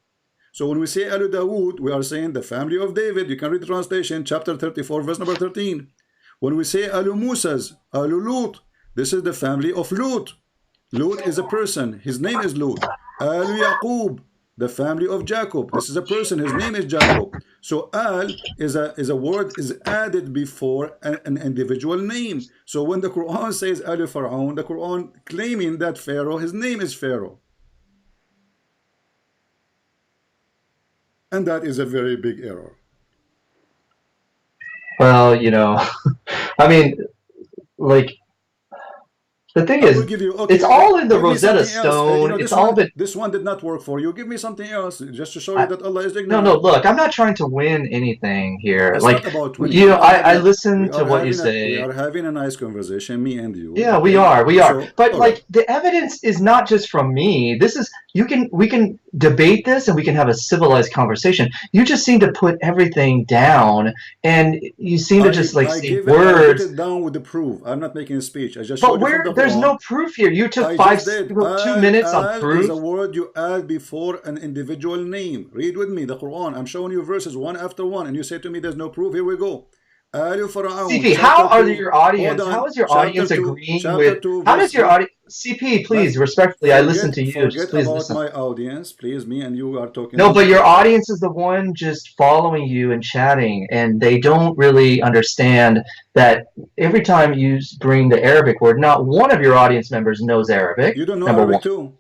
So when we say Alu Dawood, we are saying the family of David. You can read the translation, chapter 34, verse number 13. When we say Alu Musa's, Alu Lut, this is the family of Lut. Lut is a person. His name is Lut. Alu Yaqub, the family of Jacob. This is a person. His name is Jacob. So Al is a word is added before an individual name. So when the Quran says Alu Pharaoh, the Quran claiming that Pharaoh, his name is Pharaoh. And that is a very big error. well, you know, I mean, like. The thing is, it's all in the Rosetta Stone. It's all been. This one did not work for you. Give me something else, just to show you that Allah is ignorant. No, look, I'm not trying to win anything here. It's like, not about winning. you know, I listen to what you say. We are having a nice conversation, me and you. Yeah, we are. So, but like, right. the evidence is not just from me. This is we can debate this and we can have a civilized conversation. You just seem to put everything down, and you seem to just like say words. I put it down with the proof. I'm not making a speech. I just. But there's no proof here. You took 2 minutes on proof. Is a word you add before an individual name. Read with me the Quran. I'm showing you verses one after one, and you say to me, "There's no proof." Here we go. CP, how are your audience? How is your audience agreeing with? How does your audience? CP, please, respectfully, I listen to you. Forget please about listen. my audience, please. Me and you are talking. No, but your audience is the one just following you and chatting, and they don't really understand that every time you bring the Arabic word, not one of your audience members knows Arabic. You don't know Arabic too.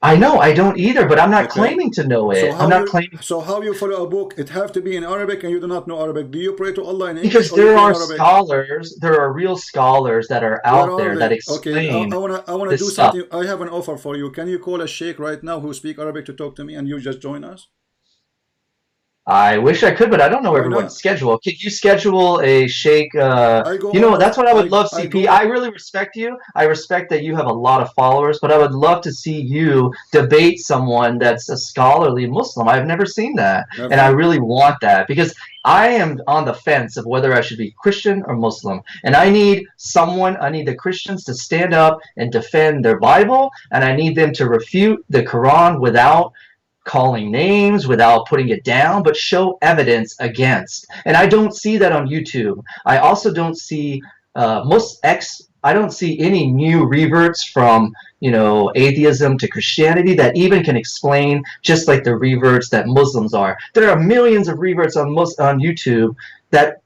I know, I don't either, but I'm not claiming to know it. So I'm not claiming. So how you follow a book? It have to be in Arabic, and you do not know Arabic. Do you pray to Allah in English? Because there are scholars, there are real scholars that are out there that explain. Okay, I want to do something. I have an offer for you. Can you call a sheikh right now who speak Arabic to talk to me, and you just join us? I wish I could, but I don't know everyone's schedule. Could you schedule a sheikh? You know, that's what I would love, CP. I really respect you. I respect that you have a lot of followers, but I would love to see you debate someone that's a scholarly Muslim. I've never seen that, and I really want that because I am on the fence of whether I should be Christian or Muslim, and I need the Christians to stand up and defend their Bible, and I need them to refute the Quran without calling names, without putting it down, but show evidence against. And I don't see that on YouTube. I also don't see I don't see any new reverts from, you know, atheism to Christianity that even can explain just like the reverts that Muslims are. There are millions of reverts on YouTube that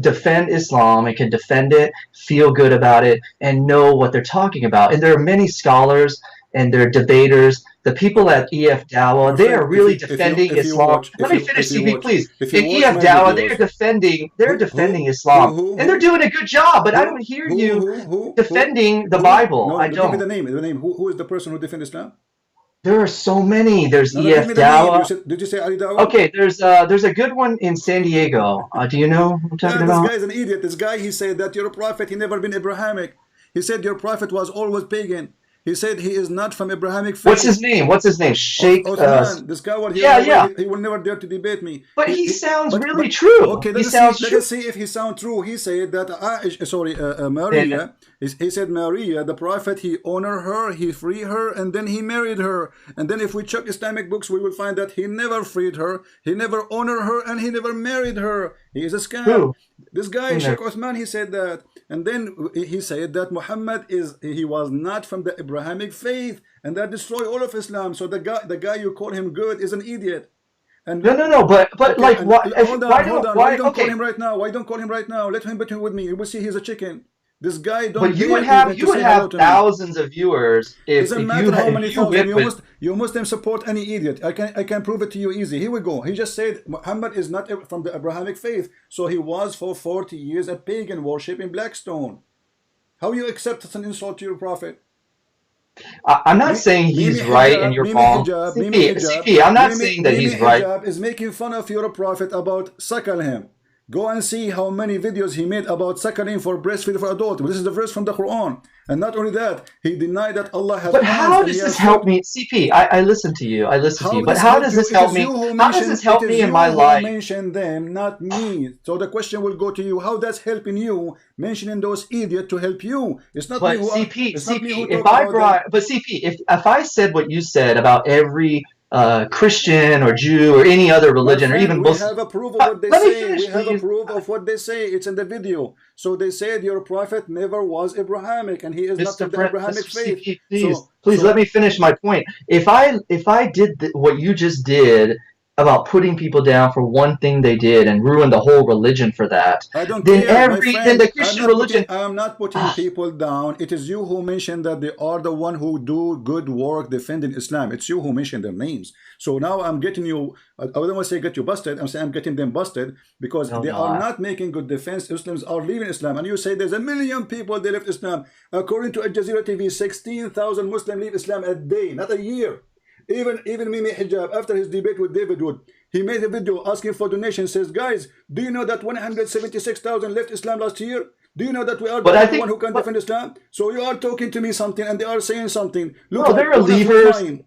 defend Islam and can defend it, feel good about it, and know what they're talking about. And there are many scholars and they're debaters. The people at EF Dawah, they are really defending Islam. Let me finish, CP, please. In EF Dawah, they're defending Islam, and they're doing a good job. But I don't hear you defending the Bible. No, I don't. Give me the name. Who is the person who defends Islam? There are so many. There's EF Dawah. Did you say Ali Dawah? Okay, there's a good one in San Diego. Do you know who I'm talking about? This guy is an idiot. This guy, he said that your prophet, he never been Abrahamic. He said your prophet was always pagan. He said he is not from Abrahamic faith. What's his name? Sheikh Osman. This guy, he will never dare to debate me. But he sounds really true. Okay, let us see if he sounds true. He said that Maria, He said Maria, the prophet, he honored her, he freed her, and then he married her. And then if we check Islamic books, we will find that he never freed her, he never honored her, and he never married her. He is a scam. Who? This guy, Sheikh Uthman, he said that. And then he said that Muhammad he was not from the Abrahamic faith, and that destroyed all of Islam. So the guy you call him good is an idiot. And no, but okay, like, why? Hold on. Why don't okay. call him right now? Why don't call him right now? Let him between with me. You will see he's a chicken. This guy don't. But you would have thousands of viewers if doesn't matter how many thousands. You Muslims support any idiot. I can prove it to you easy. Here we go. He just said Muhammad is not from the Abrahamic faith, so he was for 40 years a pagan worship in Blackstone. How you accept such an insult to your prophet? I'm not saying he's right and you're wrong. CP, I'm not saying that he's right. Is making fun of your prophet about suckle him. Go and see how many videos he made about suckling for breastfeeding for adults. This is the verse from the Quran. And not only that, he denied that Allah has. But how does this help me? CP, I listen to you. I listen to you. But how does this help me? How does this help me in my life? Mention them, not me. So the question will go to you. How does helping you mentioning those idiots to help you? It's not me who. If I said what you said about every Christian or Jew or any other religion or even Muslim. We have a proof of what they say. We have a proof of what they say. It's in the video. So they said your prophet never was Abrahamic and he is not of the Abrahamic faith. Please let me finish my point. If I did what you just did about putting people down for one thing they did and ruin the whole religion for that, I don't then care, then the Christian religion. I'm not putting people down. It is you who mentioned that they are the one who do good work defending Islam. It's you who mentioned their names. So now I'm getting you. I don't want to say get you busted. I'm saying I'm getting them busted because they are not making good defense. Muslims are leaving Islam, and you say there's 1 million people they left Islam. According to Al Jazeera TV, 16,000 Muslims leave Islam a day, not a year. Even Mimi Hijab, after his debate with David Wood, he made a video asking for donations. Says, guys, do you know that 176,000 left Islam last year? Do you know that we are the one who can defend Islam? So you are talking to me something, and they are saying something. Look, there are leavers.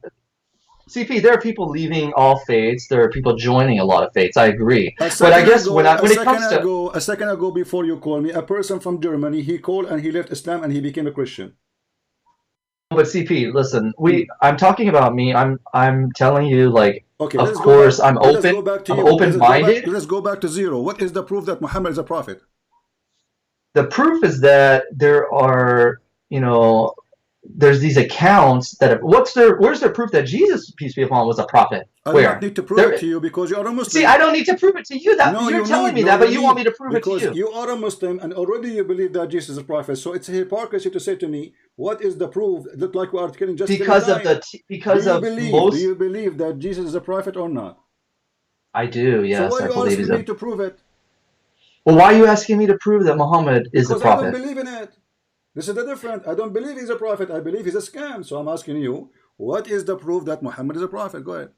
CP, there are people leaving all faiths. There are people joining a lot of faiths. I agree. But I guess when it comes to a second ago, before you called me, a person from Germany, he called and he left Islam and he became a Christian. But CP, listen, I'm talking about me. I'm telling you, like, okay, of course, I'm open. I'm open-minded. Let's go back to zero. What is the proof that Muhammad is a prophet? The proof is that there are, there's these accounts that where's their proof that Jesus, peace be upon him, was a prophet? I don't need to prove it to you because you are a Muslim. See, I don't need to prove it to you. You're telling me that, but you want me to prove it to you. Because you are a Muslim and already you believe that Jesus is a prophet. So it's a hypocrisy to say to me, what is the proof? It looked like we are killing just because of do you believe that Jesus is a prophet or not? I do, yes. So why are you asking me to prove it? Well, why are you asking me to prove that Muhammad is a prophet? I don't believe in it. This is the difference. I don't believe he's a prophet. I believe he's a scam. So I'm asking you, what is the proof that Muhammad is a prophet? Go ahead.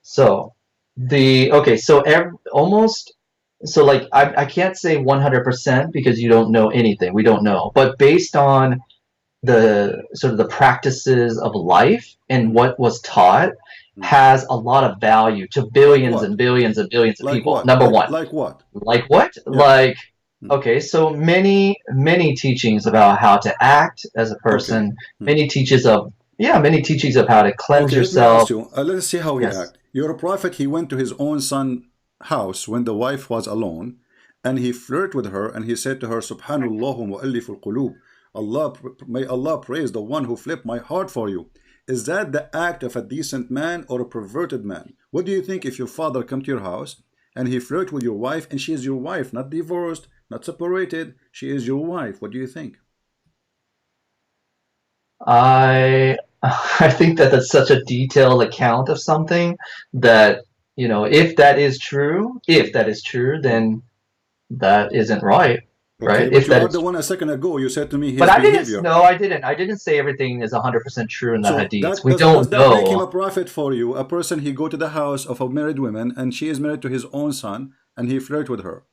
So I can't say 100% because you don't know anything. We don't know. But based on the sort of the practices of life and what was taught has a lot of value to billions and billions and billions of people. What? Number one. Like what? Like what? Yeah. Okay, so many teachings about how to act as a person, many teachings of how to cleanse yourself. Let's see how he act. Your prophet, he went to his own son's house when the wife was alone, and he flirted with her, and he said to her, Subhanallah mu'alliful qulub. May Allah praise the one who flipped my heart for you. Is that the act of a decent man or a perverted man? What do you think if your father come to your house and he flirt with your wife, and she is your wife, not divorced, not separated, she is your wife? What do you think? I think that's such a detailed account of something that, if that is true, then that isn't right. Right? If you are the one a second ago, you said to me his behavior. I didn't say everything is 100% true in the hadith. We don't know. Does that make him a prophet for you? A person, he go to the house of a married woman and she is married to his own son and he flirt with her.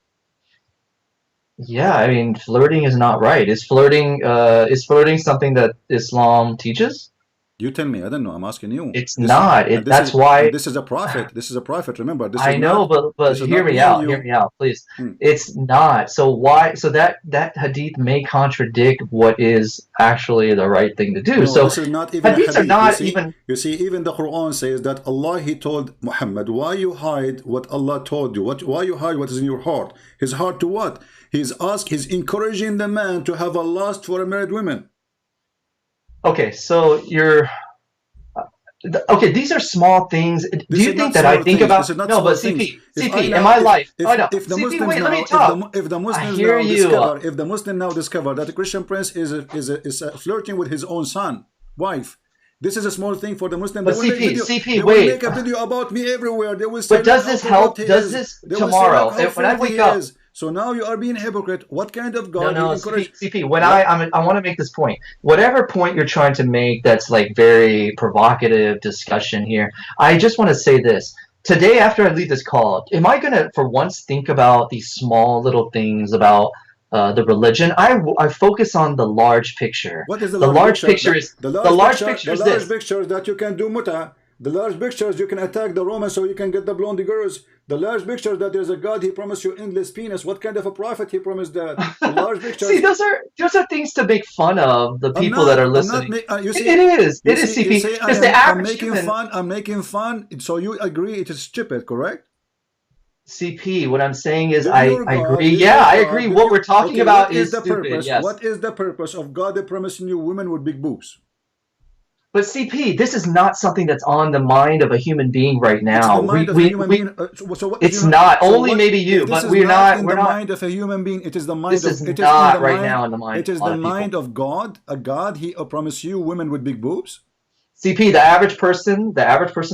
Yeah, I mean, flirting is not right. Is flirting something that Islam teaches? You tell me. I don't know. I'm asking you. It's not. That's why. This is a prophet. This is a prophet. Remember. This I is know, not, but hear me out. Hear me out, please. It's not. So why? So that hadith may contradict what is actually the right thing to do. No, so this is not even hadiths are not even. You see, even the Quran says that Allah, He told Muhammad, why you hide what Allah told you? Why you hide what is in your heart? His heart to what? He's encouraging the man to have a lust for a married woman. Okay, so you're okay. These are small things. Do you think that I think about? No, but CP, in my life, if the CP, Muslims wait, now, let me talk. if the Muslims now discover, if the Muslim now discover that the Christian prince is flirting with his own wife. This is a small thing for the Muslim. But CP, they will make a video about me everywhere. They will say, but does this help? Does this tomorrow? When I wake up. So now you are being a hypocrite. What kind of God? No, CP. When I want to make this point. Whatever point you're trying to make, that's like very provocative discussion here. I just want to say this. Today, after I leave this call, am I gonna, for once, think about these small little things about the religion? I focus on the large picture. What is the large picture? The large picture is this. The large picture is that you can do muta. The large picture is you can attack the Romans so you can get the blonde girls. The large picture that there's a God, He promised you endless penis. What kind of a prophet He promised that? The large picture. See, those are things to make fun of the people that are listening. You see, it is CP. Because the average I'm making fun. So you agree it is stupid, correct? CP, what I'm saying is I agree. Yeah, I agree. What we're talking about is stupid. Yes. What is the purpose of God promising you women with big boobs? But CP, this is not something that's on the mind of a human being right now. It's not. Only maybe you, but we're not. We're not. Mind of a human being. It is the mind. This is not right now in the mind. It is the mind of God. A God. He promised you women with big boobs. CP, the average person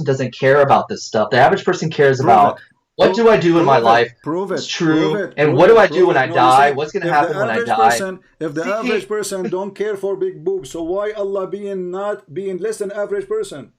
doesn't care about this stuff. The average person cares about. What do I do in my life? Prove it. It's true. And what do I do when I die? What's going to happen when I die? If the average person don't care for big boobs, so why Allah not being less than average person?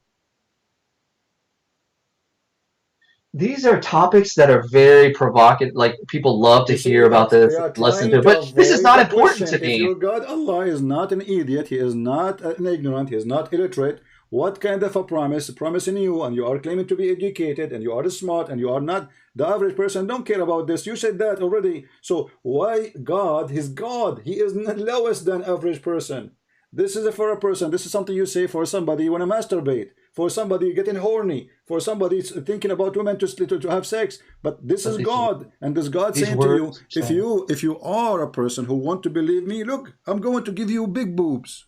These are topics that are very provocative. Like people love to hear about this, listen to it. But this is not important to me. If your God Allah is not an idiot, He is not an ignorant, He is not illiterate. What kind of a promising you, and you are claiming to be educated, and you are smart, and you are not the average person? Don't care about this. You said that already. So why God? He's God. He is not lowest than average person. This is for a person. This is something you say for somebody you want to masturbate, for somebody getting horny, for somebody thinking about women to have sex. But this is God, and this God saying to you, if you are a person who want to believe me, look, I'm going to give you big boobs.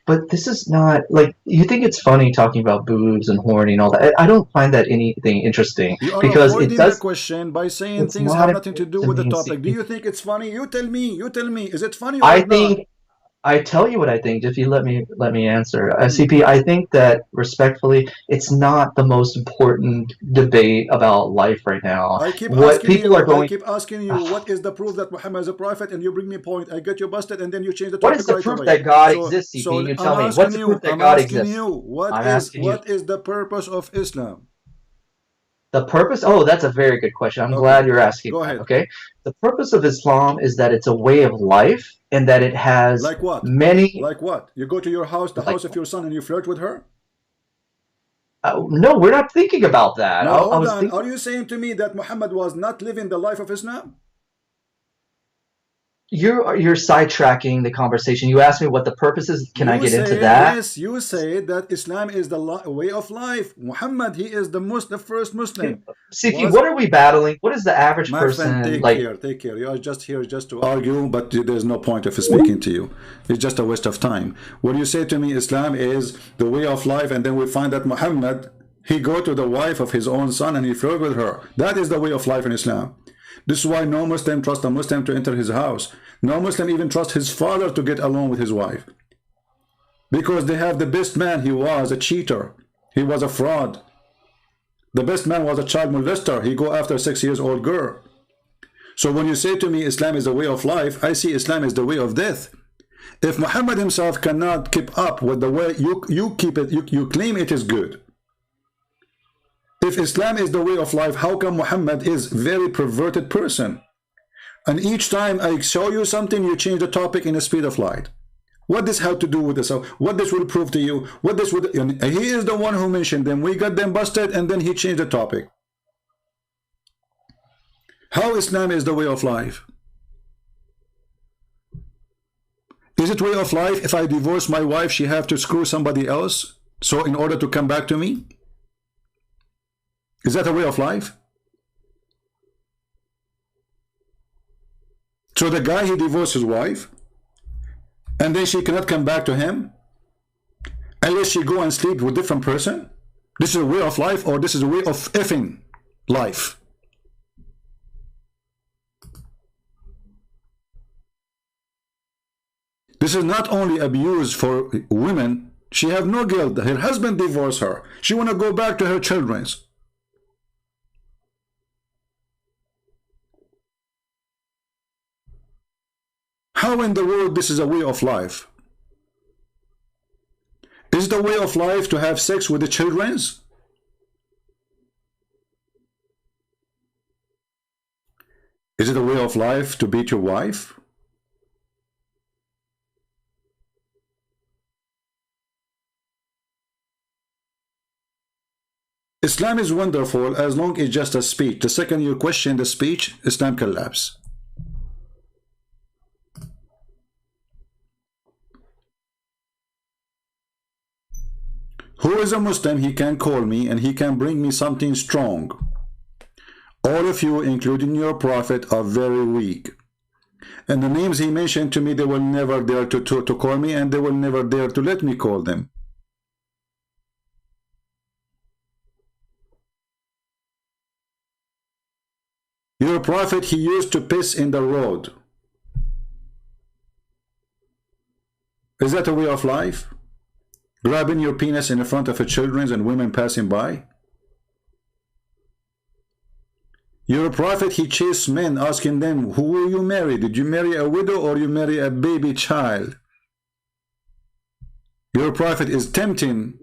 But this is not, like, you think it's funny talking about boobs and horny and all that. I don't find that anything interesting. You are because avoiding it does, the question by saying things have nothing to do with the topic. Do you think it's funny? You tell me. Is it funny or not? I tell you what I think, if you let me answer. CP, I think that, respectfully, it's not the most important debate about life right now. I keep asking you, what is the proof that Muhammad is a prophet? And you bring me a point. I get you busted, and then you change the topic. What is the proof that God exists, CP? You tell me. What's the proof that God exists? What is the purpose of Islam? The purpose? Oh, that's a very good question. I'm glad you're asking. Go ahead. Okay. The purpose of Islam is that it's a way of life, and that it has like what? Many. Like what? You go to your house, the house of your son, and you flirt with her? No, we're not thinking about that. No, hold on. Are you saying to me that Muhammad was not living the life of Islam? You're sidetracking the conversation. You asked me what the purpose is. Can I get into that? Yes, you say that Islam is the way of life. Muhammad, he is the first Muslim. CP, what are we battling? What is the average person like? Take care. You are just here just to argue, but there's no point of speaking to you. It's just a waste of time. When you say to me Islam is the way of life, and then we find that Muhammad, he go to the wife of his own son and he flirt with her. That is the way of life in Islam. This is why no Muslim trusts a Muslim to enter his house. No Muslim even trusts his father to get along with his wife. Because they have the best man. He was a cheater. He was a fraud. The best man was a child molester. He go after a 6-year-old girl. So when you say to me Islam is the way of life, I see Islam is the way of death. If Muhammad himself cannot keep up with the way you keep it, you claim it is good. If Islam is the way of life, how come Muhammad is a very perverted person? And each time I show you something, you change the topic in the speed of light. What this have to do with this? What this will prove to you? What this would? And he is the one who mentioned them. We got them busted, and then he changed the topic. How Islam is the way of life? Is it way of life if I divorce my wife, she have to screw somebody else? So in order to come back to me? Is that a way of life? So the guy, he divorced his wife, and then she cannot come back to him unless she go and sleep with a different person? This is a way of life, or this is a way of effing life? This is not only abuse for women. She have no guilt. Her husband divorced her. She want to go back to her children's. How in the world this is a way of life? Is it a way of life to have sex with the children's? Is it a way of life to beat your wife? Islam is wonderful as long as it's just a speech. The second you question the speech, Islam collapses. Who is a Muslim? He can call me and he can bring me something strong. All of you, including your prophet, are very weak. And the names he mentioned to me, they will never dare to call me, and they will never dare to let me call them. Your prophet, he used to piss in the road. Is that a way of life? Grabbing your penis in front of your children and women passing by? Your prophet, he chased men, asking them, who will you marry? Did you marry a widow or you marry a baby child? Your prophet is tempting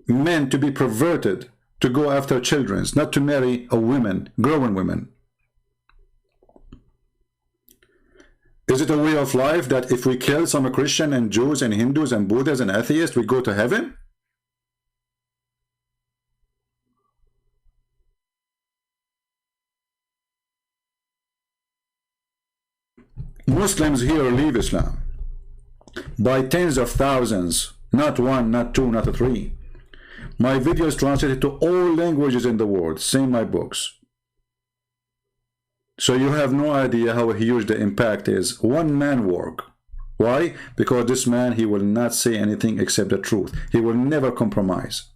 men to be perverted, to go after children, not to marry a woman, growing women. Is it a way of life that if we kill some Christian and Jews and Hindus and Buddhists and atheists, we go to heaven? Muslims here leave Islam by tens of thousands, not one, not two, not three. My video is translated to all languages in the world, same my books. So you have no idea how huge the impact is. One man work. Why? Because this man, he will not say anything except the truth. He will never compromise.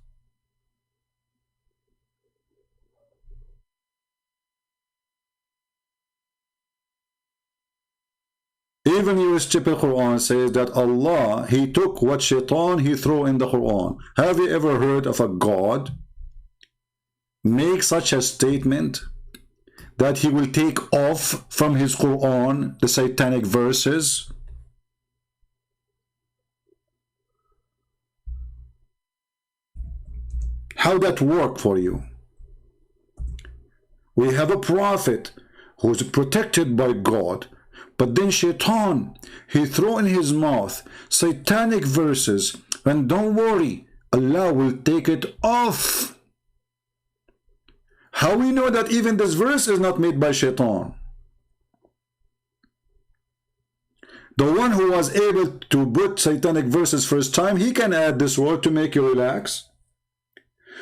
Even your stupid Quran says that Allah, he took what shaitan he threw in the Quran. Have you ever heard of a God make such a statement that he will take off from his Quran the satanic verses? How that work for you? We have a prophet who's protected by God, but then shaitan, he threw in his mouth satanic verses, and don't worry, Allah will take it off. How we know that even this verse is not made by shaitan? The one who was able to put satanic verses first time, he can add this word to make you relax.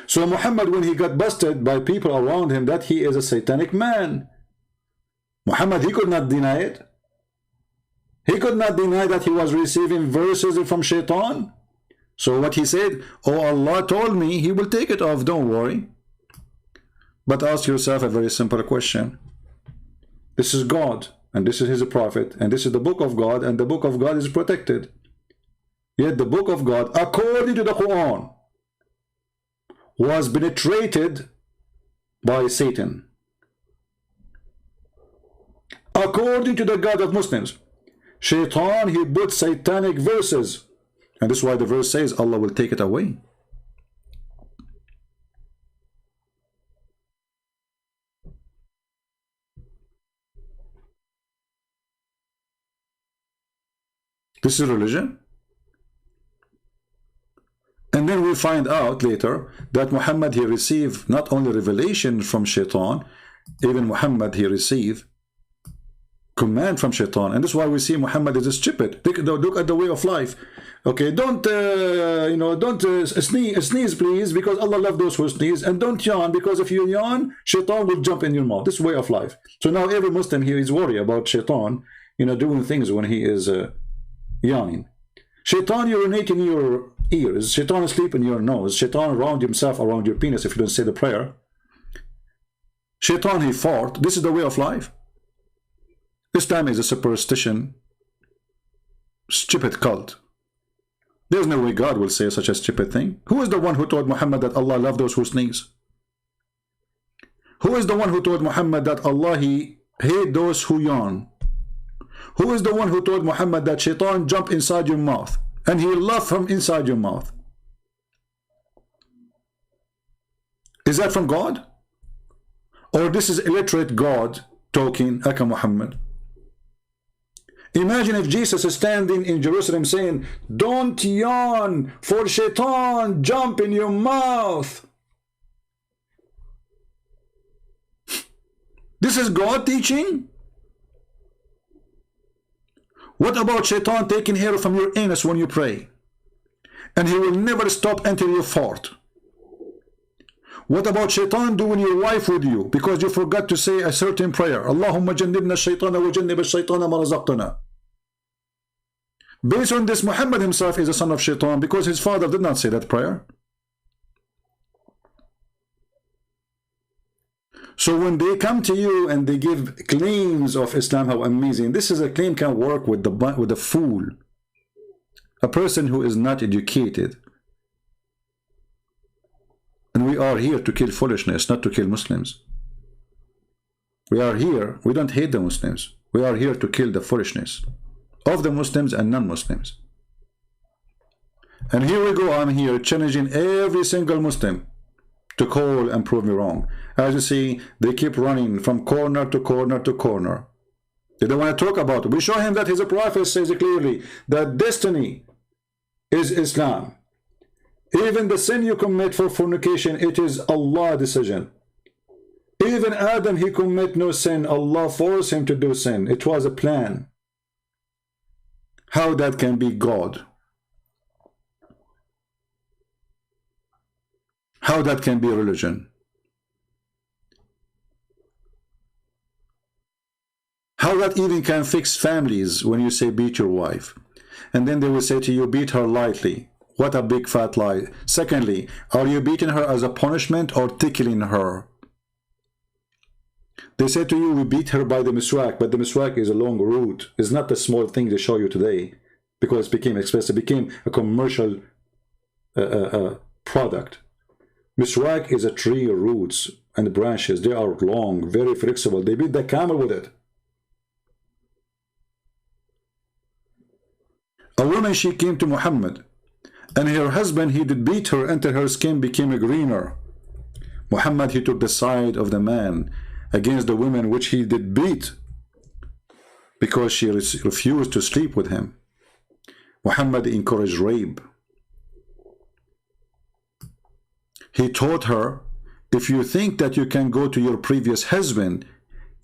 So Muhammad, when he got busted by people around him that he is a satanic man, Muhammad, he could not deny it. He could not deny that he was receiving verses from shaitan. So what he said, oh, Allah told me he will take it off, don't worry. But ask yourself a very simple question. This is God, and this is his prophet, and this is the book of God, and the book of God is protected. Yet the book of God, according to the Quran, was penetrated by Satan. According to the God of Muslims, shaitan, he put satanic verses, and this is why the verse says Allah will take it away. This is religion. And then we find out later that Muhammad, he received not only revelation from Shaitan, even Muhammad, he received command from Shaitan. And that's why we see Muhammad is stupid. Look at the way of life. Okay, don't sneeze please, because Allah loves those who sneeze, and don't yawn, because if you yawn, Shaitan will jump in your mouth. This way of life. So now every Muslim here is worried about Shaitan, doing things when he is yawning. Shaitan urinate in your ears. Shaitan sleep in your nose. Shaitan around himself around your penis if you don't say the prayer. Shaitan, he fart. This is the way of life. Islam is a superstition, stupid cult. There's no way God will say such a stupid thing. Who is the one who told Muhammad that Allah loves those who sneeze? Who is the one who told Muhammad that Allah, he hate those who yawn? Who is the one who told Muhammad that Shaitan jump inside your mouth and he laugh from inside your mouth? Is that from God? Or this is illiterate God talking, Aka Muhammad? Imagine if Jesus is standing in Jerusalem saying, don't yawn, for Shaitan jump in your mouth. This is God teaching? What about Shaitan taking hair from your anus when you pray? And he will never stop until you fart. What about Shaitan doing your wife with you because you forgot to say a certain prayer? Allahumma jannibna shaitana wa jannib shaitana ma razaqtana. Based on this, Muhammad himself is a son of Shaitan because his father did not say that prayer. So when they come to you and they give claims of Islam, how amazing, this is a claim can work with the fool, a person who is not educated. And we are here to kill foolishness, not to kill Muslims. We are here, we don't hate the Muslims. We are here to kill the foolishness of the Muslims and non-Muslims. And here we go, I'm here challenging every single Muslim to call and prove me wrong. As you see, they keep running from corner to corner to corner. They don't want to talk about it. We show him that his prophet says clearly that destiny is Islam. Even the sin you commit for fornication, it is Allah's decision. Even Adam, he commit no sin. Allah forced him to do sin. It was a plan. How that can be God? How that can be religion? How that even can fix families when you say beat your wife? And then they will say to you, beat her lightly. What a big fat lie. Secondly, are you beating her as a punishment or tickling her? They say to you, we beat her by the miswak, but the miswak is a long root. It's not the small thing they show you today because it became expensive. It became a commercial product. Miswak is a tree roots and branches. They are long, very flexible. They beat the camel with it. A woman, she came to Muhammad, and her husband, he did beat her until her skin became greener. Muhammad, he took the side of the man against the woman which he did beat because she refused to sleep with him. Muhammad encouraged rape. He taught her, if you think that you can go to your previous husband,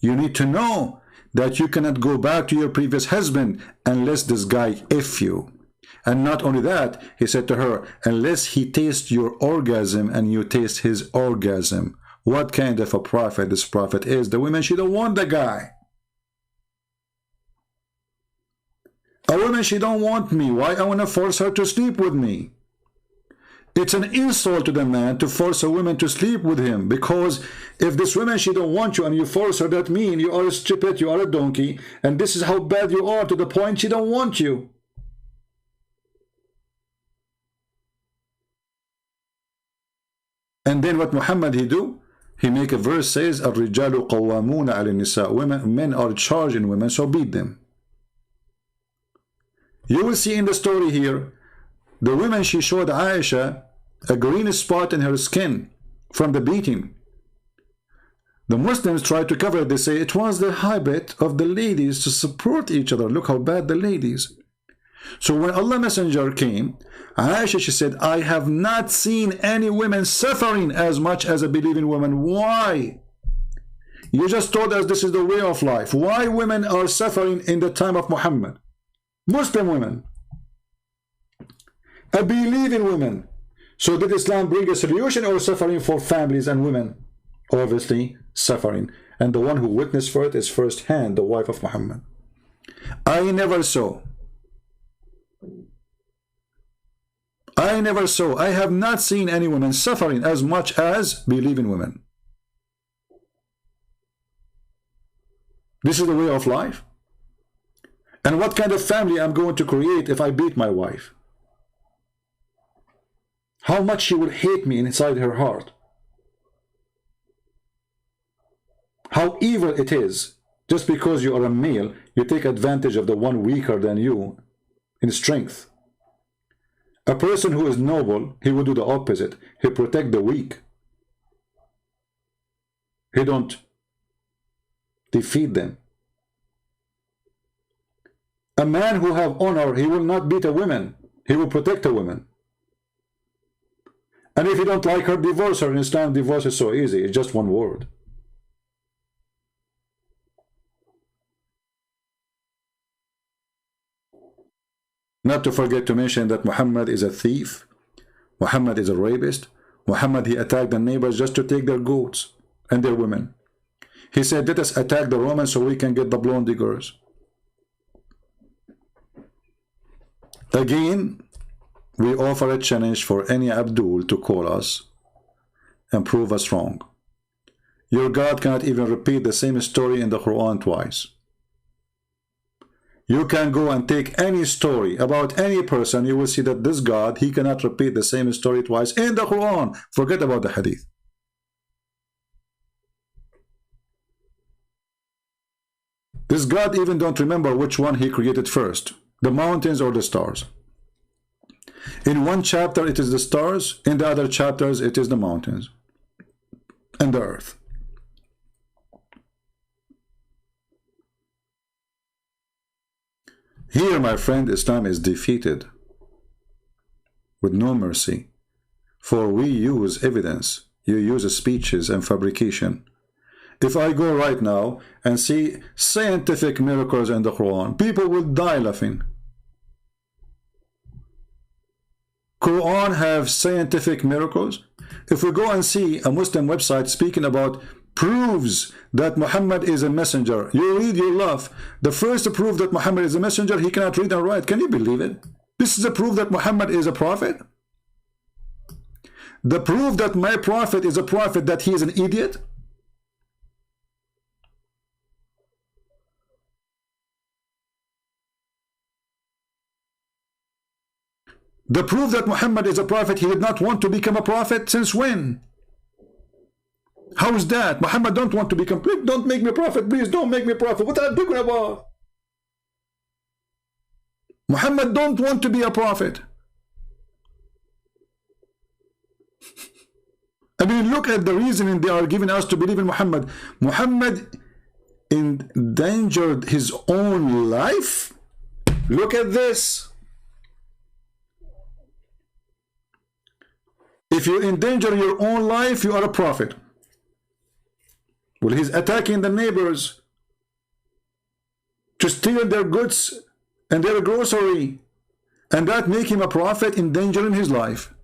you need to know that you cannot go back to your previous husband unless this guy F you. And not only that, he said to her, unless he tastes your orgasm and you taste his orgasm. What kind of a prophet this prophet is? The woman, she don't want the guy. A woman, she don't want me. Why I want to force her to sleep with me? It's an insult to the man to force a woman to sleep with him, because if this woman, she don't want you and you force her, that means you are stupid, you are a donkey, and this is how bad you are to the point she don't want you. And then what Muhammad he do? He make a verse says, الرجال قوامون على النساء. Men are charging women, so beat them. You will see in the story here, the woman, she showed Aisha a green spot in her skin from the beating. The Muslims tried to cover it. They say it was the habit of the ladies to support each other. Look how bad the ladies. So when Allah Messenger came, Aisha, she said, I have not seen any women suffering as much as a believing woman. Why? You just told us this is the way of life. Why women are suffering in the time of Muhammad? Muslim women, a believing women. So did Islam bring a solution or suffering for families and women? Obviously suffering. And the one who witnessed for it is firsthand the wife of Muhammad. I never saw, I have not seen any women suffering as much as believing women. This is the way of life. And what kind of family I'm going to create if I beat my wife? How much she will hate me inside her heart. How evil it is. Just because you are a male, you take advantage of the one weaker than you in strength. A person who is noble, he will do the opposite. He protect the weak. He don't defeat them. A man who have honor, he will not beat a woman. He will protect a woman. And if you don't like her, divorce her. In Islam, divorce is so easy. It's just one word. Not to forget to mention that Muhammad is a thief. Muhammad is a rapist. Muhammad, he attacked the neighbors just to take their goats and their women. He said, let us attack the Romans so we can get the blonde diggers. Again, we offer a challenge for any Abdul to call us and prove us wrong. Your God cannot even repeat the same story in the Quran twice. You can go and take any story about any person, you will see that this God, he cannot repeat the same story twice in the Quran. Forget about the Hadith. This God even don't remember which one he created first, the mountains or the stars. In one chapter it is the stars, in the other chapters it is the mountains and the earth. Here, my friend, Islam is defeated with no mercy. For we use evidence. You use speeches and fabrication. If I go right now and see scientific miracles in the Quran, people will die laughing. Quran have scientific miracles. If we go and see a Muslim website speaking about proves that Muhammad is a messenger, you read, you laugh. The first proof that Muhammad is a messenger, he cannot read and write. Can you believe it? This is a proof that Muhammad is a prophet. The proof that my prophet is a prophet, that he is an idiot. The proof that Muhammad is a prophet, he did not want to become a prophet. Since when? How is that? Muhammad don't want to become, please don't make me a prophet, please don't make me a prophet. What are you talking about? Muhammad don't want to be a prophet. I mean, look at the reasoning they are giving us to believe in Muhammad. Muhammad endangered his own life. Look at this. If you endanger your own life, you are a prophet. Well, he's attacking the neighbors to steal their goods and their grocery, and that make him a prophet, endangering his life.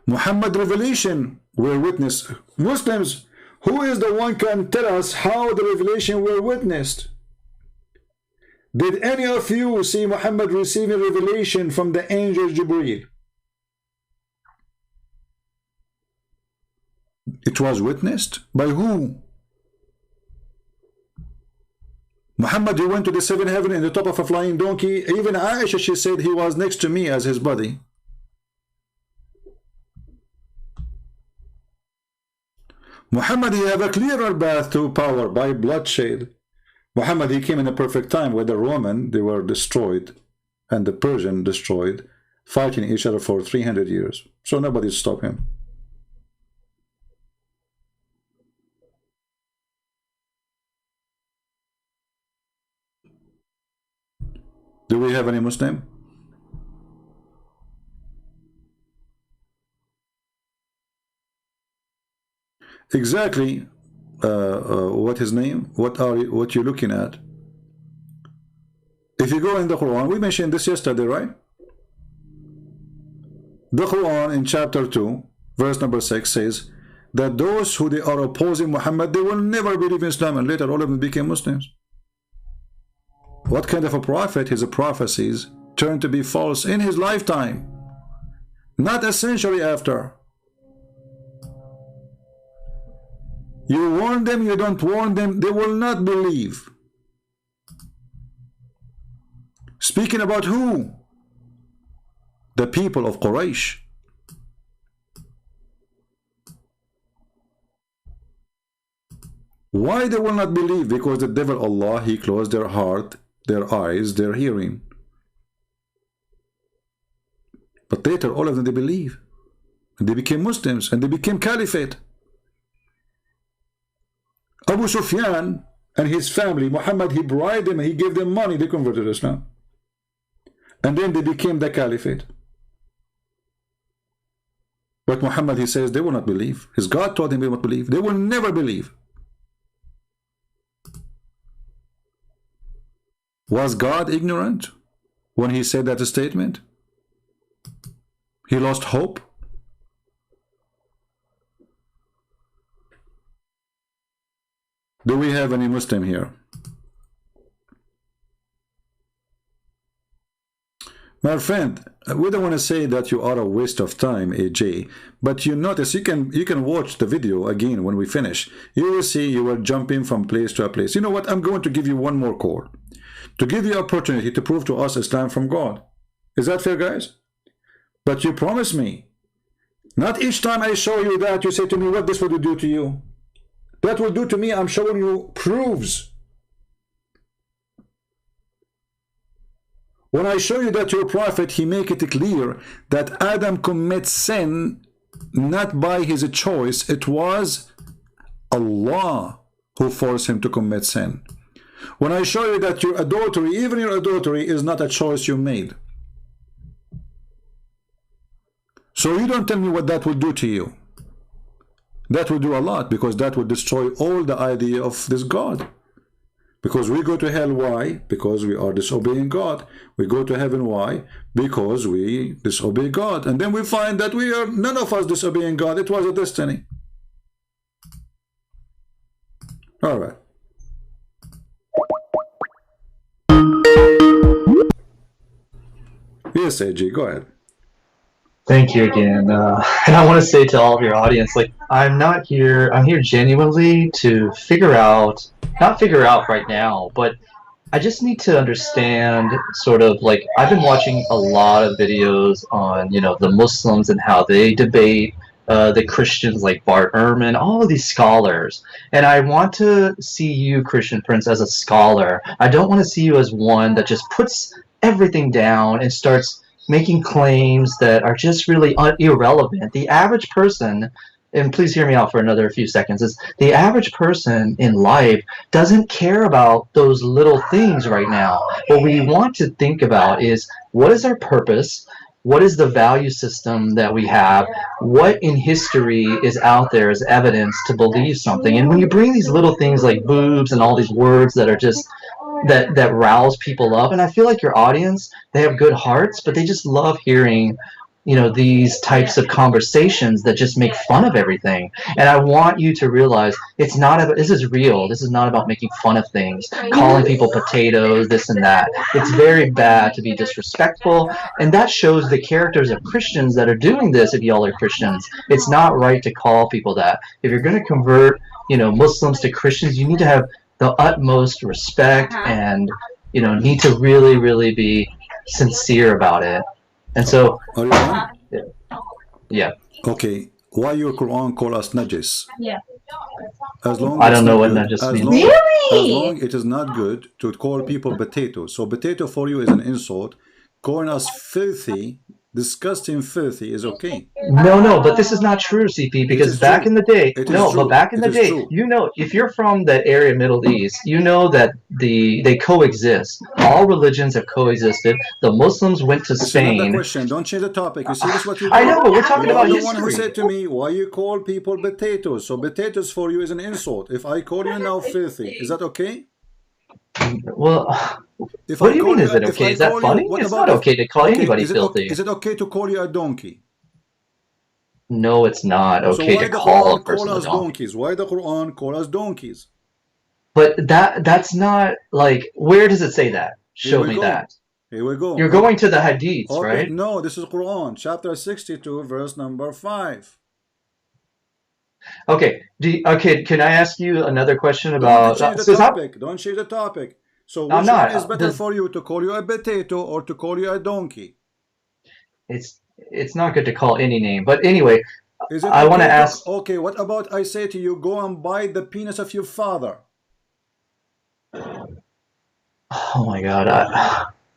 Muhammad revelation were witnessed. Muslims, who is the one can tell us how the revelation were witnessed? Did any of you see Muhammad receiving revelation from the angel Jibreel? It was witnessed by who? Muhammad, he went to the seventh heaven in the top of a flying donkey. Even Aisha, she said he was next to me as his body. Muhammad, he have a clearer path to power by bloodshed. Muhammad, he came in a perfect time where the Roman, they were destroyed, and the Persian destroyed, fighting each other for 300 years. So nobody stopped him. Do we have any Muslim? Exactly. What his name? What you're looking at? If you go in the Quran, we mentioned this yesterday, right? The Quran in chapter 2, verse number 6 says that those who they are opposing Muhammad, they will never believe in Islam, and later all of them became Muslims. What kind of a prophet? His prophecies turned to be false in his lifetime, not a century after. You warn them, you don't warn them, they will not believe. Speaking about who? The people of Quraysh. Why they will not believe? Because the devil Allah, he closed their heart, their eyes, their hearing. But later all of them they believe. And they became Muslims and they became caliphate. Abu Sufyan and his family, Muhammad, he bribed them and he gave them money, they converted to Islam. And then they became the caliphate. But Muhammad, he says they will not believe. His God told him they will not believe. They will never believe. Was God ignorant when he said that statement? He lost hope? Do we have any Muslim here? My friend, we don't want to say that you are a waste of time, AJ, but you notice you can watch the video again when we finish. You will see you are jumping from place to a place. You know what? I'm going to give you one more call to give you opportunity to prove to us Islam from God. Is that fair, guys? But you promise me, not each time I show you that you say to me, what this will do to you? That will do to me, I'm showing you proofs. When I show you that your prophet, he make it clear that Adam commits sin not by his choice, it was Allah who forced him to commit sin. When I show you that your adultery, even your adultery, is not a choice you made. So you don't tell me what that will do to you. That will do a lot, because that will destroy all the idea of this God. Because we go to hell, why? Because we are disobeying God. We go to heaven, why? Because we disobey God. And then we find that we are, none of us disobeying God. It was a destiny. All right. Yes, AJ, go ahead. Thank you again. And I want to say to all of your audience, like, I'm here genuinely to not figure out right now, but I just need to understand sort of like, I've been watching a lot of videos on, the Muslims and how they debate the Christians like Bart Ehrman, all of these scholars. And I want to see you, Christian Prince, as a scholar. I don't want to see you as one that just puts everything down and starts making claims that are just really irrelevant. The average person, and please hear me out for another few seconds, is the average person in life doesn't care about those little things right now. What we want to think about is, what is our purpose? What is the value system that we have? What in history is out there as evidence to believe something? And when you bring these little things like boobs and all these words that are just that rouse people up, and I feel like your audience, they have good hearts, but they just love hearing these types of conversations that just make fun of everything. And I want you to realize it's not about, this is real. This is not about making fun of things, calling people potatoes, this and that. It's very bad to be disrespectful, and that shows the characters of Christians that are doing this. If y'all are Christians, it's not right to call people that. If you're going to convert Muslims to Christians, you need to have the utmost respect and need to really, really be sincere about it. And so, yeah. Okay, why your Quran call us najis? Yeah. As long I don't know what najis means. As long it is not good to call people potatoes. So potato for you is an insult. Calling us filthy, Disgusting, filthy is okay. No, but this is not true, CP, because back in the day, but back in the day, you know, if you're from that area, Middle East, you know that they coexist. All religions have coexisted. The Muslims went to Spain. Another question. Don't change the topic. You see this what you do? I know, but we're talking about history. You're the one who said to me, why you call people potatoes? So potatoes for you is an insult. If I call you now filthy, is that okay? Well, what do you mean is it okay? Is that funny? It's not okay to call anybody filthy. Is it okay to call you a donkey? No, it's not okay to call a person a donkey. Donkeys? Why the Quran call us donkeys? But that's not like, where does it say that? Show me that. Here we go. You're going to the hadiths, right? No, this is Quran, chapter 62, verse number 5. Okay. Can I ask you another question about? Don't change the topic. Don't change the topic. So which one is better for you, to call you a potato or to call you a donkey? It's not good to call any name. But anyway, I want to ask. Okay, what about I say to you, go and bite the penis of your father? Oh my God!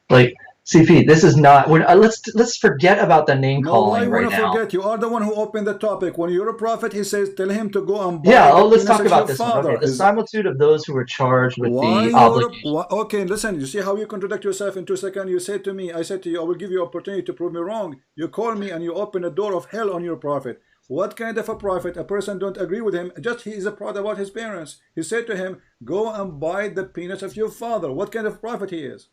Like, CP, this is not. Let's forget about the name calling right now. Forget? You are the one who opened the topic. When you're a prophet, he says, tell him to go and bite let's talk about this one. Okay, the similitude of those who were charged with the obligation. Okay, listen. You see how you contradict yourself in 2 seconds? You said to me, I said to you, I will give you opportunity to prove me wrong. You call me and you open the door of hell on your prophet. What kind of a prophet? A person don't agree with him. Just he is proud about his parents. He said to him, go and bite the penis of your father. What kind of prophet he is?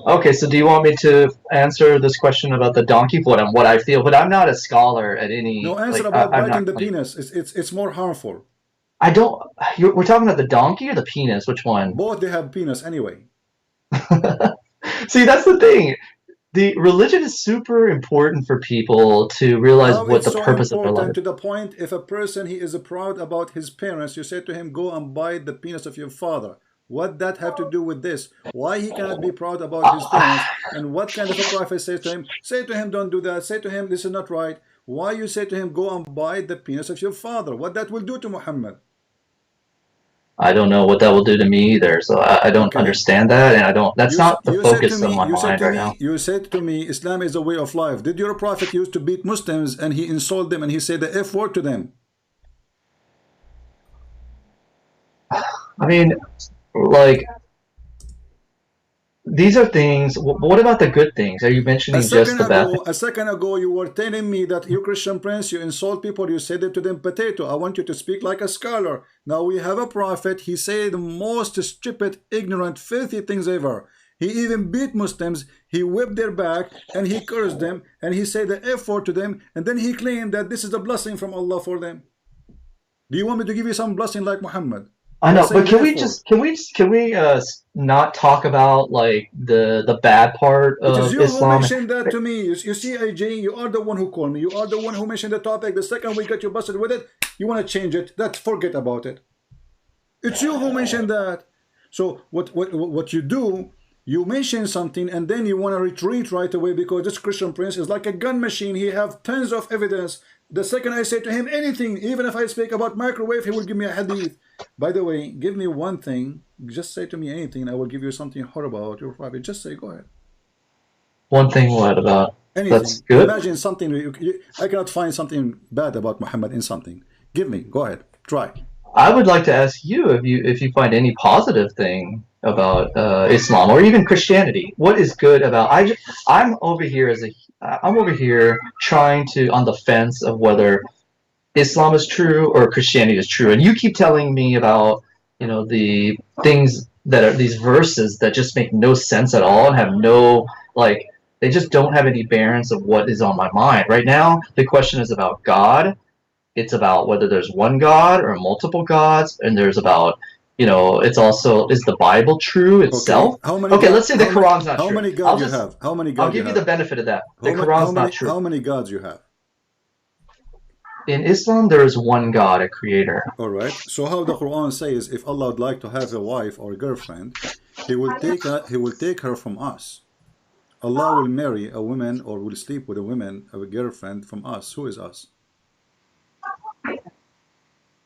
Okay, so do you want me to answer this question about the donkey? What I feel, but I'm not a scholar at any. No, answer about biting the penis. It's more harmful. I don't. We're talking about the donkey or the penis. Which one? Both, they have penis anyway. See, that's the thing. The religion is super important for people to realize what the purpose of their life is. To the point, if a person he is proud about his parents, you say to him, go and bite the penis of your father. What that have to do with this? Why he cannot be proud about his parents? And what kind of a prophet says to him? Say to him, don't do that. Say to him, this is not right. Why you say to him, go and bite the penis of your father? What that will do to Muhammad? I don't know what that will do to me either. So I don't understand that, and I don't. That's not the focus of my mind right now. You said to me, Islam is a way of life. Did your prophet used to beat Muslims and he insulted them and he said the F word to them? I mean, like, these are things. What about the good things? Are you mentioning just the bad things? A second ago, you were telling me that you Christian prince, you insult people, you said it to them potato. I want you to speak like a scholar. Now we have a prophet. He said the most stupid, ignorant, filthy things ever. He even beat Muslims. He whipped their back and he cursed them and he said the F word to them. And then he claimed that this is a blessing from Allah for them. Do you want me to give you some blessing like Muhammad? I know, but can we not talk about like the bad part of Islam? It is you who mentioned that to me. You see, AJ, you are the one who called me. You are the one who mentioned the topic. The second we got you busted with it, you want to change it. Forget about it. It's you who mentioned that. So what you do, you mention something and then you want to retreat right away because this Christian prince is like a gun machine. He have tons of evidence. The second I say to him anything, even if I speak about microwave, he will give me a hadith. By the way, give me one thing. Just say to me anything, and I will give you something horrible about your prophet. Just say, go ahead. One thing what about? Anything. That's good. Imagine something. I cannot find something bad about Muhammad in something. Give me. Go ahead. Try. I would like to ask you if you find any positive thing about Islam or even Christianity. What is good about? I'm over here trying to on the fence of whether Islam is true or Christianity is true, and you keep telling me about the things that are these verses that just make no sense at all and have no they just don't have any bearings of what is on my mind right now. The question is about God. It's about whether there's one God or multiple gods, and there's about it's also, is the Bible true itself? Okay, let's say the Quran's not true. How many gods you have? How many gods I'll give you the benefit of that. The Quran's not true. How many gods you have? In Islam, there is one God, a creator. All right. So how the Quran says, if Allah would like to have a wife or a girlfriend, He will take her from us. Allah will marry a woman or will sleep with a woman, a girlfriend from us. Who is us?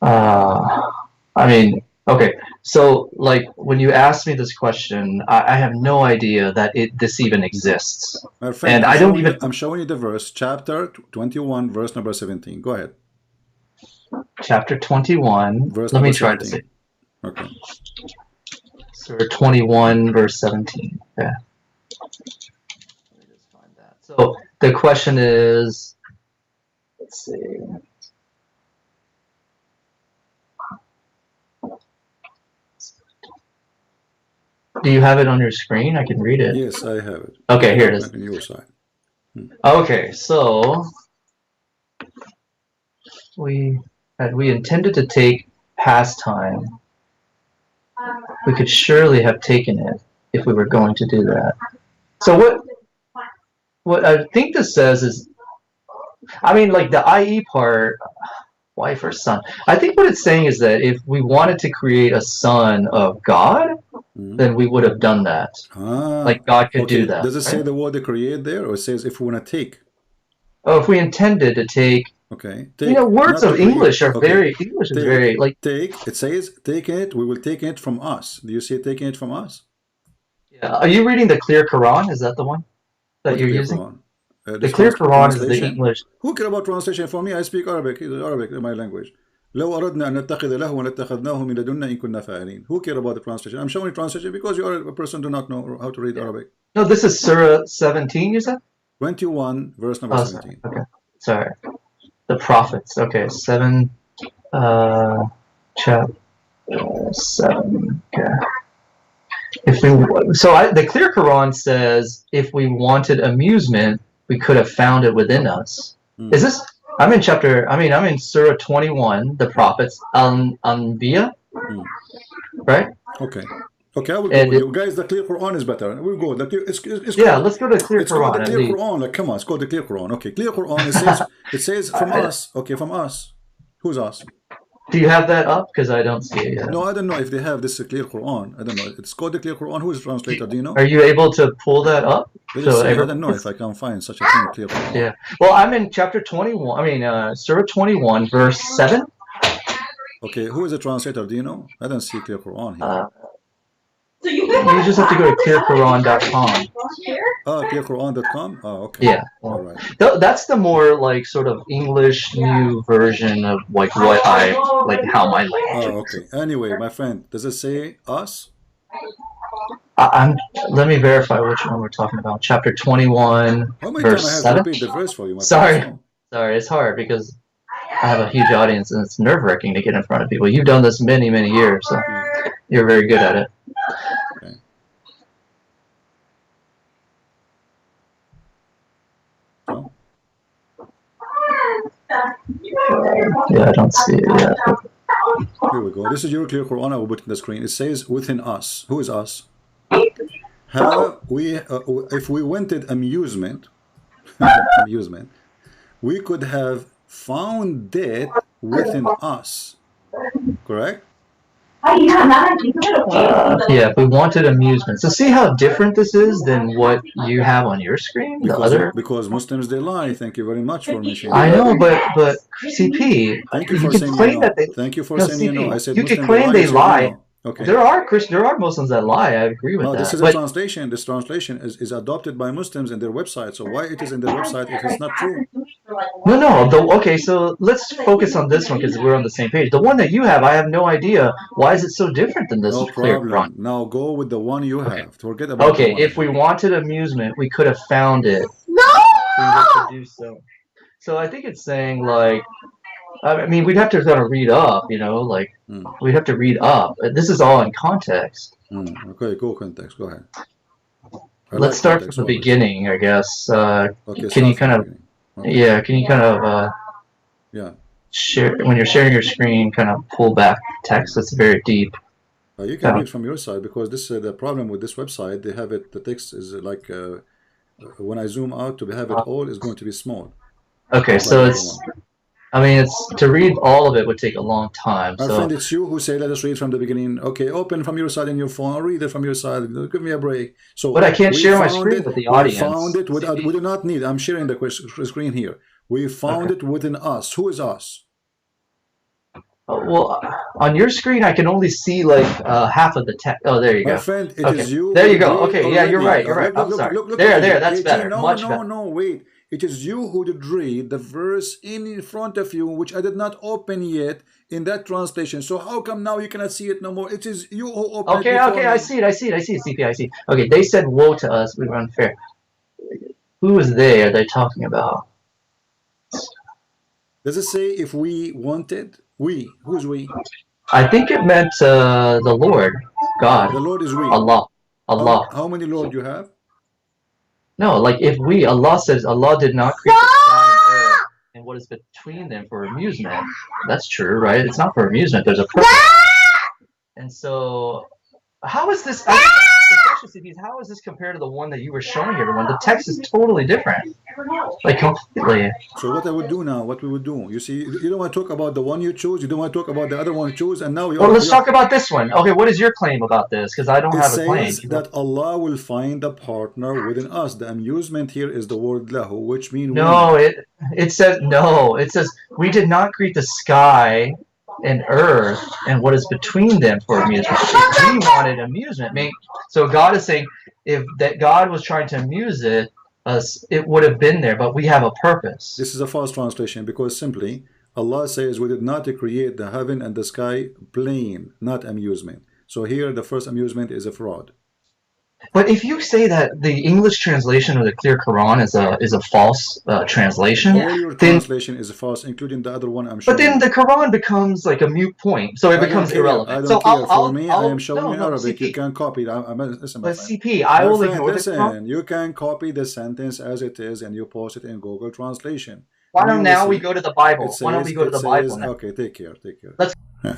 I mean, okay. So, like, when you ask me this question, I have no idea that this even exists. My friend, And I'm showing you the verse, chapter 21, verse number 17. Go ahead. Chapter 21. Verse Let me number try to 17. see. Okay. Surah 21, verse 17. Yeah. Let me just find that. So the question is, let's see. Do you have it on your screen? I can read it. Yes, I have it. Okay, here it is. On your side. Okay, so we intended to take pastime. We could surely have taken it if we were going to do that. So what I think this says is, I mean, like the IE part, wife or son. I think what it's saying is that if we wanted to create a son of God, then we would have done that. Like God could do that. Does it say the word to create there, or it says if we want to take? Oh, if we intended to take. Okay. Take, you know, words of English are very English is very like take. It says taking it. We will take it from us. Do you see it taking it from us? Yeah. Are you reading the Clear Quran? Is that the one that you're using? The Clear Quran is the English. Who care about translation? For me, I speak Arabic. Arabic is my language. لو أردنا أن نتخذ له لاتخذناه من لدنا إن كنا فاعلين. Who care about the translation? I'm showing translation because you are a person who do not know how to read Arabic. No, this is Surah 17. You said 21, verse number 17. Okay, sorry. The prophets. Okay, 7. Chapter 7. Okay. The Clear Quran says if we wanted amusement, we could have found it within us. Is this? I'm in Surah 21, the prophets, Anbiya, right? Okay. Okay, I will go with you. Guys, the Clear Quran is better. We'll go. Let's go to the Clear Quran. The Clear Quran. Like, come on, let's go to the Clear Quran. Okay, Clear Quran, it says from us. Okay, from us. Who's us? Do you have that up? Because I don't see it yet. No, I don't know if they have this Clear Quran. I don't know. It's called the Clear Quran. Who is the translator? Do you know? Are you able to pull that up? I don't know if I can find such a thing, Clear Quran. Yeah. Well, I'm in chapter 21. Surah 21, verse 7. Okay, who is the translator? Do you know? I don't see Clear Quran here. You just have to go to clearquran.com. Oh, clearquran.com? Oh, okay. Yeah. All right. That's the more like sort of English new version of like what I like how my language. Oh, okay. Anyway, my friend, does it say us? Let me verify which one we're talking about. Chapter 21, verse 7. I have to repeat the verse for you, my friend. Sorry, it's hard because I have a huge audience and it's nerve-wracking to get in front of people. You've done this many, many years, so you're very good at it. Okay. Oh. Yeah, I don't see it yet. Here we go. This is your Clear Quran. I will put it in the screen. It says within us. Who is us? If we wanted amusement, we could have found it within us. Correct? Yeah, if we wanted amusement. So see how different this is than what you have on your screen? Because Muslims, they lie. Thank you very much for mentioning I know, but CP, thank you for saying you know. Thank you for saying you know. I said you can claim they lie. Okay. There are Muslims that lie. I agree with that. No, this is a translation. This translation is adopted by Muslims in their website. So why it is in their website if it's not true? No. Okay, so let's focus on this one because we're on the same page. The one that you have, I have no idea. Why is it so different than this? No problem. Now go with the one you have. Forget about. Okay, if we wanted amusement, we could have found it. No. We were to do so. So I think it's saying like. I mean, we'd have to kind of read up, you know, like we'd have to read up. This is all in context. Okay, go context. Go ahead. Let's start from the beginning, I guess. Can you kind of, can you kind of, share when you're sharing your screen, kind of pull back text that's very deep. You can read from your side because this the problem with this website. They have it. The text is like when I zoom out to have it all is going to be small. Okay, so it's. I mean, to read all of it would take a long time. My friend, it's you who say, let us read from the beginning. Okay, open from your side in your phone, or read it from your side. Give me a break. So, but I can't share my screen with the audience. We found it. We do not need. I'm sharing the screen here. We found it within us. Who is us? Well, on your screen, I can only see like half of the text. Oh, there you go. My friend, it okay. is you. There you go. Okay, yeah, you're right. You're right. I'm sorry. There. That's AJ, better. Much better. No, wait. It is you who did read the verse in front of you, which I did not open yet in that translation. So how come now you cannot see it no more? It is you who opened it. Okay, I see it, CP, I see. Okay, they said, woe to us, we were unfair. Who is they are they talking about? Does it say if we wanted? We. Who's we? I think it meant the Lord, God. The Lord is we. Allah. How many Lord you have? No, like if we, Allah says, Allah did not create the sky and earth and what is between them for amusement. That's true, right? It's not for amusement. There's a purpose. And so, how is this? The question is, how is this compared to the one that you were showing everyone? The text is totally different, like completely. So what I would do now, what we would do, you see, you don't want to talk about the one you choose, you don't want to talk about the other one you choose, and now you. Well, let's talk about this one. Okay, what is your claim about this? Because I don't have a claim. It says that Allah will find a partner within us. The amusement here is the word lahu, which means no. It says no. It says we did not create the sky and earth and what is between them for amusement. We wanted amusement. So God is saying if that God was trying to amuse us, it would have been there, but we have a purpose. This is a false translation because simply Allah says we did not create the heaven and the sky plain, not amusement. So here the first amusement is a fraud. But if you say that the English translation of the clear Quran is a false translation, all your translation is false, including the other one I'm showing. But then the Quran becomes like a mute point, so it becomes irrelevant. I don't care. For me, I am showing in Arabic. CP. You can copy it. Listen, but CP, I will ignore this. Listen, you can copy the sentence as it is and you post it in Google Translation. Why don't now we go to the Bible? Why don't we go to the Bible now? Okay, take care. Let's. Yeah.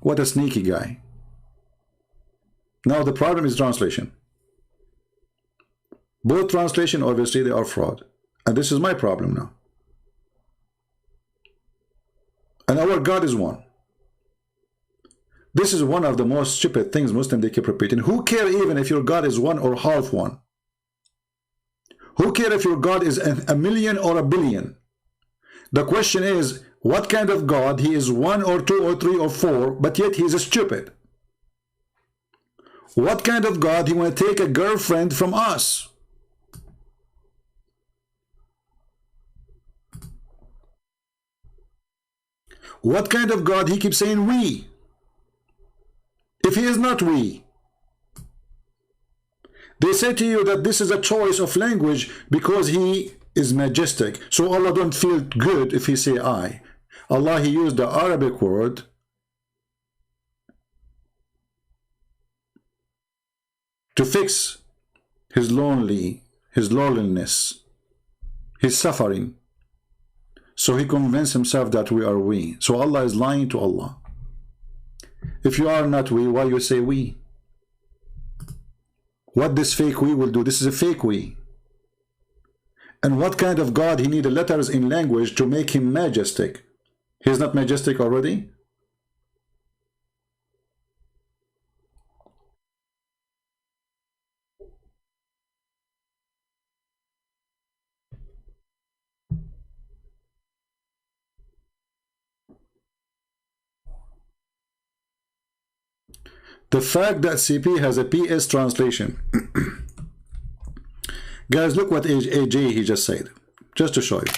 What a sneaky guy. Now the problem is translation. Both translation, obviously, they are fraud. And this is my problem now. And our God is one. This is one of the most stupid things Muslims they keep repeating. Who care even if your God is one or half one? Who care if your God is a million or a billion? The question is, what kind of God? He is one or two or three or four, but yet he is stupid. What kind of God he want to take a girlfriend from us? What kind of God he keeps saying we? If he is not we. They say to you that this is a choice of language because he is majestic. So Allah don't feel good if he say I. Allah, he used the Arabic word to fix his loneliness, his suffering. So he convinced himself that we are we. So Allah is lying to Allah. If you are not we, why you say we? What this fake we will do? This is a fake we. And what kind of God he needed letters in language to make him majestic? He's not majestic already? The fact that CP has a PS translation. Guys, look what AJ he just said. Just to show you.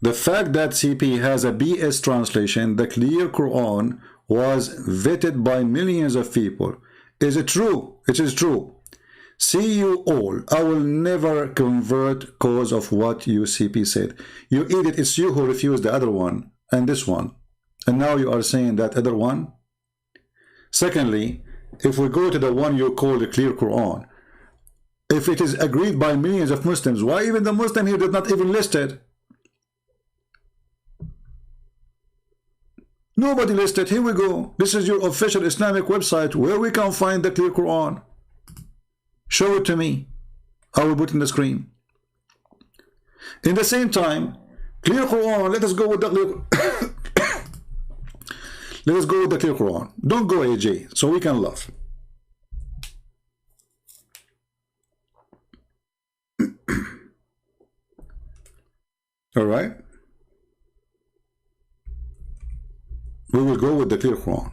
The fact that CP has a BS translation, the clear Quran, was vetted by millions of people. Is it true? It is true. See you all. I will never convert cause of what you CP said. You idiot, it's you who refused the other one and this one. And now you are saying that other one. Secondly, if we go to the one you call the clear Quran, if it is agreed by millions of Muslims, why even the Muslim here did not even list it? Nobody listed. Here we go. This is your official Islamic website where we can find the clear Quran. Show it to me. I will put in the screen. In the same time, clear Quran, let us go with the Let us go with the clear Quran. Don't go AJ, so we can laugh. All right. We will go with the clear Quran.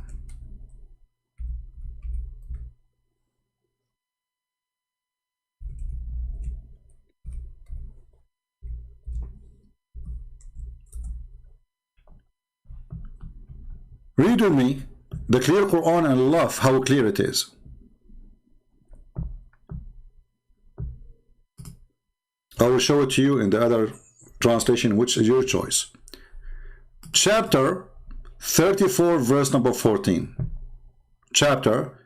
Read with me the clear Quran and laugh how clear it is. I will show it to you in the other translation, which is your choice. Chapter 34, verse number 14. Chapter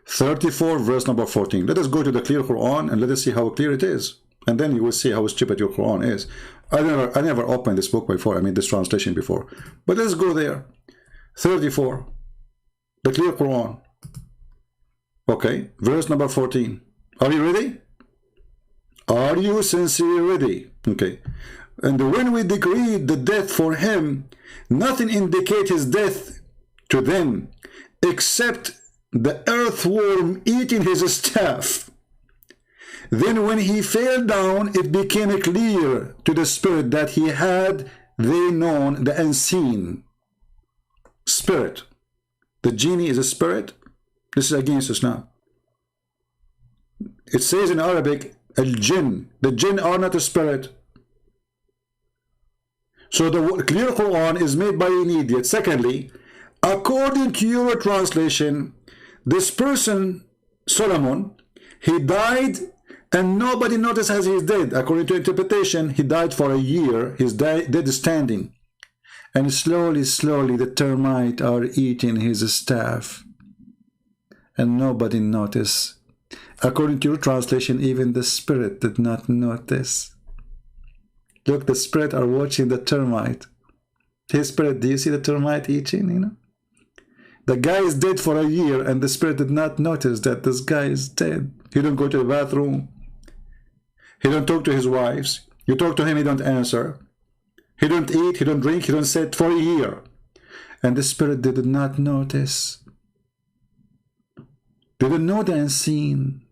34, verse number 14. Let us go to the clear Quran and let us see how clear it is. And then you will see how stupid your Quran is. I never opened this book before, I mean this translation before. But let's go there. 34, the clear Quran. Okay, verse number 14. Are you ready? Are you sincerely ready? Okay. And when we decreed the death for him, nothing indicates his death to them except the earthworm eating his staff. Then when he fell down, it became clear to the spirit that he had they known the unseen. Spirit. The genie is a spirit. This is against Islam. It says in Arabic, al-jinn. The jinn are not a spirit. So the clear Quran is made by an idiot. Secondly, according to your translation, this person, Solomon, he died and nobody noticed as he's dead. According to interpretation, he died for a year. He's dead standing. And slowly, slowly, the termites are eating his staff. And nobody noticed. According to your translation, even the spirit did not notice. Look, the spirit are watching the termite. His spirit, do you see the termite eating, you know? The guy is dead for a year and the spirit did not notice that this guy is dead. He don't go to the bathroom. He don't talk to his wives. You talk to him, he don't answer. He don't eat, he don't drink, he don't sit for a year. And the spirit did not notice. They didn't know the unseen.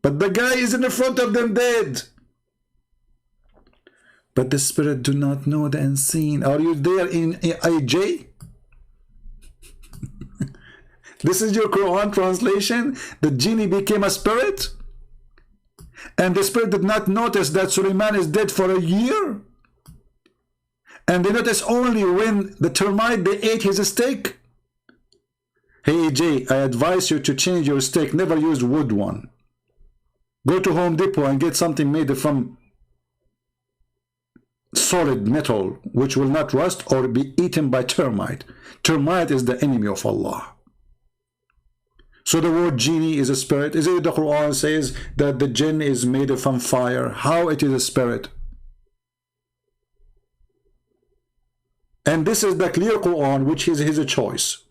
But the guy is in the front of them dead. But the spirit do not know the unseen. Are you there in IJ? This is your Quran translation? The genie became a spirit? And the spirit did not notice that Suleiman is dead for a year? And they notice only when the termite, they ate his steak? Hey AJ, I advise you to change your steak. Never use wood one. Go to Home Depot and get something made from solid metal, which will not rust or be eaten by termite. Termite is the enemy of Allah. So the word genie is a spirit. Is it the Quran says that the jinn is made from fire? How it is a spirit? And this is the clear Quran, which is his choice.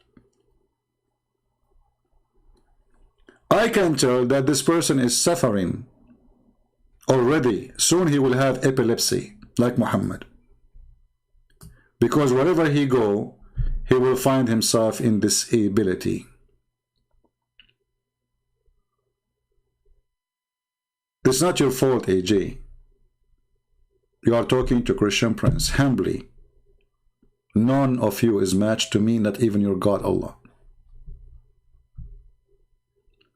I can tell that this person is suffering already. Soon he will have epilepsy, like Muhammad. Because wherever he go, he will find himself in disability. It's not your fault, AJ. You are talking to Christian Prince, humbly. None of you is matched to me, not even your God, Allah.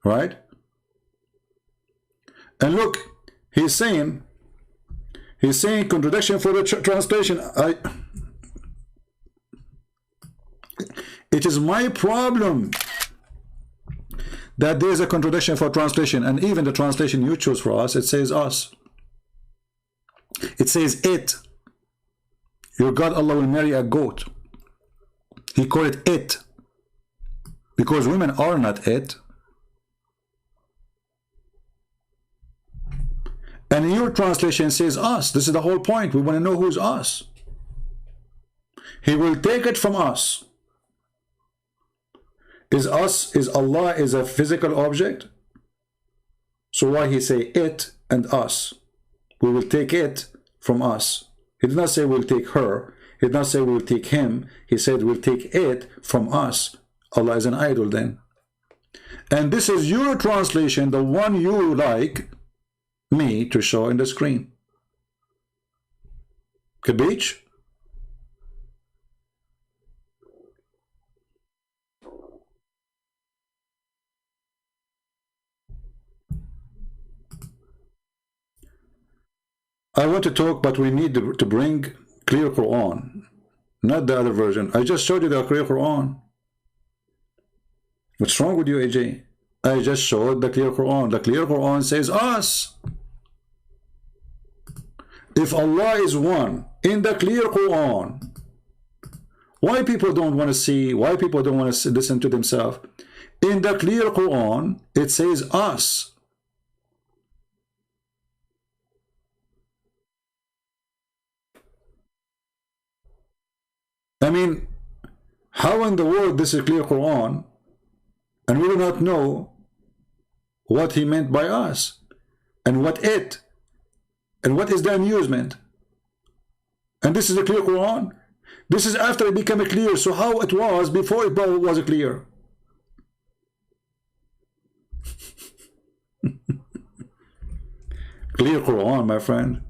Right? And look, he's saying contradiction for the translation. It is my problem that there is a contradiction for translation, and even the translation you choose for us, it says us. It says it. Your God Allah will marry a goat. He called it it. Because women are not it. And in your translation says us. This is the whole point. We want to know who's us. He will take it from us. Is us, is Allah is a physical object? So why he say it and us? We will take it from us. He did not say we'll take her. He did not say we will take him. He said we'll take it from us. Allah is an idol then. And this is your translation, the one you like me to show in the screen. Cabbage? I want to talk, but we need to bring clear Quran, not the other version. I just showed you the clear Quran. What's wrong with you, AJ? I just showed the clear Quran. The clear Quran says us. If Allah is one in the clear Quran, why people don't want to see, why people don't want to listen to themselves? In the clear Quran, it says us. I mean, how in the world this is clear Quran and we do not know what he meant by us and what it and what is the amusement? And this is a clear Quran. This is after it became clear. So how it was before it was clear? Clear Quran, my friend.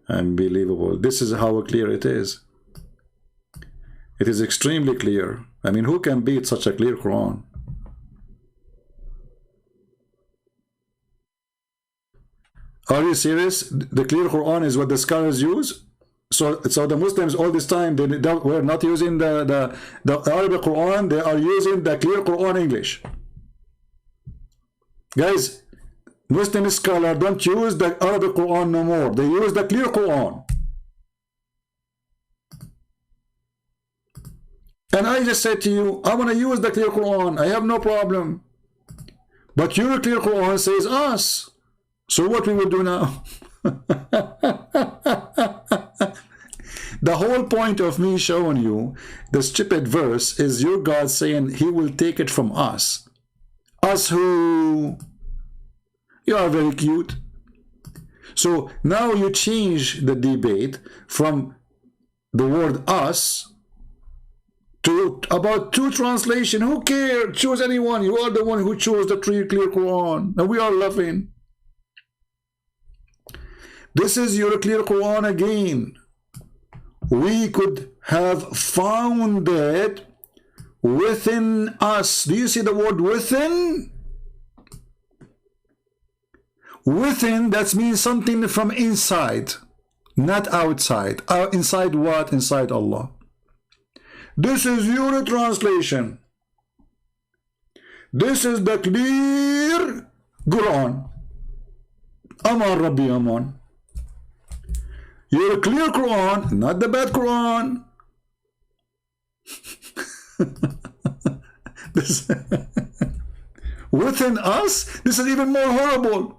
Unbelievable. This is how clear it is. It is extremely clear. I mean, who can beat such a clear Quran? Are you serious? The clear Quran is what the scholars use? So the Muslims all this time, they were not using the Arabic Quran, they are using the clear Quran English. Guys, Muslim scholars don't use the Arabic Quran no more. They use the clear Quran. And I just said to you, I want to use the clear Quran. I have no problem. But your clear Quran says us. So what we will do now? The whole point of me showing you the stupid verse is your God saying he will take it from us. Us who? You are very cute. So now you change the debate from the word us to about two translation. Who cares? Choose anyone. You are the one who chose the clear Quran. And we are laughing. This is your clear Quran again. We could have found it within us. Do you see the word within? Within, that means something from inside, not outside. Inside what? Inside Allah. This is your translation. This is the clear Quran. Aman Rabbi Aman. Your clear Quran, not the bad Quran. Within us, this is even more horrible.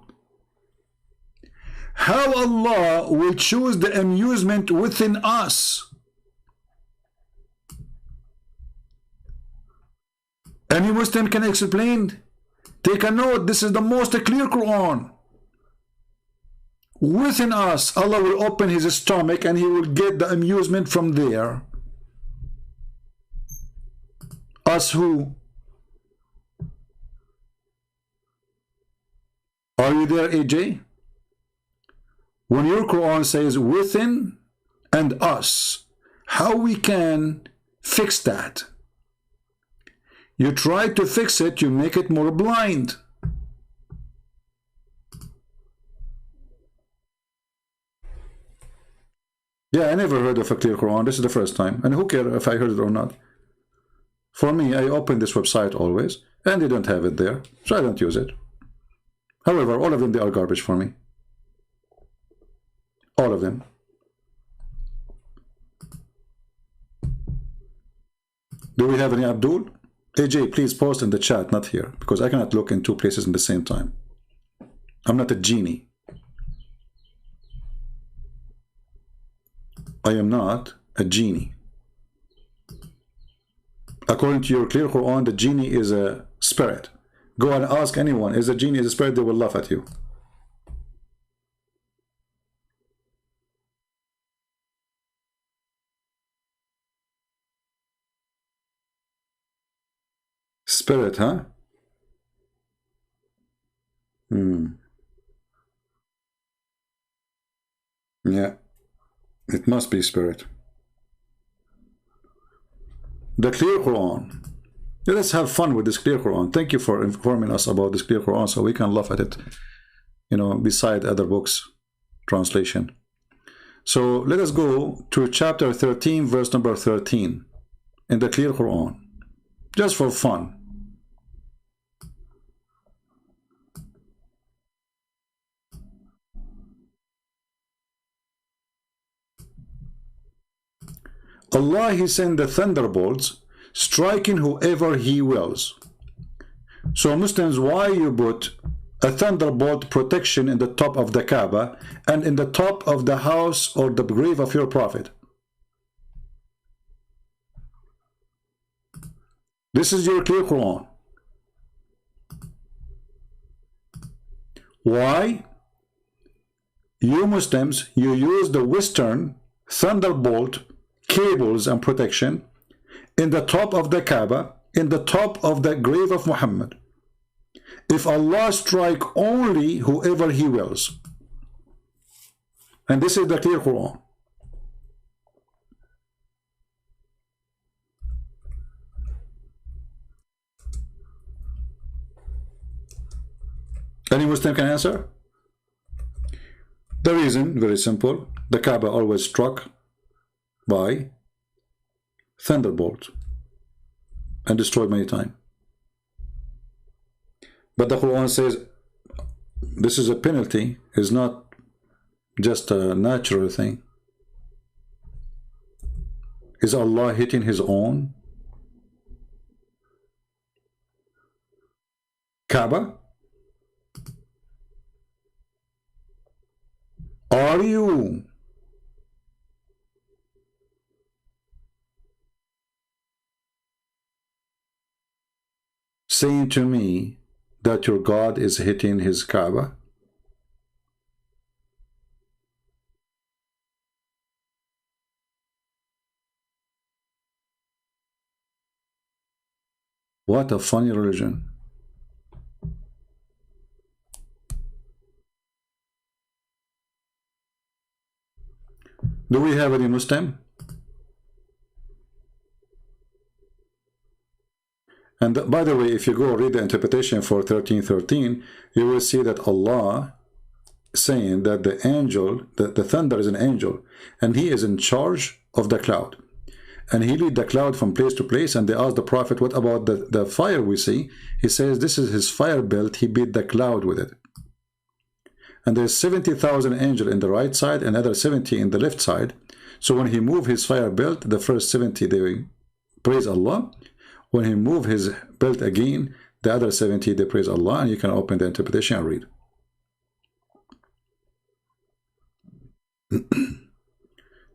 How Allah will choose the amusement within us. Any Muslim can explain. Take a note, this is the most clear Quran. Within us, Allah will open his stomach and he will get the amusement from there. Us who? Are you there, AJ? When your Quran says within and us, how we can fix that? You try to fix it, you make it more blind. Yeah, I never heard of a clear Quran. This is the first time. And who cares if I heard it or not? For me, I open this website always, and they don't have it there, so I don't use it. However, all of them, they are garbage for me. All of them. Do we have any Abdul? AJ, please post in the chat, not here, because I cannot look in two places at the same time. I'm not a genie. I am not a genie. According to your clear Quran, the genie is a spirit. Go and ask anyone, is a genie a spirit? They will laugh at you. Spirit, huh? Yeah, it must be spirit. The clear Quran. Let's have fun with this clear Quran. Thank you for informing us about this clear Quran so we can laugh at it, you know, beside other books translation. So let us go to chapter 13, verse number 13 in the clear Quran, just for fun. Allah, He sent the thunderbolts, striking whoever He wills. So Muslims, why you put a thunderbolt protection in the top of the Kaaba and in the top of the house or the grave of your Prophet? This is your clear Quran. Why? You Muslims, you use the Western thunderbolt cables and protection in the top of the Kaaba, in the top of the grave of Muhammad. If Allah strike only whoever He wills. And this is the clear Quran. Any Muslim can answer? The reason, very simple. The Kaaba always struck by thunderbolt and destroyed many times. But the Quran says this is a penalty, is not just a natural thing. Is Allah hitting His own Kaaba? Are you saying to me that your God is hitting His Kaaba? What a funny religion. Do we have any Muslim? And by the way, if you go read the interpretation for 13:13, you will see that Allah saying that the angel, the thunder is an angel, and he is in charge of the cloud. And he lead the cloud from place to place, and they asked the Prophet, what about the fire we see? He says, this is his fire belt, he beat the cloud with it. And there's 70,000 angels in the right side, and another 70 in the left side. So when he moved his fire belt, the first 70, they praise Allah. When he moved his belt again, the other 70, they praise Allah. And you can open the interpretation and read.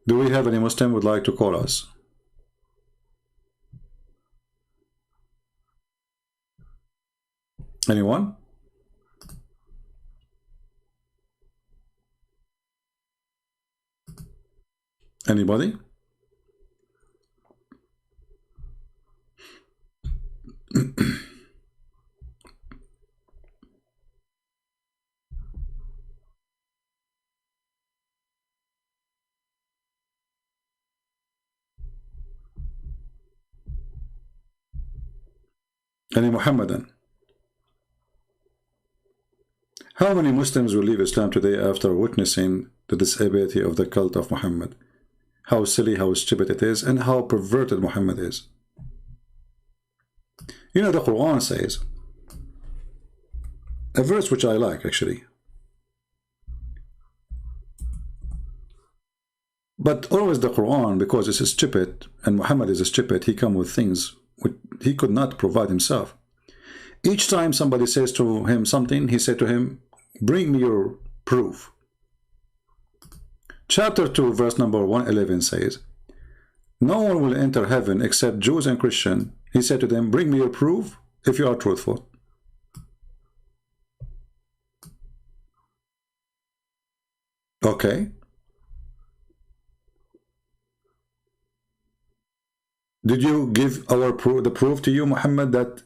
Do we have any Muslim who would like to call us? Anyone? Anybody? Any Muhammadan? How many Muslims will leave Islam today after witnessing the disability of the cult of Muhammad? How silly, how stupid it is, and how perverted Muhammad is. You know, the Quran says, a verse which I like actually, but always the Quran, because it's stupid and Muhammad is stupid, he come with things which he could not provide himself. Each time somebody says to him something, he said to him, bring me your proof. Chapter 2, verse number 111 says, no one will enter heaven except Jews and Christians. He said to them, bring me your proof if you are truthful. Okay. Did you give our proof, the proof to you, Muhammad, that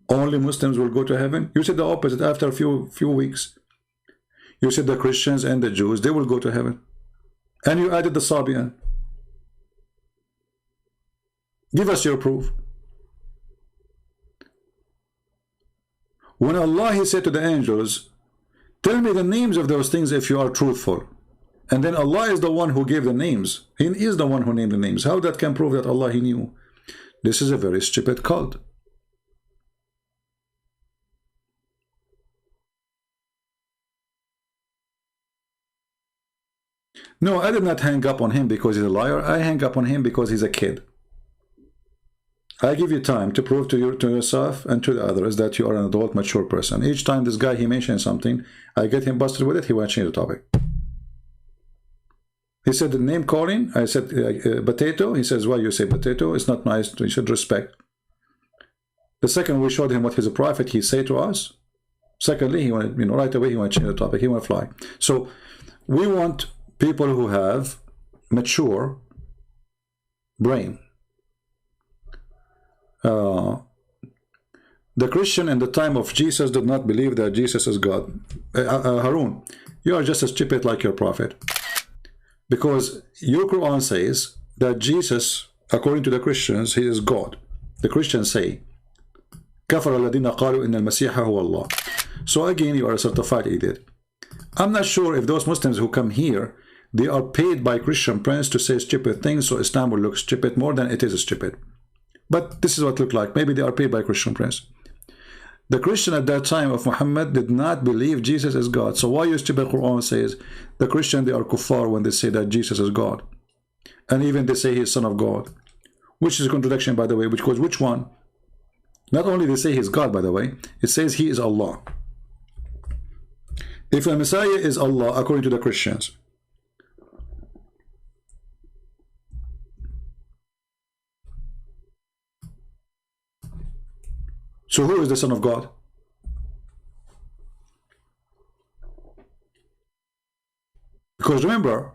Only Muslims will go to heaven? You said the opposite after a few weeks. You said the Christians and the Jews, they will go to heaven. And you added the Sabian. Give us your proof. When Allah, He said to the angels, tell me the names of those things if you are truthful. And then Allah is the one who gave the names. He is the one who named the names. How that can prove that Allah, He knew? This is a very stupid cult. No, I did not hang up on him because he's a liar. I hang up on him because he's a kid. I give you time to prove to yourself and to the others that you are an adult, mature person. Each time this guy, he mentions something, I get him busted with it, he won't change the topic. He said the name calling, I said potato. He says, why you say potato? It's not nice, you should respect. The second we showed him what he's a prophet, he say to us. Secondly, he wanted, right away he want to change the topic, he want to fly. So we want people who have mature brain. The Christian in the time of Jesus did not believe that Jesus is God. Harun, you are just as stupid like your prophet. Because your Quran says that Jesus, according to the Christians, he is God. The Christians say, كفر الذين قالوا إن المسيح هو الله. So again, you are a certified idiot. I'm not sure if those Muslims who come here, they are paid by Christian prince to say stupid things, so Islam will look stupid more than it is stupid. But this is what it looked like. Maybe they are paid by Christian prince. The Christian at that time of Muhammad did not believe Jesus is God. So why your stupid Quran says the Christian, they are kuffar when they say that Jesus is God? And even they say he is son of God. Which is a contradiction, by the way, because which one? Not only they say he is God, by the way, it says he is Allah. If the Messiah is Allah, according to the Christians, so who is the Son of God? Because remember,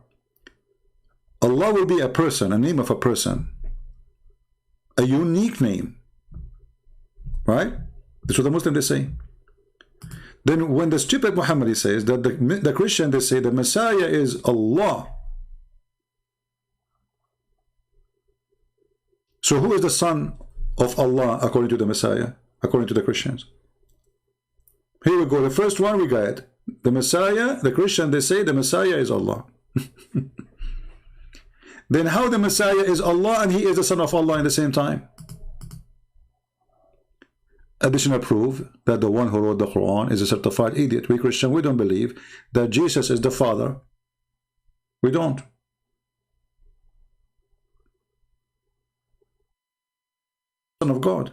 Allah will be a person, a name of a person, a unique name, right? That's what the Muslims they say. Then when the stupid Muhammad says that the Christian they say the Messiah is Allah. So who is the son of Allah according to the Messiah? According to the Christians. Here we go. The first one we got. The Messiah, the Christian, they say the Messiah is Allah. Then how the Messiah is Allah and he is the son of Allah in the same time? Additional proof that the one who wrote the Quran is a certified idiot. We Christian, we don't believe that Jesus is the Father. We don't. Son of God.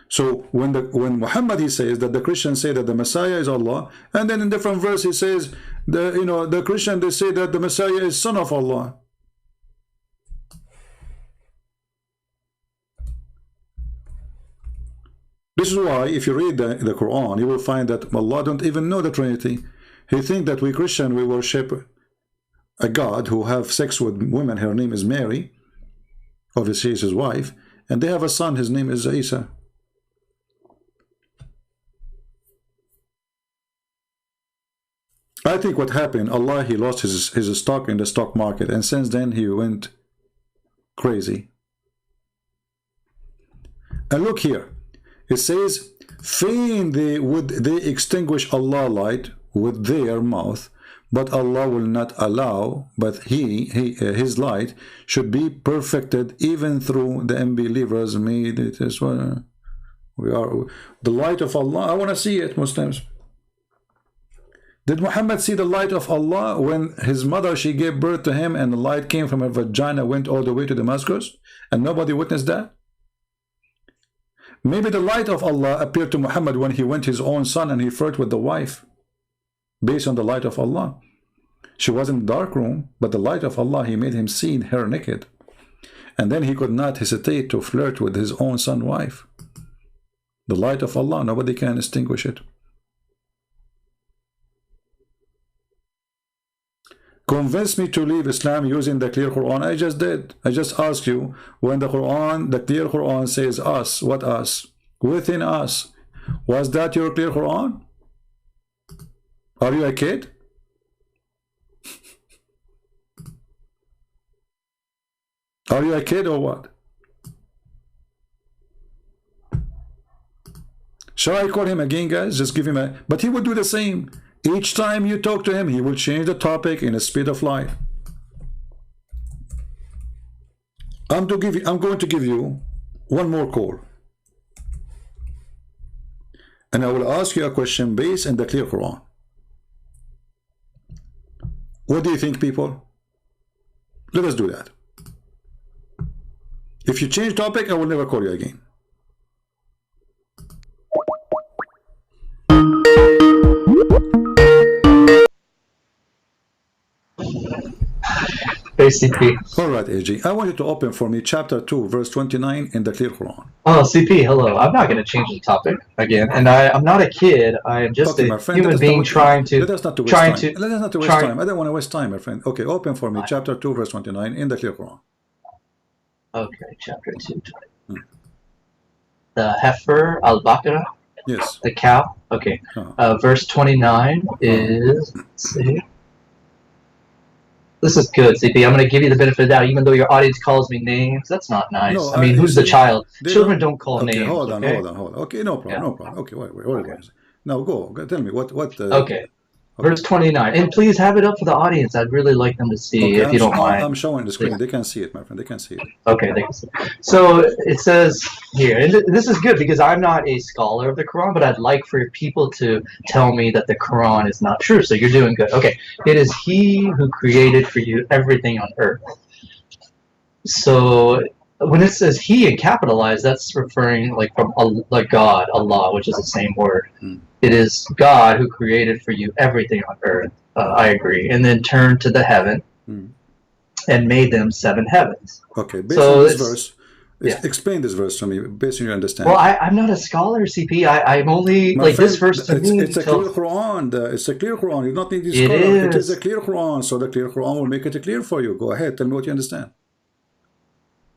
So when Muhammad he says that the Christians say that the Messiah is Allah, and then in different verse he says the Christian they say that the Messiah is son of Allah. This is why if you read the Quran, you will find that Allah don't even know the Trinity. He think that we Christian we worship a God who have sex with women. Her name is Mary. Obviously, is his wife, and they have a son. His name is Isa. I think what happened, Allah, he lost his stock in the stock market, and since then he went crazy. And look here, it says, fain would they extinguish Allah light with their mouth, but Allah will not allow, but his light should be perfected even through the unbelievers made it as well. We are the light of Allah. I want to see it, Muslims. Did Muhammad see the light of Allah when his mother, she gave birth to him and the light came from her vagina, went all the way to Damascus, and nobody witnessed that? Maybe the light of Allah appeared to Muhammad when he went his own son and he flirted with the wife, based on the light of Allah. She was in the dark room, but the light of Allah, he made him see her naked. And then he could not hesitate to flirt with his own son's wife. The light of Allah, nobody can extinguish it. Convince me to leave Islam using the clear Quran. I just did. I just asked you when the Quran, the clear Quran says us. What us? within us. Was that your clear Quran? Are you a kid? Are you a kid or what? Shall I call him again, guys? Just give him a... But he will do the same. Each time you talk to him, he will change the topic in the speed of light. I'm going to give you one more call. And I will ask you a question based on the clear Quran. What do you think, people? Let us do that. If you change topic, I will never call you again. CP. All right, AG. I want you to open for me chapter 2, verse 29 in the clear Quran. Oh, CP, hello. I'm not going to change the topic again. And I'm not a kid. I am just a human being trying to... Let us not waste time. Let us not waste time. I don't want to waste time, my friend. Okay, open for me chapter 2, verse 29 in the clear Quran. Okay, chapter 2. The heifer, al-Baqarah. Yes. The cow. Okay. Verse 29 is... Let's see. This is good, CP. I'm going to give you the benefit of the doubt, even though your audience calls me names. That's not nice. No, I mean, who's the child? Children don't call names. Hold on. Okay, no problem. No problem. Okay, wait. Now go. Tell me what. Okay. Verse 29. And please have it up for the audience. I'd really like them to see, if you don't mind. I'm showing the screen. They can see it, my friend. They can see it. Okay, they can see it. So it says here, and this is good because I'm not a scholar of the Quran, but I'd like for people to tell me that the Quran is not true. So you're doing good. Okay. It is He who created for you everything on earth. So when it says He and capitalized, that's referring like from like God, Allah, which is the same word. It is God who created for you everything on earth. I agree. And then turned to the heaven and made them 7 heavens. Okay, based on this verse, explain this verse to me, based on your understanding. Well, I'm not a scholar, CP. I'm only, like, friend, this verse to me... It's a clear Quran. It's a clear Quran. You don't need this scholar. It is a clear Quran, so the clear Quran will make it clear for you. Go ahead, tell me what you understand.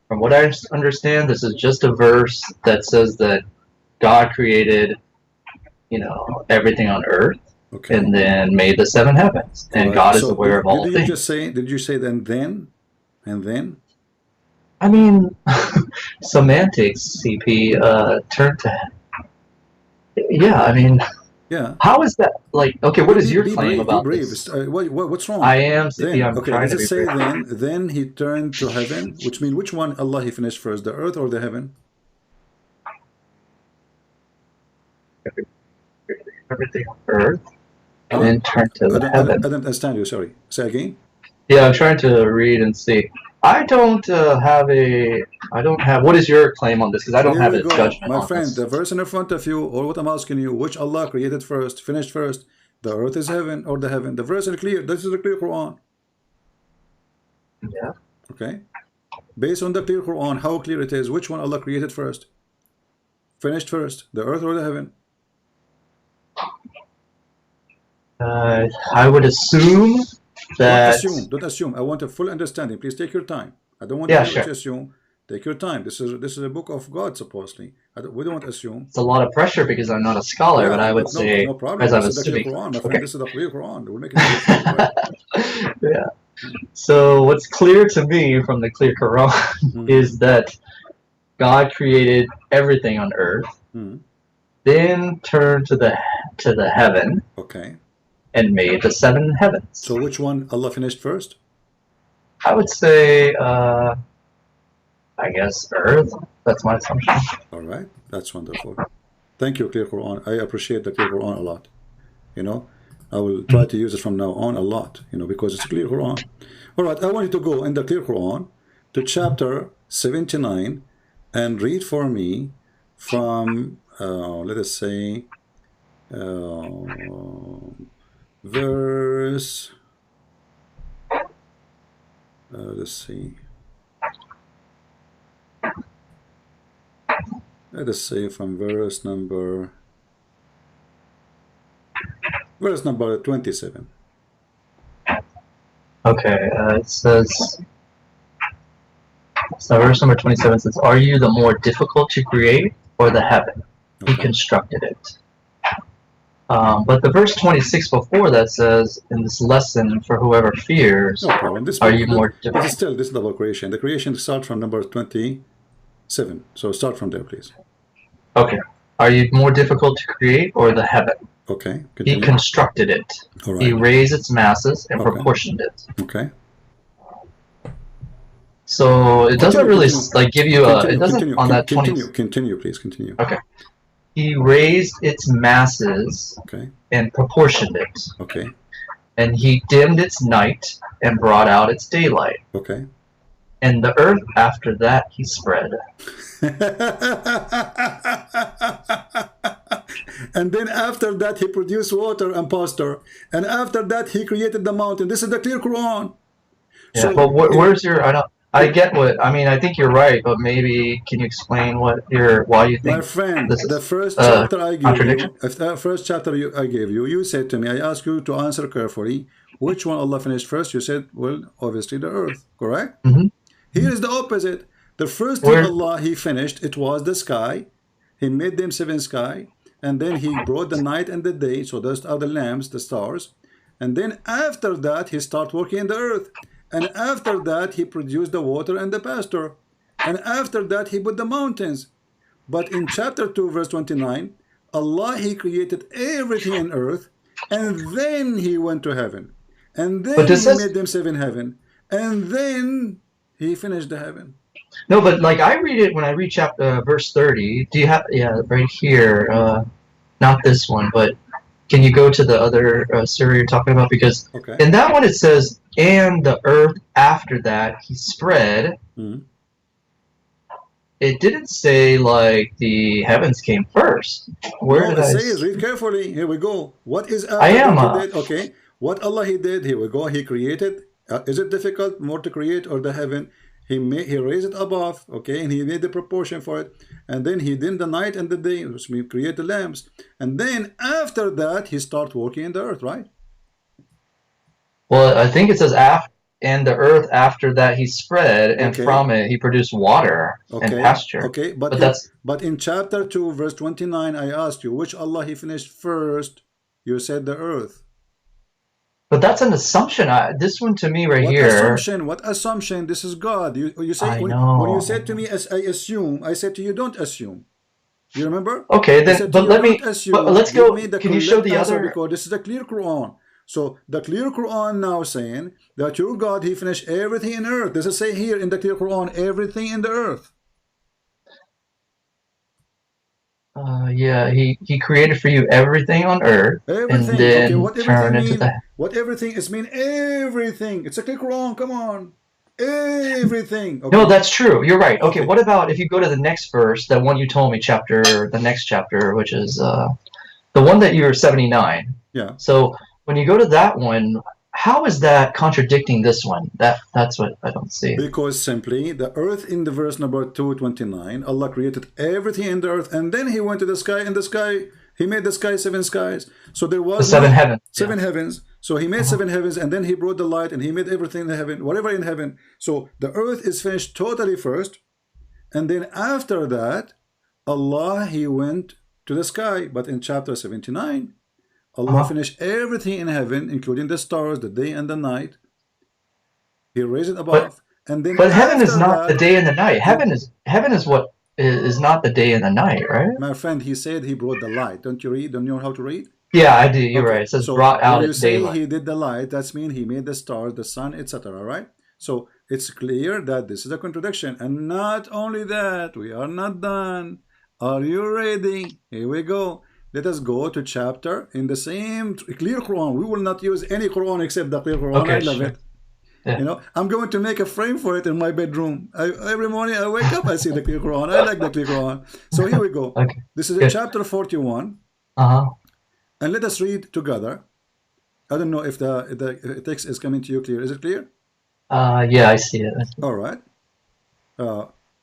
From what I understand, this is just a verse that says that God created... everything on earth, and then made the 7 heavens, and God is aware of all things. Did you say then, and then? I mean, semantics, CP, turn to... Yeah, I mean... Yeah. How is that, like, okay, what is your claim about this? What's wrong? I am, CP, I'm trying to be say then he turned to heaven, which means which one Allah he finished first, the earth or the heaven? Everything on earth, and then turn to the heaven. I don't understand you, sorry. Say again? Yeah, I'm trying to read and see. I don't have, what is your claim on this? Because I don't have a judgment my friend, the verse in front of you, or what I'm asking you, which Allah created first, finished first, the earth is heaven or the heaven? The verse is clear. This is the clear Quran. Yeah. Okay. Based on the clear Quran, how clear it is, which one Allah created first? Finished first, the earth or the heaven? I would assume that... Don't assume. I want a full understanding. Please take your time. I don't want you to assume. Take your time. This is a book of God, supposedly. We don't want to assume. It's a lot of pressure because I'm not a scholar, but I would say, no problem. as I'm assuming... This is the clear Quran. We'll make it clear. Yeah. So what's clear to me from the clear Quran is that God created everything on earth, then turned to the heaven, and made the 7 heavens. So which one Allah finished first? I would say, I guess earth. That's my assumption. All right, that's wonderful. Thank you, clear Quran. I appreciate the clear Quran a lot. I will try to use it from now on a lot. Because it's clear Quran. All right, I want you to go in the clear Quran to chapter 79 and read for me from let us say verse let's see, let us say from verse number 27. Okay, it says, so verse number 27 says, are you the more difficult to create or the heaven? He constructed it. But the verse 26 before that says, in this lesson for whoever fears, No problem. are you more This is still this double creation. The creation starts from number 27. So start from there, please. Okay. Are you more difficult to create or the heaven? Okay. Continue. He constructed it. All right. He raised its masses and proportioned it. Okay. So it doesn't really like give you a. It doesn't on that 20. Continue, please. Continue. Okay. He raised its masses and proportioned it. Okay. And he dimmed its night and brought out its daylight. Okay. And the earth after that he spread. And then after that he produced water and pasture. And after that he created the mountain. This is the clear Quran. Yeah, so, but where's your? I get what I mean. I think you're right, but maybe can you explain why you think? My friend, the first chapter I gave you, the first chapter I gave you, you said to me, I asked you to answer carefully. Which one Allah finished first? You said, well, obviously the earth, correct? Mm-hmm. Here is the opposite. The first thing Allah He finished, it was the sky. He made them 7 sky, and then He brought the night and the day. So those are the lamps, the stars, and then after that He started working in the earth. And after that, he produced the water and the pasture. And after that, he put the mountains. But in chapter 2, verse 29, Allah, he created everything on earth. And then he went to heaven. And then he made them 7 heaven. And then he finished the heaven. No, but like I read it when I read chapter verse 30. Do you have, right here, not this one, but can you go to the other surah you're talking about? Because in that one it says, and the earth after that he spread. Mm-hmm. It didn't say like the heavens came first. Where did I say? Read carefully. Here we go. What is after I am. He did? Okay. What Allah He did? Here we go. He created. Is it difficult more to create or the heaven? He raised it above. Okay, and He made the proportion for it. And then He did the night and the day. Which means create the lamps. And then after that He started working in the earth. Right. Well, I think it says and the earth after that he spread, and from it he produced water and pasture. Okay, but in chapter 2, verse 29, I asked you, which Allah He finished first? You said the earth. But that's an assumption. This one to me right what here. Assumption? What assumption? This is God. You say when you said to me, as I assume, I said to you, don't assume. You remember? Okay, then. But let me. But let's go. Can you show the other? Because this is the clear Quran. So the clear Quran now saying that your God, He finished everything in earth. Does it say here in the clear Quran everything in the earth? Yeah, he created for you everything on earth. Everything. And then what everything mean? What everything is mean? Everything. It's a clear Quran. Come on. Everything. No, that's true. You're right. Okay, what about if you go to the next verse, that one you told me, the next chapter, which is the one that you're 79. Yeah. So when you go to that one, how is that contradicting this one? That's what I don't see. Because simply the earth in the verse number 229, Allah created everything in the earth, and then He went to the sky. In the sky, He made the sky 7 skies. So there was the 7 heavens. 7 heavens. So He made 7 heavens, and then He brought the light, and He made everything in the heaven, whatever in heaven. So the earth is finished totally first, and then after that, Allah He went to the sky. But in chapter 79. Allah finished everything in heaven, including the stars, the day and the night. He raised it above, and then. But heaven is not the day and the night. Heaven is what is not the day and the night, right? My friend, He said He brought the light. Don't you read? Don't you know how to read? Yeah, I do. You're right. It says brought out its daylight. When you say He did the light, that's mean He made the stars, the sun, etc. Right? So it's clear that this is a contradiction, and not only that, we are not done. Are you ready? Here we go. Let us go to chapter in the same clear Quran. We will not use any Quran except the clear Quran. I love it. Yeah. You know, I'm going to make a frame for it in my bedroom. Every morning I wake up, I see the clear Quran. I like the clear Quran. So here we go. This is in chapter 41. And let us read together. I don't know if the text is coming to you clear. Is it clear? Yeah, I see it. All right.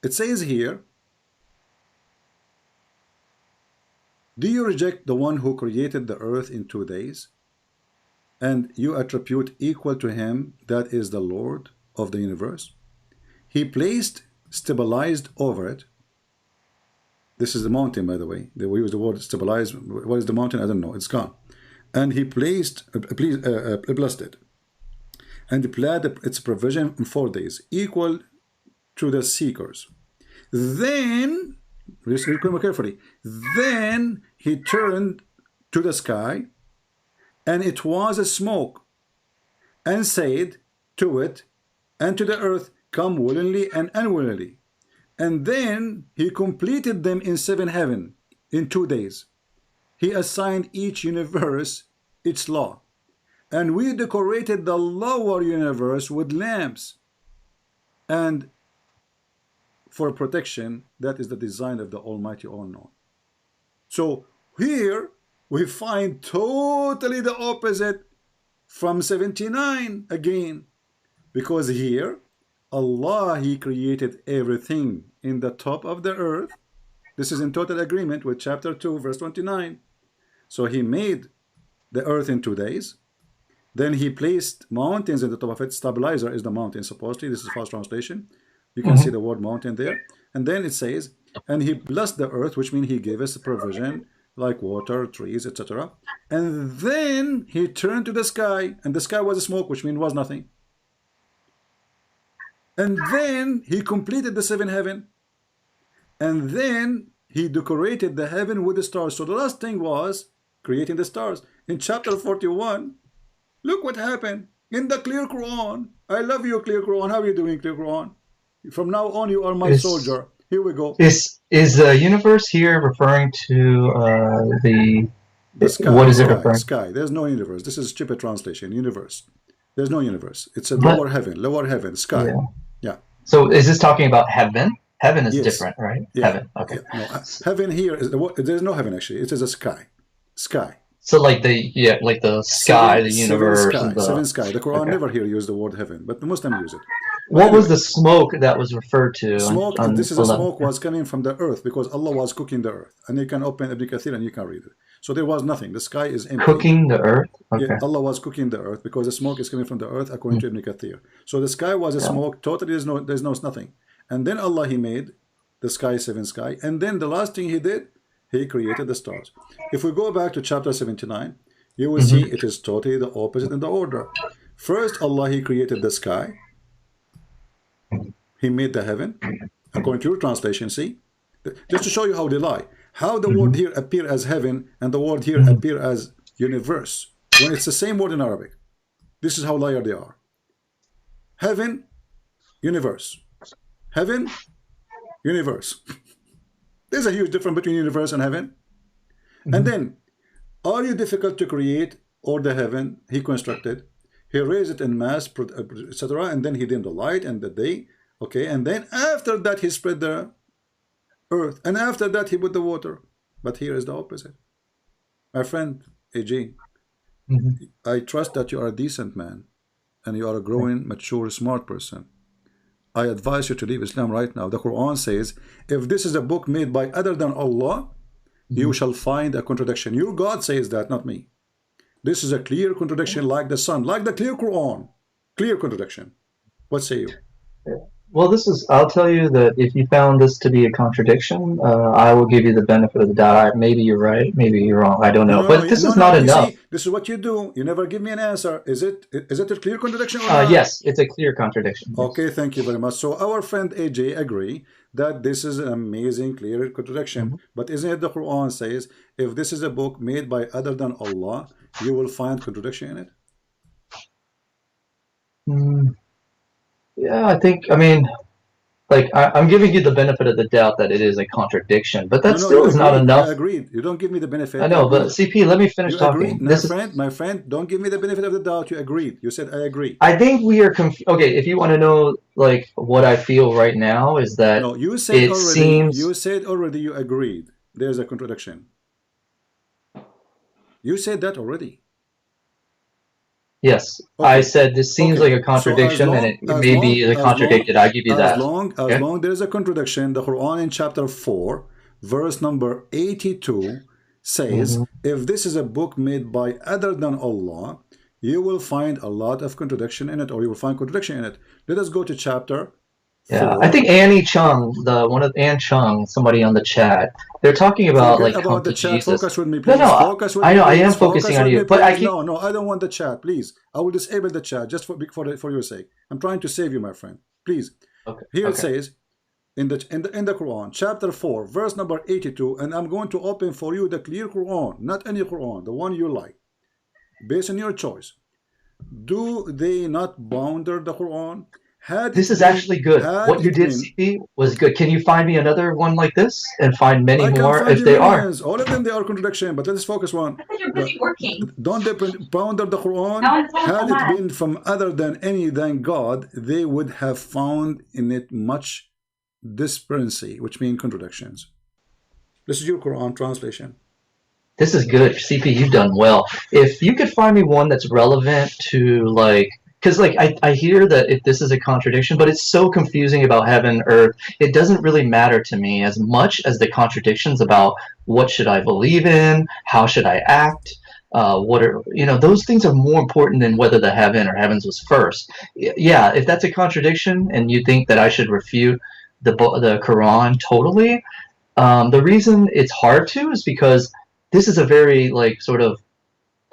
It says here, do you reject the one who created the earth in 2 days, and you attribute equal to Him that is the Lord of the universe? He stabilized over it, This is the mountain, by the way. We use the word stabilize. What is the mountain? I don't know. It's gone. And he blessed it, and planned its provision in 4 days, equal to the seekers. Then, listen carefully. Then he turned to the sky, and it was a smoke, and said to it and to the earth, come willingly and unwillingly. And then he completed them in 7 heaven in 2 days. He assigned each universe its law, and we decorated the lower universe with lamps, and for protection. That is the design of the Almighty All-Knowing. So here we find totally the opposite from 79 again, because here Allah, he created everything in the top of the earth. This is in total agreement with chapter 2 verse 29. So he made the earth in 2 days. Then he placed mountains in the top of it. Stabilizer is the mountain, supposedly. This is false translation. You can see the word mountain there. And then it says, and he blessed the earth, which means he gave us provision like water, trees, etc. And then he turned to the sky, and the sky was a smoke, which means was nothing. And then he completed the 7 heaven, and then he decorated the heaven with the stars. So the last thing was creating the stars. In chapter 41, look what happened in the clear Quran. I love you, clear Quran. How are you doing, clear Quran? From now on, you are my soldier. Here we go. Is the universe here referring to the sky? What is it referring? Sky. There's no universe. This is stupid translation. Universe. There's no universe. It's a lower heaven, sky. Yeah. So is this talking about heaven? Heaven is different, right? Yeah. Heaven. Okay. Yeah. No, heaven here is there's no heaven actually. It is a sky. Sky. So like the sky, the universe, seven sky. The Quran never here use the word heaven, but the Muslim use it. What was the smoke that was referred to? Smoke. This is a smoke was coming from the earth because Allah was cooking the earth, and you can open Ibn Kathir and you can read it. So there was nothing. The sky is empty. Cooking the earth. Okay. Yeah, Allah was cooking the earth because the smoke is coming from the earth according to Ibn Kathir. So the sky was a smoke. Totally, there's no nothing. And then Allah, he made the sky, 7 sky, and then the last thing he did, he created the stars. If we go back to chapter 79, you will see it is totally the opposite in the order. First, Allah, he created the sky. He made the heaven. According to your translation, see? Just to show you how they lie. How the word here appear as heaven and the word here appear as universe, when it's the same word in Arabic. This is how liar they are. Heaven, universe. Heaven, universe. There's a huge difference between universe and heaven. And then, are you difficult to create or the heaven he constructed? He raised it in mass, etc. And then he dimmed the light and the day. Okay, and then after that he spread the earth. And after that he put the water. But here is the opposite. My friend, AJ, I trust that you are a decent man. And you are a growing, mature, smart person. I advise you to leave Islam right now. The Quran says, if this is a book made by other than Allah, you shall find a contradiction. Your God says that, not me. This is a clear contradiction like the sun, like the clear Quran. Clear contradiction. What say you? Well, I'll tell you that if you found this to be a contradiction, I will give you the benefit of the doubt. Maybe you're right, maybe you're wrong. I don't know. But this is not enough. See, this is what you do. You never give me an answer. Is it a clear contradiction or not? Yes, it's a clear contradiction. Okay, thank you very much. So our friend AJ agree that this is an amazing, clear contradiction. But isn't it the Quran says, if this is a book made by other than Allah, you will find contradiction in it? Yeah, I mean, like, I'm giving you the benefit of the doubt that it is a contradiction, but that still is not enough. I agreed. You don't give me the benefit. I know, but CP, let me finish talking. My friend, don't give me the benefit of the doubt. You agreed. You said I agree. I think we are okay, if you want to know, like, what I feel right now is that you said already you agreed. There's a contradiction. You said that already. Yes, okay. I said this seems like a contradiction, and it may be contradicted. I give you that. As long there is a contradiction, the Quran in chapter 4, verse number 82 says, if this is a book made by other than Allah, you will find a lot of contradiction in it, or you will find contradiction in it. Let us go to chapter Yeah, 4. I think Annie Chung, Ann Chung, somebody on the chat, they're talking about Forget like about the come to chat. Jesus. Focus with me, No, please. no, Focus with I me, know, I please. am Focus focusing on with you, me, but I please. keep. No, I don't want the chat, please. I will disable the chat just for your sake. I'm trying to save you, my friend. Please. Okay. Here it Okay. says in the Quran, chapter 4, verse number 82, and I'm going to open for you the clear Quran, not any Quran, the one you like, based on your choice. Do they not ponder the Quran? This is actually good. What you did, CP, was good. Can you find me another one like this and find many I can more find if you they millions. are? All of them, they are contradiction, but let's focus on. You're busy working. Don't they ponder the Quran? No, it's not Had it that. been from other than any than God, they would have found in it much disparity, which means contradictions. This is your Quran translation. This is good. CP, you've done well. If you could find me one that's relevant to like, because like I hear that if this is a contradiction, but it's so confusing about heaven, earth. It doesn't really matter to me as much as the contradictions about what should I believe in, how should I act, what are, those things are more important than whether the heaven or heavens was first. Yeah, if that's a contradiction and you think that I should refute the Quran totally, the reason it's hard to is because this is a very like sort of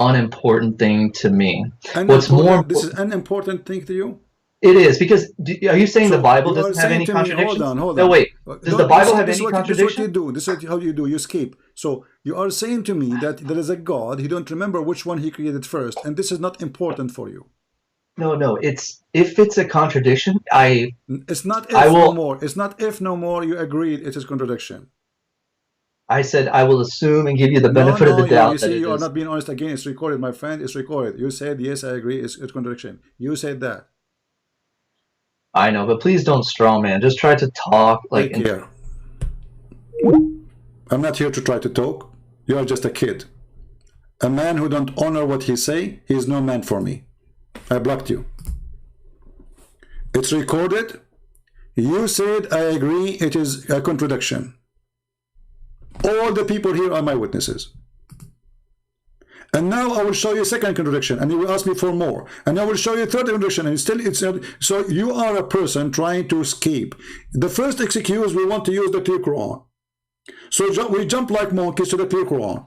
unimportant thing to me. What's more important, this is an important thing to you? It is, because are you saying the Bible you are doesn't have saying any to me, contradictions? hold on. No, wait. Does the Bible have this any This contradictions? is what how you do. You skip. So you are saying to me that there is a God. He don't remember which one he created first, and this is not important for you. No. It's if it's a contradiction, It's not if no more. It's not if no more. You agreed it is contradiction. I said I will assume and give you the benefit of the doubt. You see, you are not being honest again. It's recorded, my friend. It's recorded. You said yes, I agree. It's contradiction. You said that. I know, but please don't straw man. Just try to talk like. Here. I'm not here to try to talk. You are just a kid. A man who don't honor what he say, he is no man for me. I blocked you. It's recorded. You said I agree. It is a contradiction. All the people here are my witnesses. And now I will show you a second contradiction, and you will ask me for more. And I will show you a third contradiction, and still it's not. So you are a person trying to escape. The first excuse, we want to use the clear Quran. So we jump like monkeys to the clear Quran.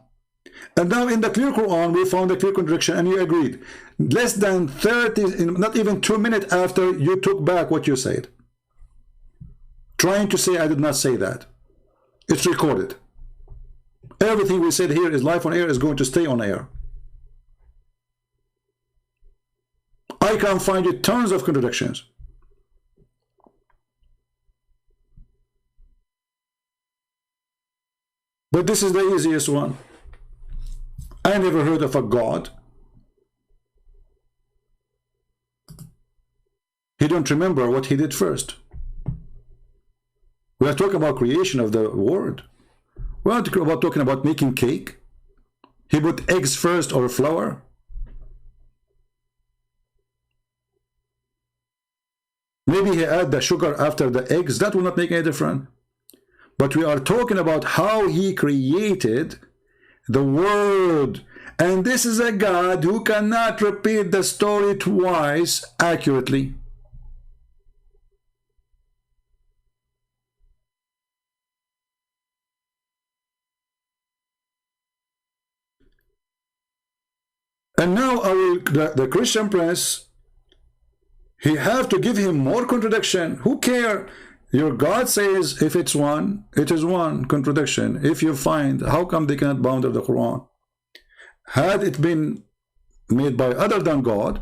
And now in the clear Quran, we found a clear contradiction, and you agreed. Less than 30, not even 2 minutes after, you took back what you said. Trying to say I did not say that. It's recorded. Everything we said here is live on air, is going to stay on air. I can find you tons of contradictions. But this is the easiest one. I never heard of a God. He don't remember what he did first. We are talking about creation of the world. We are talking about making cake. He put eggs first or flour. Maybe he add the sugar after the eggs. That will not make any difference. But we are talking about how he created the world. And this is a God who cannot repeat the story twice accurately. And now the Christian Prince, he have to give him more contradiction. Who care? Your God says if it's one, it is one contradiction. If you find, how come they cannot boundary the Quran? Had it been made by other than God,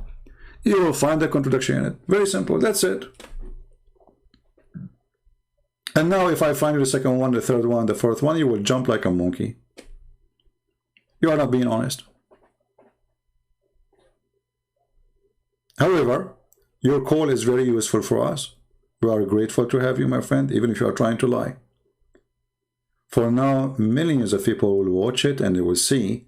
you will find a contradiction in it. Very simple. That's it. And now if I find the second one, the third one, the fourth one, you will jump like a monkey. You are not being honest. However, your call is very useful for us. We are grateful to have you, my friend, even if you are trying to lie. For now, millions of people will watch it and they will see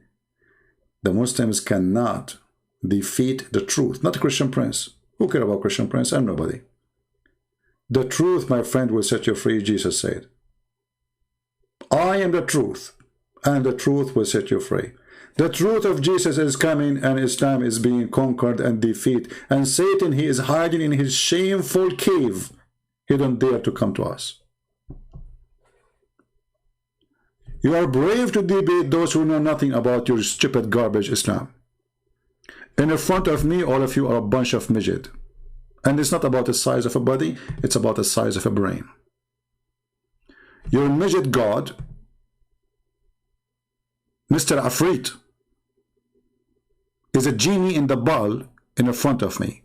the Muslims cannot defeat the truth. Not the Christian Prince. Who cares about Christian Prince? I'm nobody. The truth, my friend, will set you free, Jesus said. I am the truth, and the truth will set you free. The truth of Jesus is coming, and Islam is being conquered and defeated. And Satan, he is hiding in his shameful cave. He don't dare to come to us. You are brave to debate those who know nothing about your stupid garbage Islam. And in front of me, all of you are a bunch of midget. And it's not about the size of a body, it's about the size of a brain. Your midget God, Mr. Afrit, is a genie in the ball in front of me.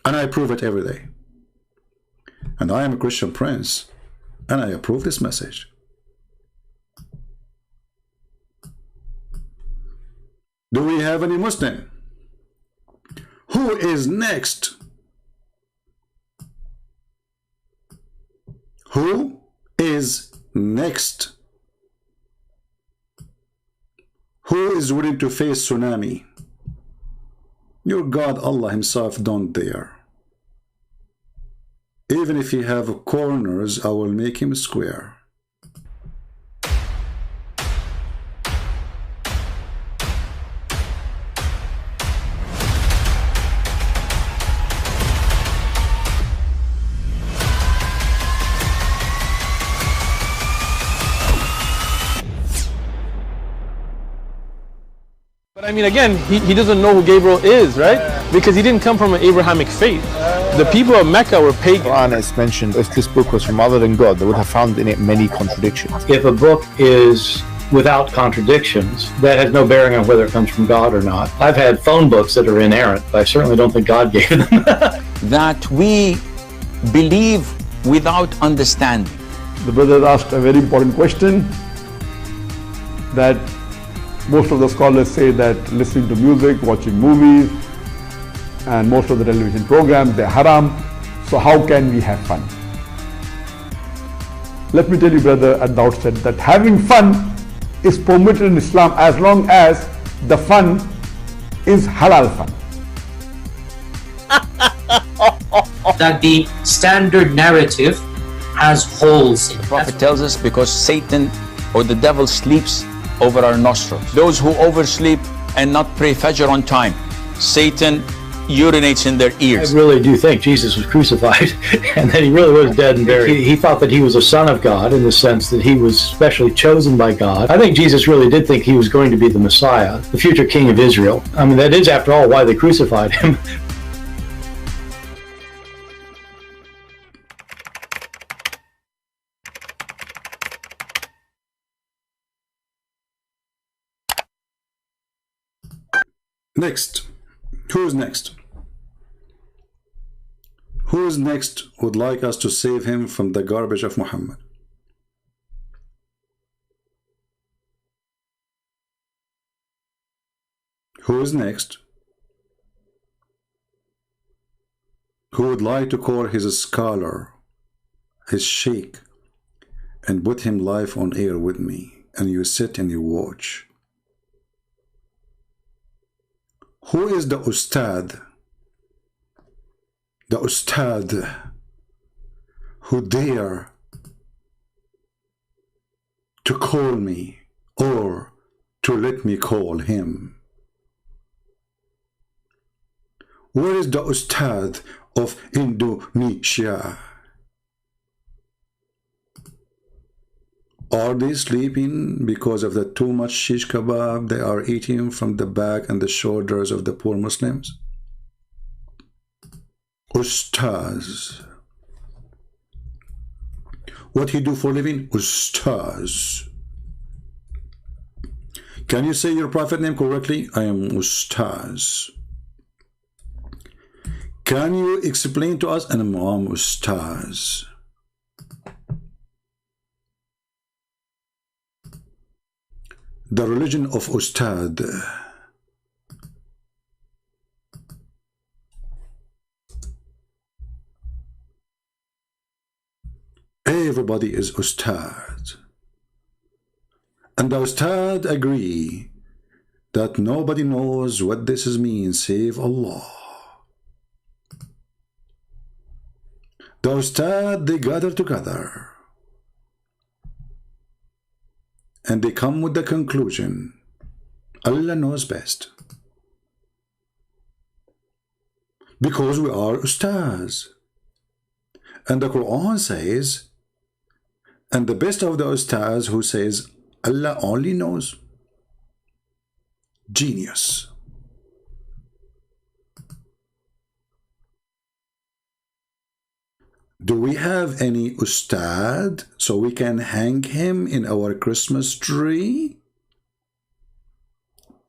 And I prove it every day. And I am a Christian prince, and I approve this message. Do we have any Muslim? Who is next? Who is next? Who is willing to face tsunami? Your God Allah himself don't dare. Even if he have corners, I will make him square. I mean, again, he doesn't know who Gabriel is, right? Because he didn't come from an Abrahamic faith. The people of Mecca were pagan. Quran is mentioned. If this book was from other than God, they would have found in it many contradictions. If a book is without contradictions, that has no bearing on whether it comes from God or not. I've had phone books that are inerrant, but I certainly don't think God gave them. That we believe without understanding. The brother asked a very important question, that most of the scholars say that listening to music, watching movies, and most of the television programs, they're haram. So how can we have fun? Let me tell you, brother, at the outset that having fun is permitted in Islam as long as the fun is halal fun. That the standard narrative has holes in it. The Prophet tells us because Satan or the devil sleeps over our nostrils. Those who oversleep and not pray Fajr on time, Satan urinates in their ears. I really do think Jesus was crucified and that he really was dead and buried. He thought that he was a son of God in the sense that he was specially chosen by God. I think Jesus really did think he was going to be the Messiah, the future king of Israel. I mean, that is, after all, why they crucified him. Next. Who's next? Who's next would like us to save him from the garbage of Muhammad? Who is next? Who would like to call his scholar, his sheikh, and put him live on air with me, and you sit and you watch? Who is the Ustadz? The Ustadz who dare to call me or to let me call him? Where is the Ustadz of Indonesia? Are they sleeping because of the too much shish kebab they are eating from the back and the shoulders of the poor Muslims? Ustadz. What he do for living? Ustadz. Can you say your prophet name correctly? I am Ustadz. Can you explain to us? And I'm Ustadz. The religion of Ustadz. Everybody is Ustadz. And the Ustadz agree that nobody knows what this means save Allah. The Ustadz, they gather together and they come with the conclusion, Allah knows best. Because we are Ustadz. And the Quran says, and the best of the Ustaz who says, Allah only knows. Genius. Do we have any Ustad so we can hang him in our Christmas tree?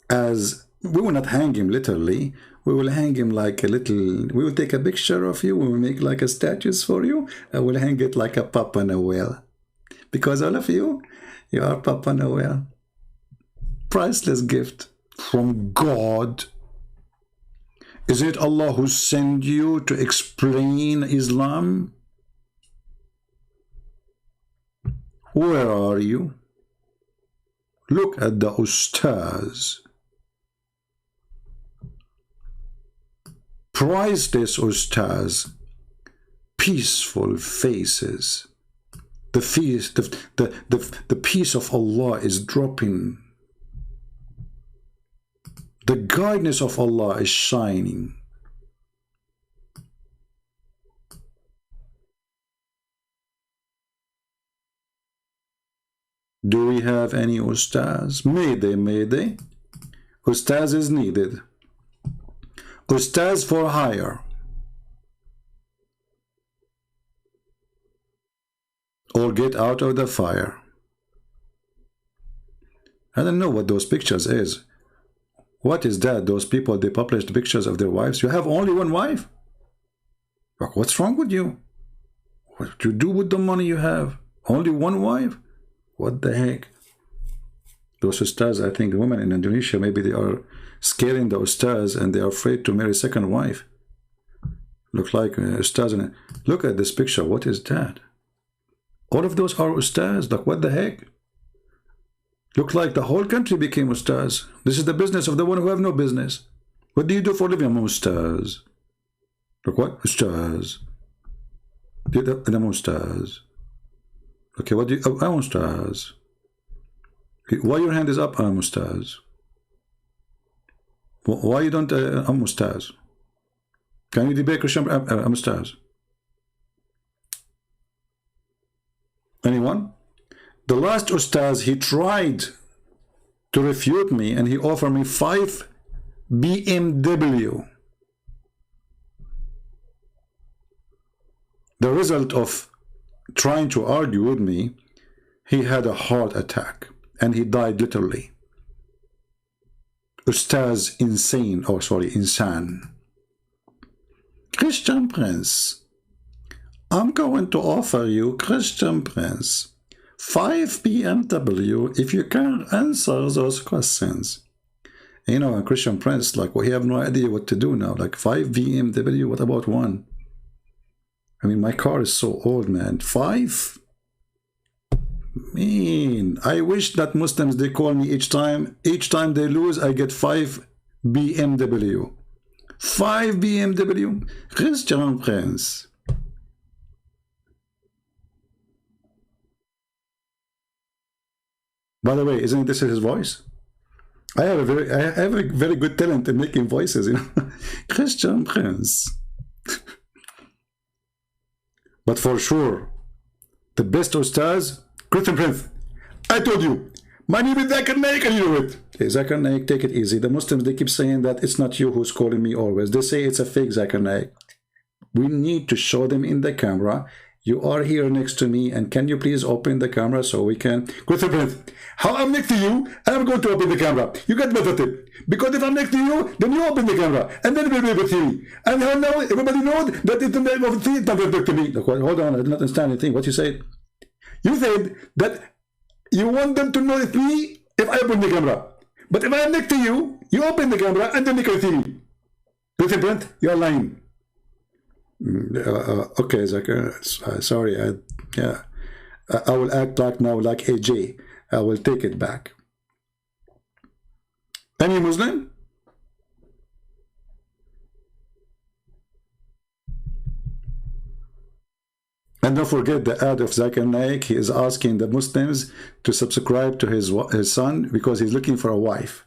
As we will not hang him literally, we will hang him like a little, we will take a picture of you, we will make like a statues for you, and we'll hang it like a Papa Noel. Because all of you, you are Papa Noel. Priceless gift from God. Is it Allah who sent you to explain Islam? Where are you? Look at the Ustaz. Priceless Ustaz. Peaceful faces. The peace of Allah is dropping. The guidance of Allah is shining. Do we have any Ustaz? Mayday. Ustaz is needed. Ustaz for hire. Or get out of the fire. I don't know what those pictures is. What is that? Those people, they published pictures of their wives. You have only one wife? What's wrong with you? What do you do with the money you have? Only one wife? What the heck? Those Ustaz, I think the women in Indonesia, maybe they are scaring the Ustaz and they are afraid to marry second wife. Look like Ustaz. Look at this picture. What is that? All of those are Ustaz. Like, what the heck? Look like the whole country became Ustaz. This is the business of the one who have no business. What do you do for a living? I'm Ustaz. Look what? Ustaz. I'm Ustaz. Okay, what do you... I'm Ustaz. Why your hand is up? I'm Ustaz. Why you don't... I'm Ustaz. Can you debate Christian? I'm Ustaz. Anyone? The last Ustaz, he tried to refute me and he offered me 5 BMW. The result of trying to argue with me, he had a heart attack and he died literally. Ustaz insane, oh sorry, insan. Christian Prince, I'm going to offer you, Christian Prince, 5 BMW if you can answer those questions. You know, Christian Prince, like, we have no idea what to do now. Like 5 BMW, what about 1? I mean, my car is so old, man. 5? Man, I wish that Muslims, they call me each time they lose, I get 5 BMW. 5 BMW? Christian Prince. By the way, isn't this his voice? I have a very good talent in making voices, you know. Christian Prince. But for sure, the best Ustaz, Christian Prince. I told you, my name is Zakir Naik, and you know it. Hey, Zakir Naik, take it easy. The Muslims, they keep saying that it's not you who's calling me always. They say it's a fake Zakir Naik. We need to show them in the camera. You are here next to me, and can you please open the camera so we can... Christian Prince, how I'm next to you, and I'm going to open the camera. You get better tip. Because if I'm next to you, then you open the camera, and then we'll be able to see me. And now everybody knows that it's the name of the thing that will to me. Look, hold on, I did not understand anything. What you said? You said that you want them to know it's me if I open the camera. But if I'm next to you, you open the camera, and then they can see me. Christian Prince, you're lying. Okay, Zakir, sorry, I will act like now like AJ. I will take it back. Any Muslim? And don't forget the ad of Zakir Naik. He is asking the Muslims to subscribe to his son because he's looking for a wife.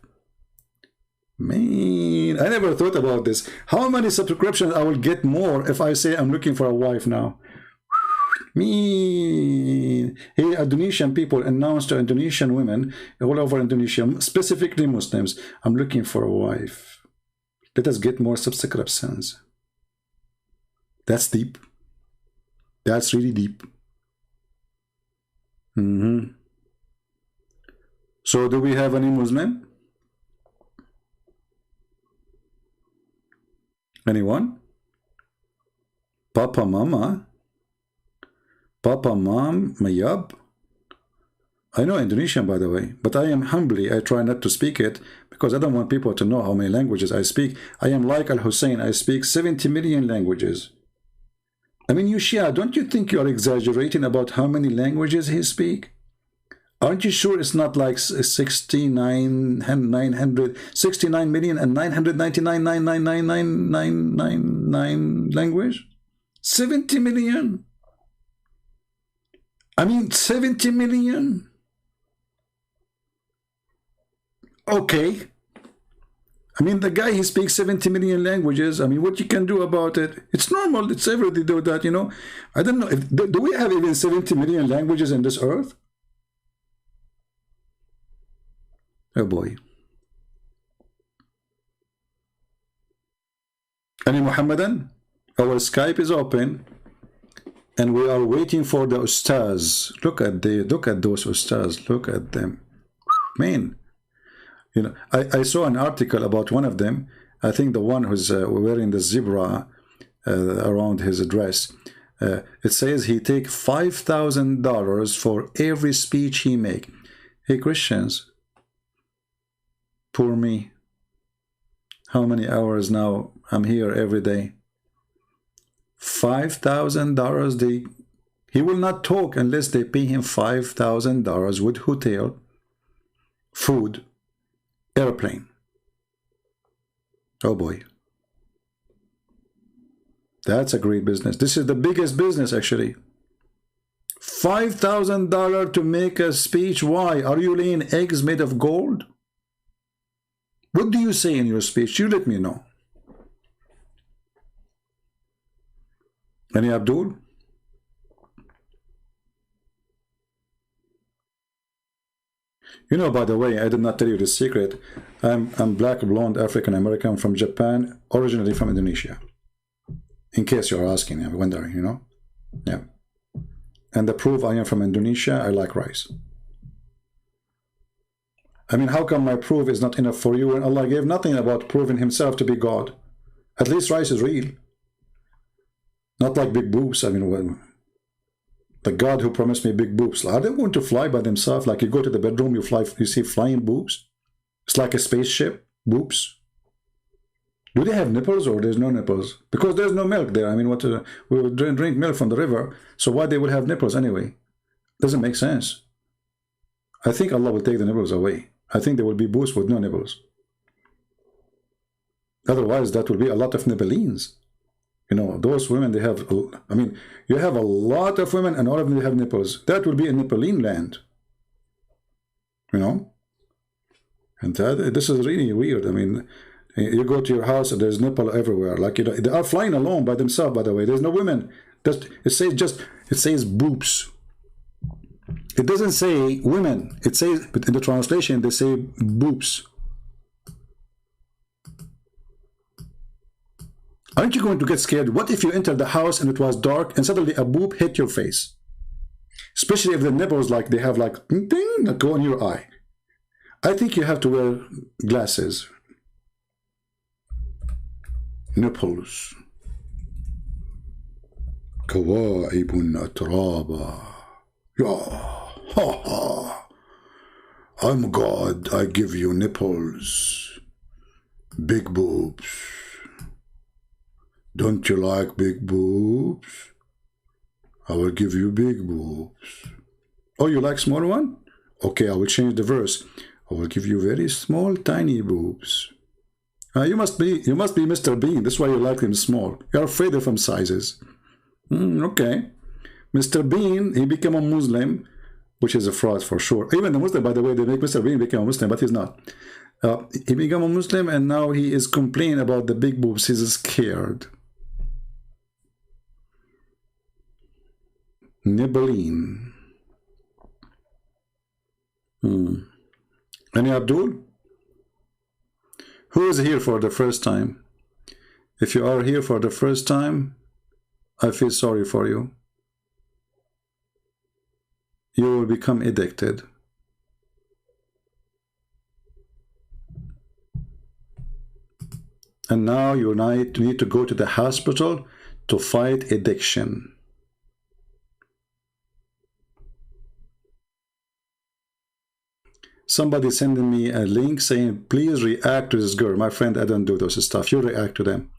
Man, I never thought about this. How many subscriptions I will get more if I say I'm looking for a wife now? Me. Here, Indonesian people announce to Indonesian women all over Indonesia, specifically Muslims, I'm looking for a wife. Let us get more subscriptions. That's deep. That's really deep. So do we have any Muslim? Anyone? Papa, Mama? Papa, Mom, Mayab? I know Indonesian, by the way, but I am humbly, I try not to speak it because I don't want people to know how many languages I speak. I am like Al-Hussein, I speak 70 million languages. I mean, you Shia, don't you think you are exaggerating about how many languages he speaks? Aren't you sure it's not like 69 million and 999,999,999 language? 70 million? I mean, 70 million? Okay. I mean, the guy, he speaks 70 million languages. I mean, what you can do about it? It's normal. It's everybody do that, you know. I don't know. Do we have even 70 million languages in this earth? Oh boy. Any Muhammadan? Our Skype is open and we are waiting for the Ustadz. Look at those Ustadz. Look at them. Man. You know, I saw an article about one of them. I think the one who's wearing the zebra around his dress. It says he take $5,000 for every speech he make. Hey Christians, poor me. How many hours now I'm here every day? $5,000. He will not talk unless they pay him $5,000 with hotel, food, airplane. Oh boy. That's a great business. This is the biggest business actually. $5,000 to make a speech. Why? Are you laying eggs made of gold? What do you say in your speech? You let me know. Any Abdul? You know, by the way, I did not tell you the secret. I'm black, blonde, African American from Japan, originally from Indonesia. In case you're asking, I'm wondering, you know? Yeah. And the proof I am from Indonesia, I like rice. I mean, how come my proof is not enough for you when Allah gave nothing about proving himself to be God? At least rice is real. Not like big boobs. I mean, well, the God who promised me big boobs, are they going to fly by themselves? Like you go to the bedroom, you fly, you see flying boobs? It's like a spaceship, boobs. Do they have nipples or there's no nipples? Because there's no milk there. I mean, what we will drink milk from the river, so why they will have nipples anyway? Doesn't make sense. I think Allah will take the nipples away. I think there will be boobs with no nipples. Otherwise, that will be a lot of nippelines. You know, those women, they have, I mean, you have a lot of women and all of them have nipples. That will be a nippeline land. You know? And this is really weird. I mean, you go to your house and there's nipple everywhere. Like, you know, they are flying alone by themselves, by the way. There's no women. It says boobs. It doesn't say women. It says, but in the translation, they say boobs. Aren't you going to get scared? What if you entered the house and it was dark and suddenly a boob hit your face? Especially if the nipples, like they have like, ding, go in your eye. I think you have to wear glasses. Nipples. كواعب أترابا. Yeah. Ha ha. I'm God. I give you nipples. Big boobs. Don't you like big boobs? I will give you big boobs. Oh, you like small one? Okay, I will change the verse. I will give you very small, tiny boobs. You must be Mr. Bean. That's why you like them small. You're afraid of them sizes. Okay. Mr. Bean, he became a Muslim, which is a fraud for sure. Even the Muslim, by the way, they make Mr. Bean become a Muslim, but he's not. He became a Muslim and now he is complaining about the big boobs. He's scared. Nibbling. Any Abdul? Who is here for the first time? If you are here for the first time, I feel sorry for you. You will become addicted. And now you need to go to the hospital to fight addiction. Somebody sending me a link saying, please react to this girl. My friend, I don't do those stuff. You react to them.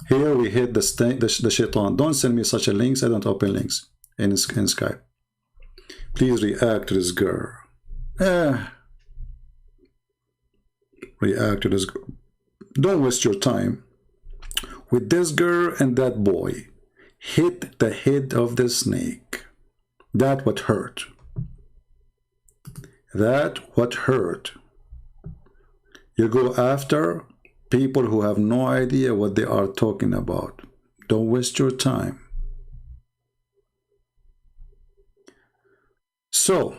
Here we hit the shaitan. Don't send me such a links. I don't open links in Skype. Please react to this girl. React to this girl. Don't waste your time with this girl and that boy. Hit the head of the snake. That what hurt. That what hurt. You go after people who have no idea what they are talking about. Don't waste your time. So,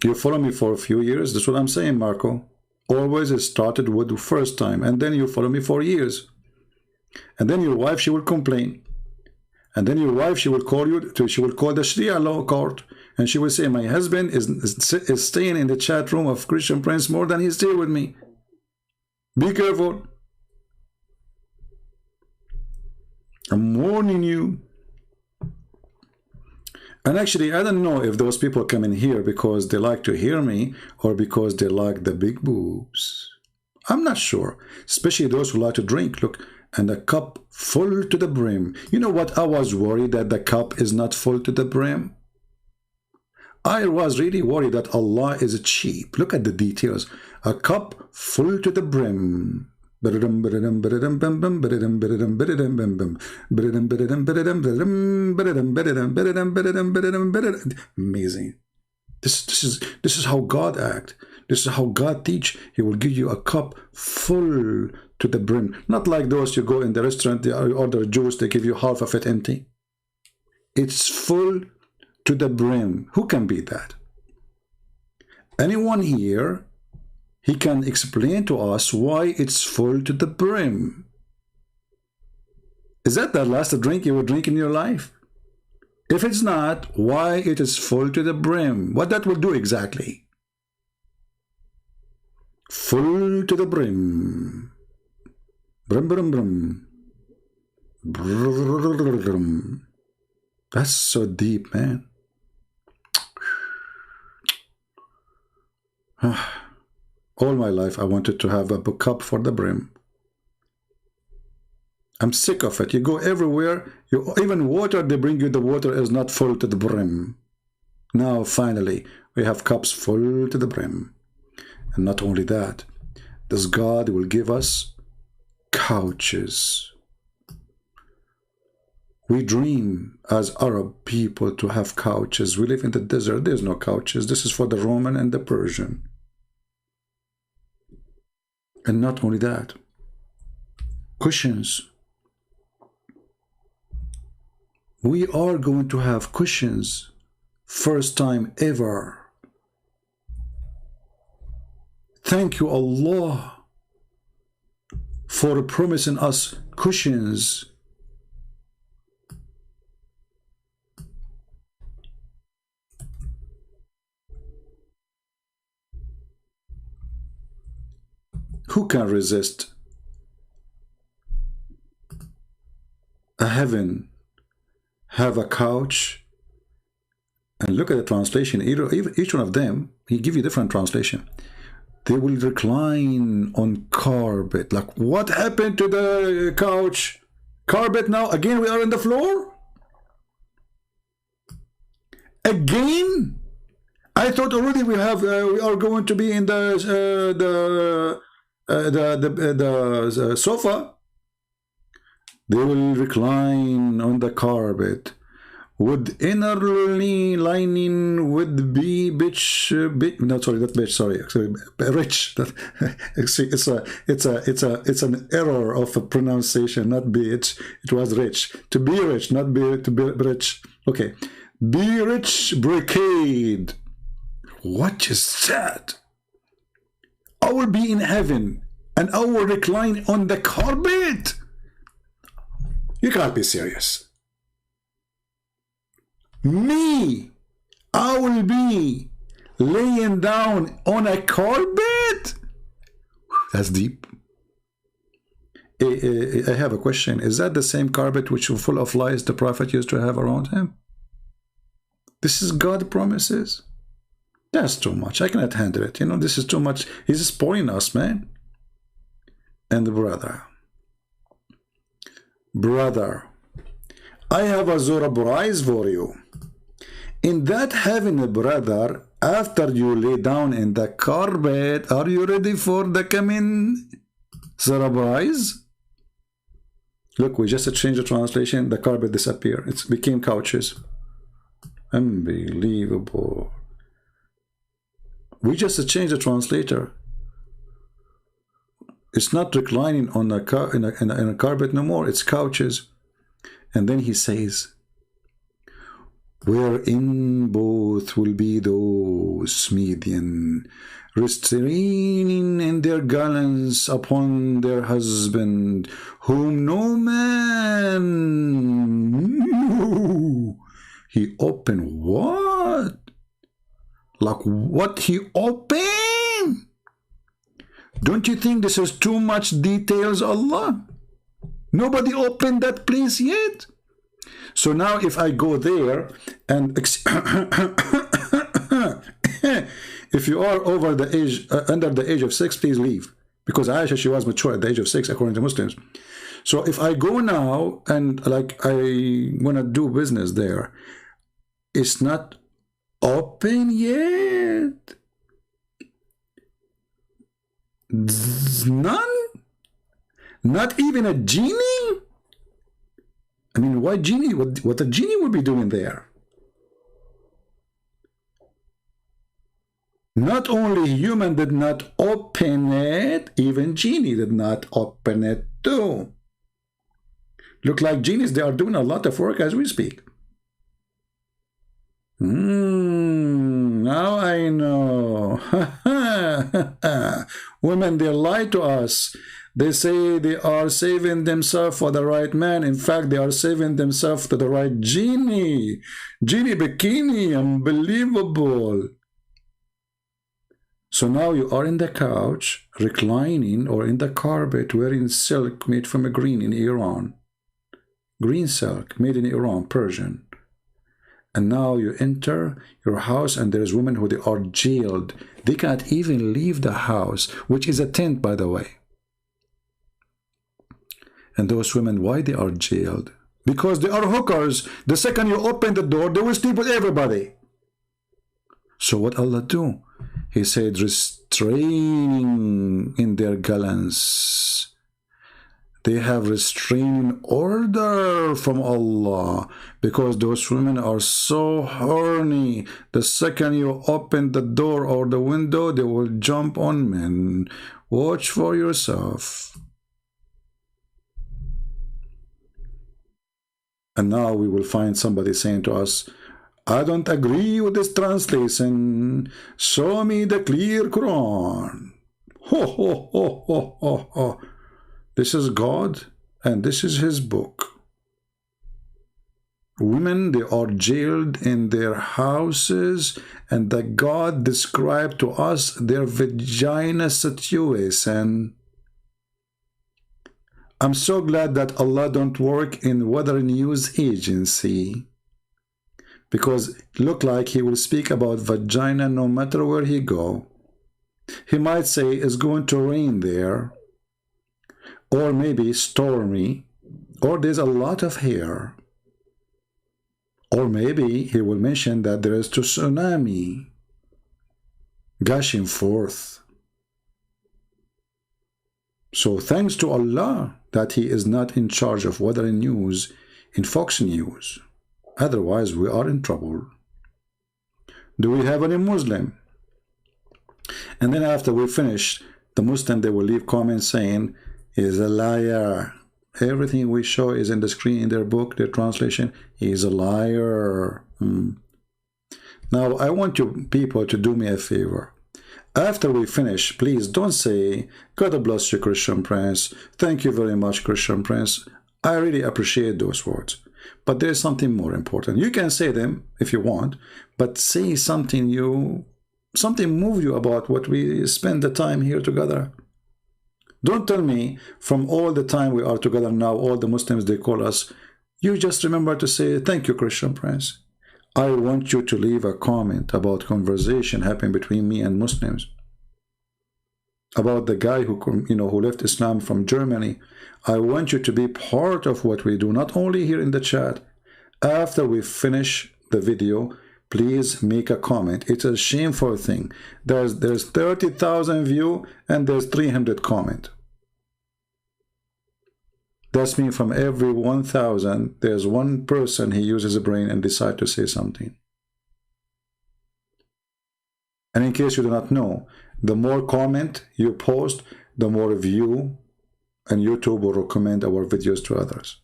you follow me for a few years. That's what I'm saying, Marco. Always it started with the first time, and then you follow me for years. And then your wife, she will complain. And then your wife, she will call the Sharia Law court, and she will say, my husband is staying in the chat room of Christian Prince more than he's staying with me. Be careful. I'm warning you. And actually, I don't know if those people come in here because they like to hear me or because they like the big boobs. I'm not sure. Especially those who like to drink. Look, and a cup full to the brim. You know what? I was worried that the cup is not full to the brim. I was really worried that Allah is cheap. Look at the details. A cup full to the brim. Amazing. This is how God acts. This is how God teach. He will give you a cup full to the brim. Not like those you go in the restaurant, they order juice, they give you half of it empty. It's full to the brim. Who can beat that? Anyone here? He can explain to us why it's full to the brim. Is that the last drink you will drink in your life? If it's not, why it is full to the brim? What that will do exactly? Full to the brim. Brim, brim, brim. Brim. That's so deep, man. All my life I wanted to have a cup for the brim. I'm sick of it. You go everywhere, even water, they bring you the water is not full to the brim. Now finally we have cups full to the brim. And not only that, this God will give us couches. We dream as Arab people to have couches. We live in the desert, there's no couches. This is for the Roman and the Persian. And not only that, cushions. We are going to have cushions. First time ever. Thank you, Allah, for promising us cushions. Who can resist a heaven, have a couch, and look at the translation. Each one of them, he give you different translation. They will recline on carpet. Like, what happened to the couch? Carpet now? Again, we are on the floor? Again? I thought already we are going to be in the sofa. They will recline on the carpet with inner lining with rich. It's an error of a pronunciation, not bitch. It was rich. To be rich, not be to be rich. Okay, Be Rich Brigade. What is that? I will be in heaven and I will recline on the carpet. You can't be serious. Me, I will be laying down on a carpet. That's deep. I have a question. Is that the same carpet which was full of lies the Prophet used to have around him? This is God promises. That's too much. I cannot handle it. You know, this is too much. He's spoiling us, man. And brother, I have a surprise for you. In that heaven, brother, after you lay down in the carpet, are you ready for the coming surprise? Look, we just changed the translation. The carpet disappeared. It became couches. Unbelievable. We just changed the translator. It's not reclining on a in a carpet no more. It's couches. And then he says, wherein both will be those median, restraining in their gallants upon their husband, whom no man knew. He opened what? Like what he opened? Don't you think this is too much details, Allah? Nobody opened that place yet. So now if I go there and if you are over the age, under the age of 6, please leave. Because Aisha, she was mature at the age of 6 according to Muslims. So if I go now and like I want to do business there, it's not open yet. None? Not even a genie? I mean, why genie? What a genie would be doing there? Not only human did not open it, even genie did not open it too. Look like genies, they are doing a lot of work as we speak. Now I know. Women, they lie to us. They say they are saving themselves for the right man. In fact, they are saving themselves to the right genie. Genie bikini, unbelievable. So now you are in the couch, reclining, or in the carpet, wearing silk made from a green in Iran. Green silk, made in Iran, Persian. And now you enter your house and there's women who they are jailed. They can't even leave the house, which is a tent, by the way. And those women, why they are jailed? Because they are hookers. The second you open the door, they will sleep with everybody. So what Allah do? He said, restraining in their gallants. They have restraining order from Allah because those women are so horny. The second you open the door or the window, they will jump on men. Watch for yourself. And now we will find somebody saying to us, I don't agree with this translation. Show me the clear Quran. Ho, ho, ho, ho, ho, ho. This is God and this is his book. Women, they are jailed in their houses, and that God described to us their vagina situation. I'm so glad that Allah don't work in weather news agency, because it look like he will speak about vagina no matter where he go. He might say it's going to rain there, or maybe stormy, or there's a lot of hair, or maybe he will mention that there is a tsunami gushing forth. So thanks to Allah that he is not in charge of weather and news in Fox News. Otherwise we are in trouble. Do we have any Muslim? And then after we finish, the Muslim, they will leave comments saying, is a liar. Everything we show is in the screen in their book, their translation. He is a liar. Now, I want you people to do me a favor. After we finish, please don't say, God bless you, Christian Prince. Thank you very much, Christian Prince. I really appreciate those words. But there's something more important. You can say them if you want, but say something move you about what we spend the time here together. Don't tell me from all the time we are together now, all the Muslims, they call us. You just remember to say, thank you, Christian Prince. I want you to leave a comment about conversation happening between me and Muslims. About the guy who left Islam from Germany. I want you to be part of what we do, not only here in the chat. After we finish the video, please make a comment. It's a shameful thing. There's 30,000 views and there's 300 comment. That means from every 1,000, there's one person he uses a brain and decide to say something. And in case you do not know, the more comment you post, the more view, and YouTube will recommend our videos to others.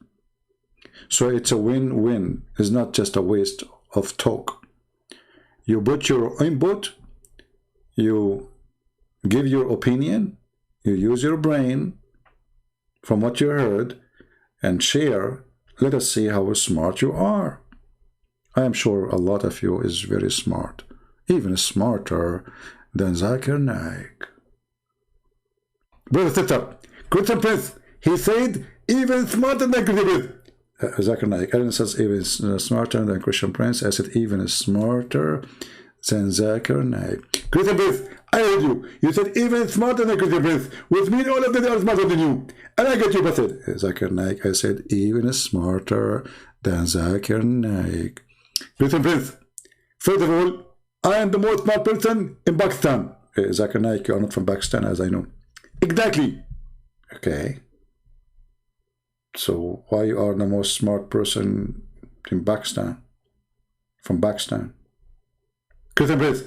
So it's a win-win. It's not just a waste of talk. You put your input, you give your opinion, you use your brain from what you heard, and share. Let us see how smart you are. I am sure a lot of you is very smart, even smarter than Zakir Naik. Brother Sister, Christian Prince, he said even smarter than Christian Prince. Zakir Naik, Aaron says even smarter than Christian Prince. I said even smarter than Zakir Naik. Christian Prince, I heard you. You said even smarter than Christian Prince, which means all of them are smarter than you. And I got you busted. Zakir Naik, I said even smarter than Zakir Naik. Christian Prince, first of all, I am the most smart person in Pakistan. Zakir Naik, you are not from Pakistan, as I know. Exactly. Okay. So why you are the most smart person in Pakistan? From Pakistan. Christian Prince,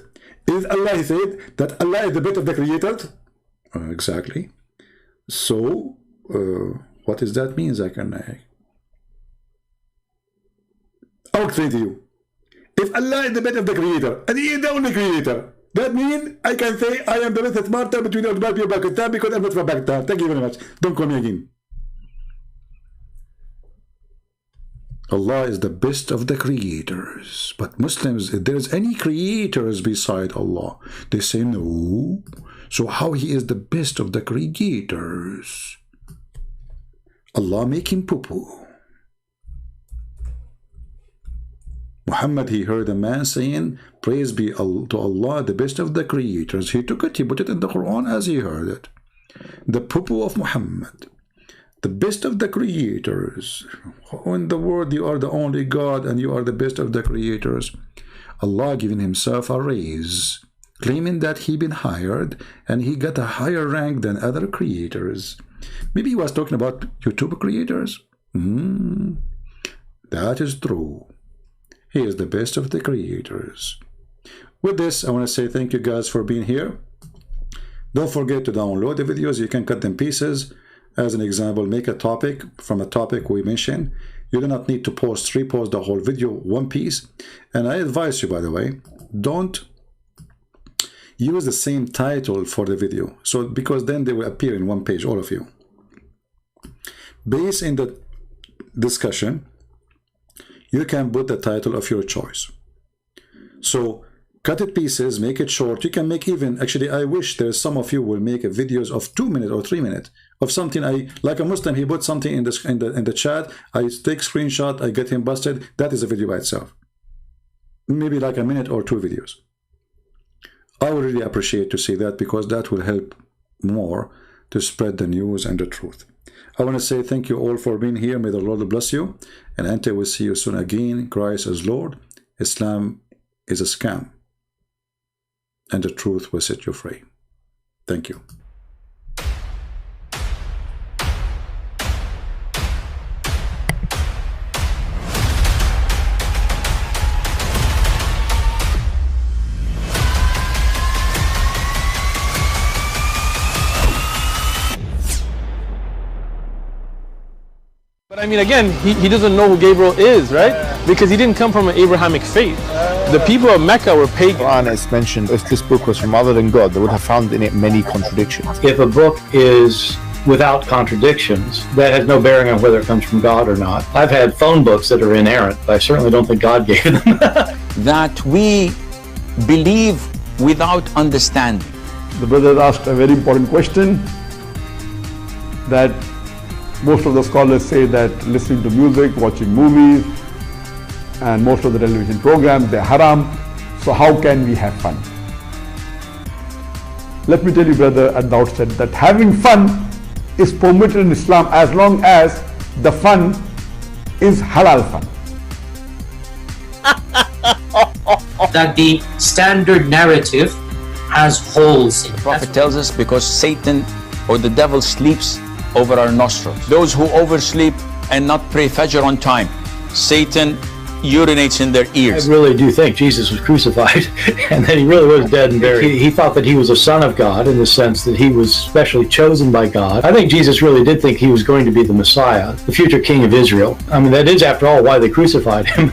is Allah said that Allah is the best of the creators? Exactly. So, what does that mean, Zakir Naik? I'll explain to you. If Allah is the best of the creator, and He is the only creator, that means I can say I am the best smarter between all the people of Pakistan because I'm not from Pakistan. Thank you very much. Don't call me again. Allah is the best of the creators. But Muslims, if there is any creators beside Allah, they say no. So how He is the best of the creators? Allah make him poo-poo. Muhammad, he heard a man saying, praise be to Allah, the best of the creators. He took it, he put it in the Quran as he heard it. The poo-poo of Muhammad. The best of the creators. In the world, you are the only God and you are the best of the creators. Allah giving himself a raise, claiming that he been hired and he got a higher rank than other creators. Maybe he was talking about YouTube creators. That is true. He is the best of the creators. With this, I want to say thank you guys for being here. Don't forget to download the videos. You can cut them pieces. As an example, make a topic from a topic we mentioned. You do not need to repost the whole video, one piece. And I advise you, by the way, don't use the same title for the video. So, because then they will appear in one page, all of you. Based in the discussion, you can put the title of your choice. So, cut it pieces, make it short. You can make even, actually, I wish there's some of you will make a videos of 2 minutes or 3 minutes of something. Like a Muslim, he put something in the chat. I take screenshot, I get him busted. That is a video by itself. Maybe like a minute or 2 videos. I would really appreciate to see that because that will help more to spread the news and the truth. I want to say thank you all for being here. May the Lord bless you. And until we see you soon again, Christ is Lord. Islam is a scam. And the truth will set you free. Thank you. But I mean, again, he doesn't know who Gabriel is, right? Because he didn't come from an Abrahamic faith. The people of Mecca were pagan. Quran is mentioned. If this book was from other than God, they would have found in it many contradictions. If a book is without contradictions, that has no bearing on whether it comes from God or not. I've had phone books that are inerrant, but I certainly don't think God gave them. That we believe without understanding. The brother asked a very important question, that most of the scholars say that listening to music, watching movies, and most of the television programs, they're haram. So how can we have fun? Let me tell you, brother, at the outset that having fun is permitted in Islam as long as the fun is halal fun. That the standard narrative has holes in it. The Prophet tells us because Satan or the devil sleeps over our nostrils. Those who oversleep and not pray Fajr on time, Satan urinates in their ears. I really do think Jesus was crucified and that he really was dead and buried. He thought that he was a son of God in the sense that he was specially chosen by God. I think Jesus really did think he was going to be the Messiah, the future king of Israel. I mean, that is, after all, why they crucified him,